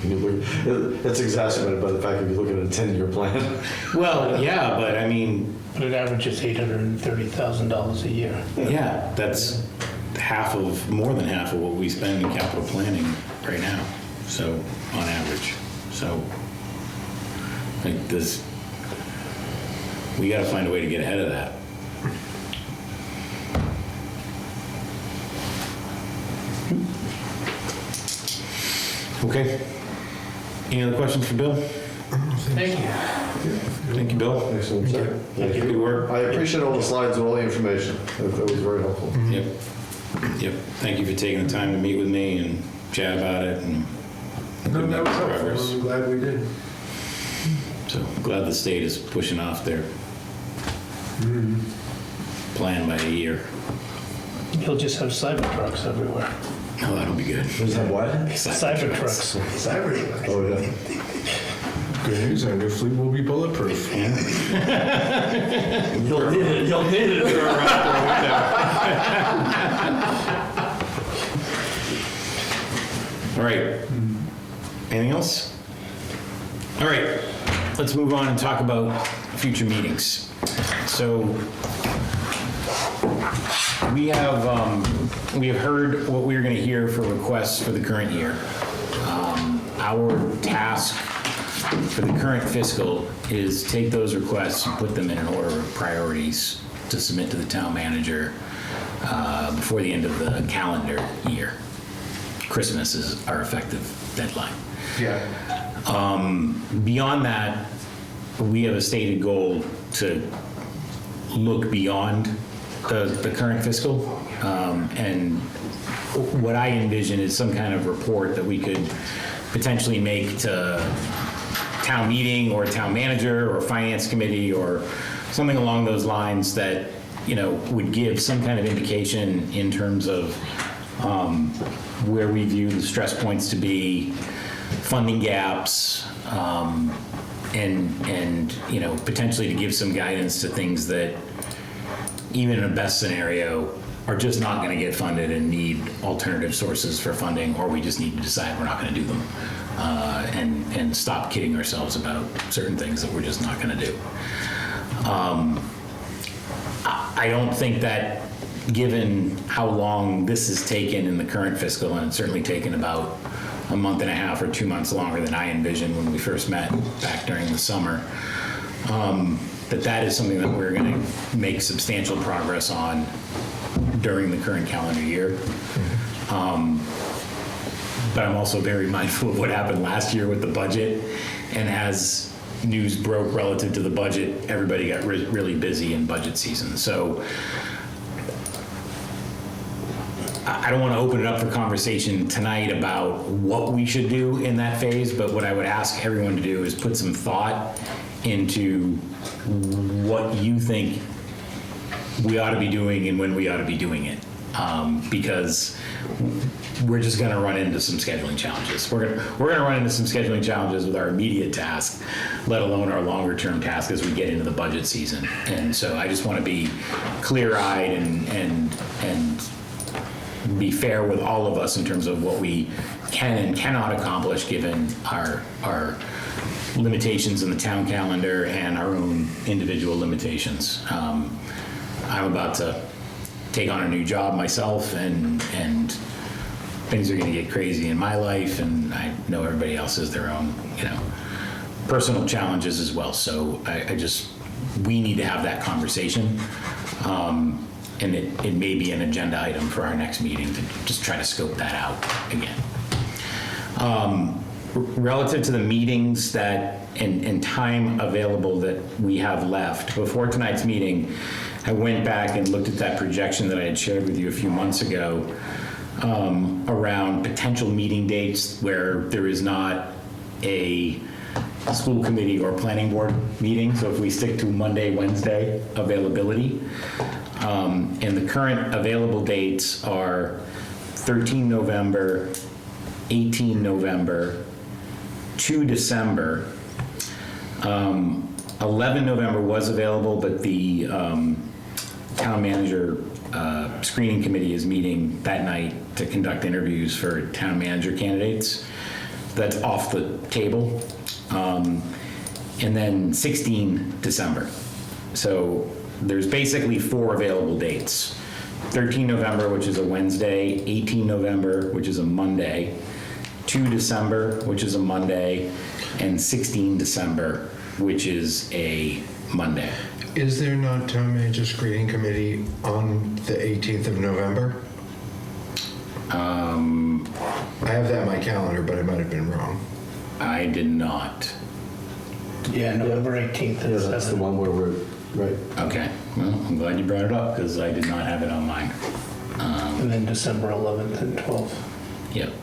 It's exacerbated by the fact that you look at a 10-year plan. Well, yeah, but I mean, But it averages $830,000 a year. yeah, that's more than half of what we spend in capital planning right now, so, on average. So, like we gotta find a way to get ahead of that. Okay. Any other questions for Bill? Thank you. Thank you, Bill. Excellent, sir. Thank you. Good work. I appreciate all the slides and all the information. That was very helpful. Yep. Yep. Thank you for taking the time to meet with me and chat about it, and No, good that was helpful. progress. I'm glad we did. So glad the state is pushing off their plan by a year. You'll just have cyber trucks everywhere. Oh, that'll be good. Was that what? Cyber trucks. Oh, yeah. Good news, our new fleet will be bulletproof. You'll need it. You'll need it. All right. Anything else? All right. Let's move on and talk about future meetings. So we have heard what we're going to hear for requests for the current year. Our task for the current fiscal is take those requests and put them in an order of priorities to submit to the town manager before the end of the calendar year. Christmas is our effective deadline. Yeah. Beyond that, we have a stated goal to look beyond the current fiscal. And what I envision is some kind of report that we could potentially make to town meeting or town manager or finance committee or something along those lines that, would give some kind of indication in terms of where we view the stress points to be, funding gaps, and potentially to give some guidance to things that even in a best scenario are just not going to get funded and need alternative sources for funding, or we just need to decide we're not going to do them and stop kidding ourselves about certain things that we're just not going to do. I don't think that, given how long this has taken in the current fiscal, and it's certainly taken about a month and a half or 2 months longer than I envisioned when we first met back during the summer, that is something that we're going to make substantial progress on during the current calendar year. But I'm also very mindful of what happened last year with the budget, and as news broke relative to the budget, everybody got really busy in budget season. So I don't want to open it up for conversation tonight about what we should do in that phase, but what I would ask everyone to do is put some thought into what you think we ought to be doing and when we ought to be doing it. Because we're just going to run into some scheduling challenges. We're going to run into some scheduling challenges with our immediate task, let alone our longer term task as we get into the budget season. And so I just want to be clear-eyed and be fair with all of us in terms of what we can and cannot accomplish given our limitations in the town calendar and our own individual limitations. I'm about to take on a new job myself, and things are going to get crazy in my life, and I know everybody else has their own, personal challenges as well. So we need to have that conversation. And it may be an agenda item for our next meeting to just try to scope that out again. Relative to the meetings and time available that we have left, before tonight's meeting, I went back and looked at that projection that I had shared with you a few months ago around potential meeting dates where there is not a school committee or planning board meeting. So if we stick to Monday, Wednesday availability, and the current available dates are 13 November, 18 November, 2 December. 11 November was available, but the town manager screening committee is meeting that night to conduct interviews for town manager candidates. That's off the table. And then 16 December. So there's basically 4 available dates. 13 November, which is a Wednesday, 18 November, which is a Monday, 2 December, which is a Monday, and 16 December, which is a Monday. Is there not town manager screening committee on the 18th of November? I have that on my calendar, but I might have been wrong. I did not. Yeah, November 18th. Yeah, that's the one where we're, right. Okay, well, I'm glad you brought it up because I did not have it on mine. And then December 11th and 12th. Yep.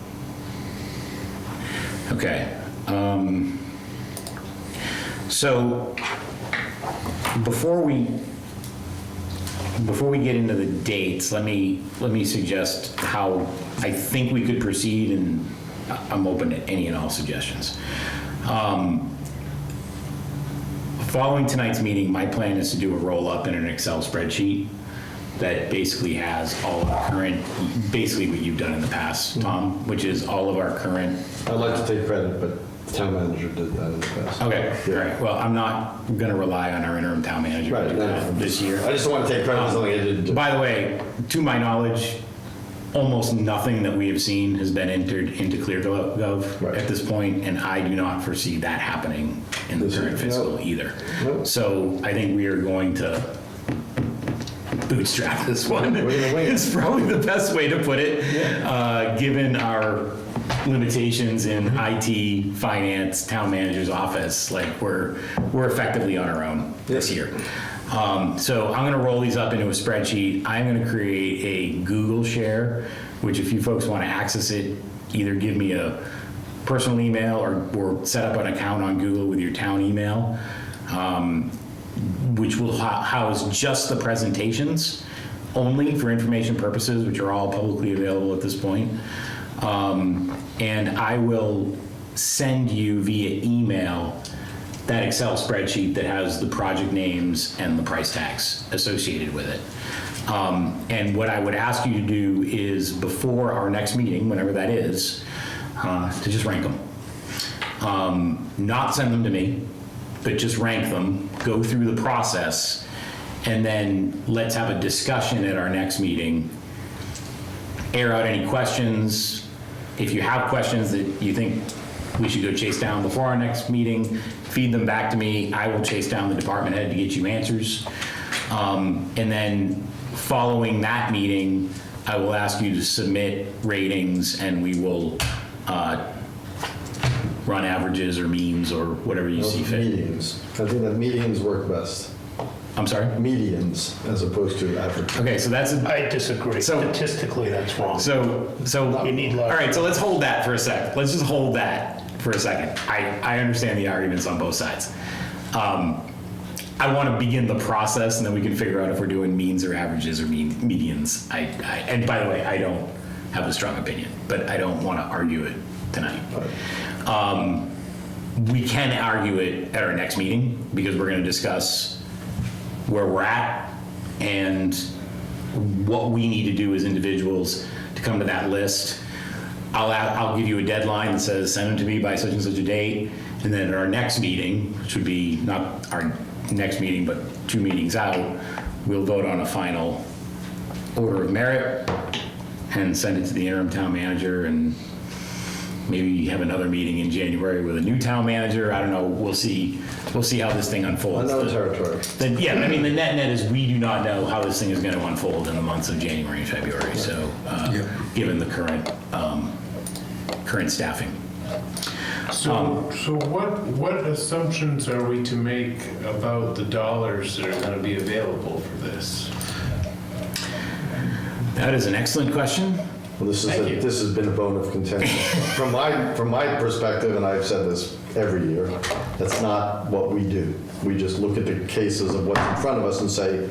Okay. So before we get into the dates, let me suggest how I think we could proceed, and I'm open to any and all suggestions. Following tonight's meeting, my plan is to do a roll-up in an Excel spreadsheet that basically has all of our current, basically what you've done in the past, Tom, which is all of our current. I'd like to take credit, but Town manager did that in the past. Okay, all right. Well, I'm not going to rely on our interim town manager to Right, do that this year. I just don't want to take credit for something I didn't do. By the way, to my knowledge, almost nothing that we have seen has been entered into ClearGov Right. at this point, and I do not foresee that happening in the This current is- fiscal no. either. No. So I think we are going to bootstrap this one. We're gonna wing it. It's probably the best way to put it, given our limitations in IT, finance, town manager's office. Like we're effectively on our own this year. So I'm going to roll these up into a spreadsheet. I'm going to create a Google share, which if you folks want to access it, either give me a personal email or set up an account on Google with your town email, which will house just the presentations only for information purposes, which are all publicly available at this point. And I will send you via email that Excel spreadsheet that has the project names and the price tags associated with it. And what I would ask you to do is before our next meeting, whenever that is, to just rank them. Not send them to me, but just rank them, go through the process, and then let's have a discussion at our next meeting. Air out any questions. If you have questions that you think we should go chase down before our next meeting, feed them back to me. I will chase down the department head to get you answers. And then following that meeting, I will ask you to submit ratings and we will run averages or means or whatever you see fit. Medians. I think that medians work best. I'm sorry? Medians as opposed to average. Okay, so that's, I disagree. So- Statistically, that's wrong. so, You need all large- right, so let's hold that for a second. Let's just hold that for a second. I understand the arguments on both sides. I want to begin the process and then we can figure out if we're doing means or averages or medians. And by the way, I don't have a strong opinion, but I don't want to argue it tonight. We can argue it at our next meeting because we're going to discuss where we're at and what we need to do as individuals to come to that list. I'll give you a deadline that says send them to me by such and such a date, and then at our next meeting, which would be not our next meeting, but 2 meetings out, we'll vote on a final order of merit and send it to the interim town manager, and maybe have another meeting in January with a new town manager. I don't know. We'll see how this thing unfolds. Unknown territory. Yeah, I mean, the net is we do not know how this thing is going to unfold in the months of January and February. So, given the current staffing. So what assumptions are we to make about the dollars that are going to be available for this? That is an excellent question. Well, this Thank you. this has been a bone of contention. From my perspective, and I've said this every year, that's not what we do. We just look at the cases of what's in front of us and say,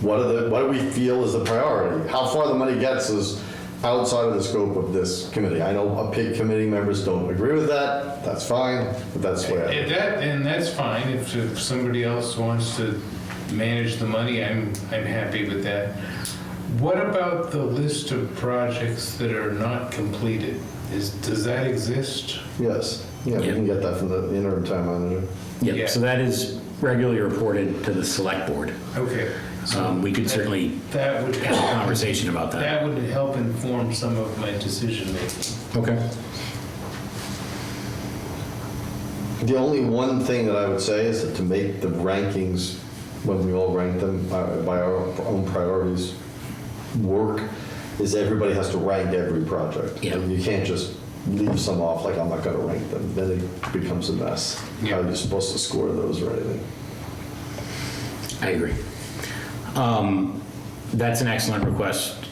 what do we feel is the priority? How far the money gets is outside of the scope of this committee. I know committee members don't agree with that. That's fine, but that's the way I. And that's fine. If somebody else wants to manage the money, I'm happy with that. What about the list of projects that are not completed? Does that exist? Yes. Yeah, we Yeah. can get that from the interim town manager. Yep. Yeah. So that is regularly reported to the select board. Okay. We could certainly That would have a help. conversation about that. That would help inform some of my decision making. Okay. The only one thing that I would say is that to make the rankings, when we all rank them by our own priorities, work, is everybody has to rank every project. Yeah. You can't just leave some off, like I'm not gonna rank them, then it becomes a mess. Yeah. How are you supposed to score those or anything? I agree. That's an excellent request,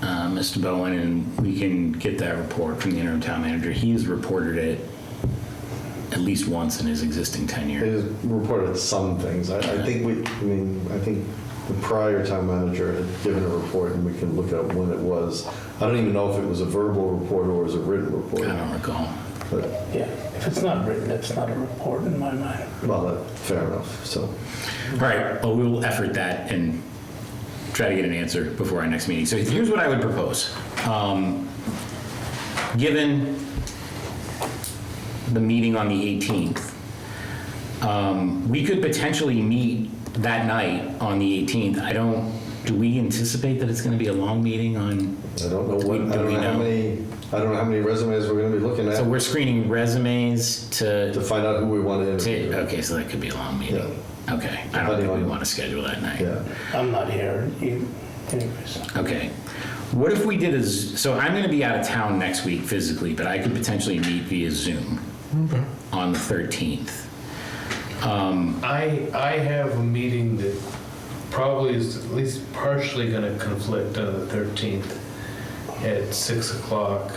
Mr. Bowen, and we can get that report from the interim town manager. He has reported it at least once in his existing They tenure. just reported some things. I think I think the prior town manager had given a report and we can look at when it was. I don't even know if it was a verbal report or it was a written I report. don't recall. But, Yeah, if it's not written, it's not a report in my mind. well, fair enough, so. All right, well, we will effort that and try to get an answer before our next meeting. So here's what I would propose. Given the meeting on the 18th. We could potentially meet that night on the 18th. Do we anticipate that it's going to be a long meeting on? I don't know Do what, we- I do don't we know how know? I don't know how many resumes we're gonna be looking So at we're screening resumes to to, find out who we want to interview. okay, so that could be a long meeting. Okay, I don't think we want to schedule that night. Yeah. I'm not here, anyways. Okay. What if we did so I'm going to be out of town next week physically, but I could potentially meet via Zoom on the 13th. I have a meeting that probably is at least partially going to conflict on the 13th at 6 o'clock.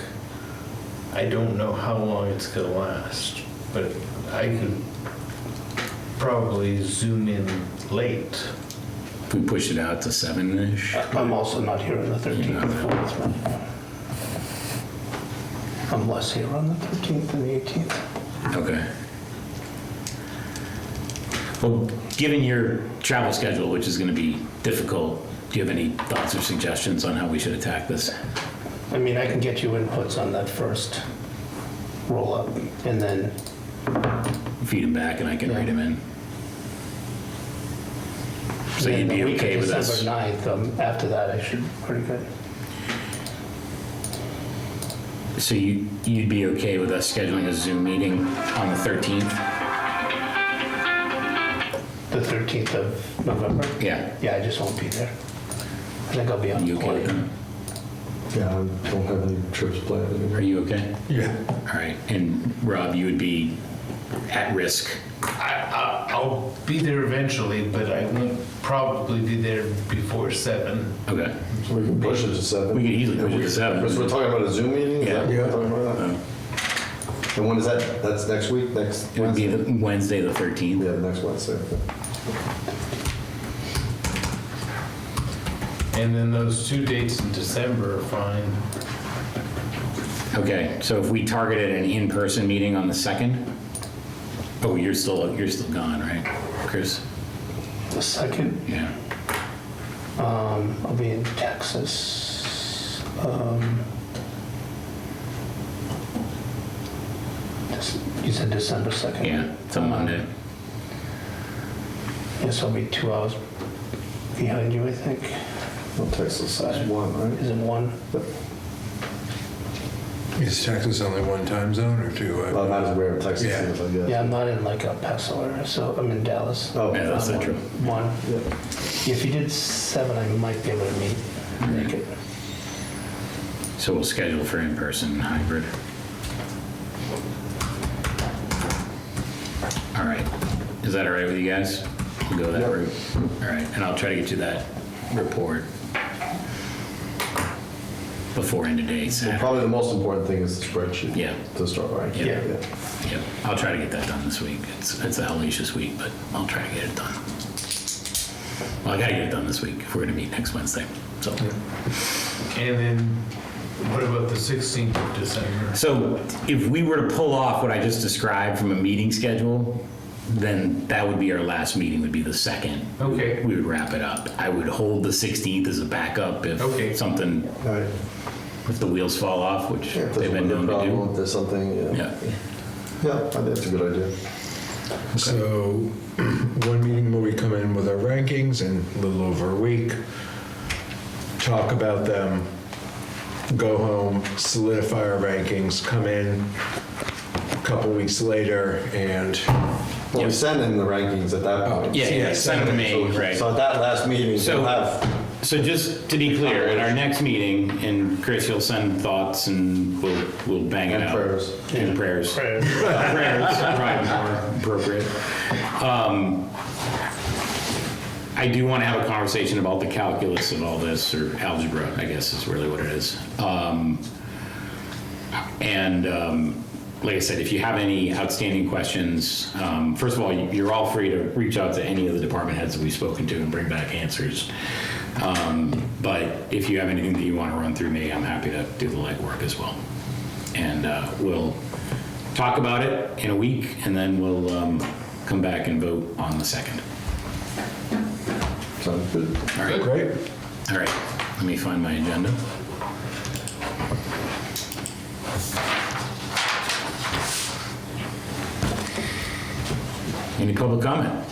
I don't know how long it's going to last, but I could probably zoom in late. If we push it out to 7-ish. I'm also not here on the 13th and 14th. I'm less here on the 13th and the 18th. Okay. Well, given your travel schedule, which is going to be difficult, do you have any thoughts or suggestions on how we should attack this? I mean, I can get you inputs on that first roll-up, and then, Feed them back and I can read them in. So then you'd the be week okay of with us? December 9th, after that, I should be pretty good. So you'd be okay with us scheduling a Zoom meeting on the 13th? The 13th of November? Yeah. Yeah, I just won't be there. I think I'll be on You the okay with plane. that? Yeah, I don't have any trips planned anymore. Are you okay? Yeah. All right. And Rob, you would be at risk. I'll be there eventually, but I won't probably be there before 7. Okay. So we can push it to 7. We could easily push it to 7. Because we're talking about a Zoom meeting? Is Yeah. that what we're talking about? Uh, And when is that? That's next week? Next It would be Wednesday? the Wednesday, the 13th. Yeah, next Wednesday. okay. And then those 2 dates in December are fine. Okay, so if we targeted an in-person meeting on the 2nd? Oh, you're still gone, right, Chris? The 2nd, Yeah. I'll be in Texas. You said December 2nd? Yeah, it's a Monday. Yes, I'll be 2 hours behind you, I think. Well, Texas is 1, right? Is it 1? Is Texas only one time zone or two? Well, not as rare in Texas Yeah. as I guess. Yeah, I'm not in like El Paso area, so I'm in Dallas. Oh, Yeah, that's not true. 1. Yeah. If you did 7, I might be able to make it. So we'll schedule for in-person hybrid. All right. Is that all right with you guys? We'll go that Yep. route. All right, and I'll try to get you that report before end of day Well, Saturday. probably the most important thing is the spreadsheet. Yeah. To start, right? Yeah. Yeah. Yep, I'll try to get that done this week. It's a hellacious week, but I'll try to get it done. Well, I gotta get it done this week if we're gonna meet next Wednesday, so. And then what about the 16th of December? So if we were to pull off what I just described from a meeting schedule, then that would be our last meeting, would be the 2nd. Okay. We would wrap it up. I would hold the 16th as a backup Okay. if something, All right. if the wheels fall off, which Yeah, if they've there's been a known to problem, do. if there's something, yeah. Yeah. Yeah, I think that's a good idea. So, one meeting where we come in with our rankings in a little over a week, talk about them, go home, solidify our rankings, come in a couple weeks later, and Well, we send in the rankings at that point. Yeah, send them to me, right. So at that last meeting, So- we'll have, So just to be clear, at our next meeting, and Chris, you'll send thoughts and we'll bang it And out. prayers. And prayers. Prayers. Prayers, probably more appropriate. I do want to have a conversation about the calculus of all this, or algebra, I guess is really what it is. Like I said, if you have any outstanding questions, first of all, you're all free to reach out to any of the department heads that we've spoken to and bring back answers. But if you have anything that you want to run through me, I'm happy to do the legwork as well. And we'll talk about it in a week, and then we'll come back and vote on the 2nd. sounds good. All right. great. All right. Let me find my agenda. Any public comment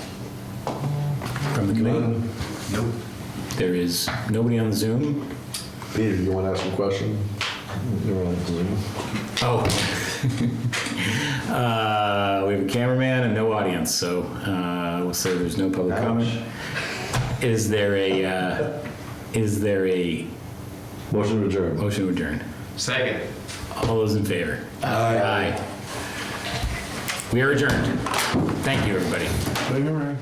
from the committee? Nope. There is nobody on Zoom. Peter, you want to ask a question? You're on Zoom. Oh. We have a cameraman and no audience, so we'll say there's no public comment. Is there a Motion to adjourn. motion to adjourn? Second. All those in favor? Aye. We are adjourned. Thank you, everybody. Thank you, Ryan.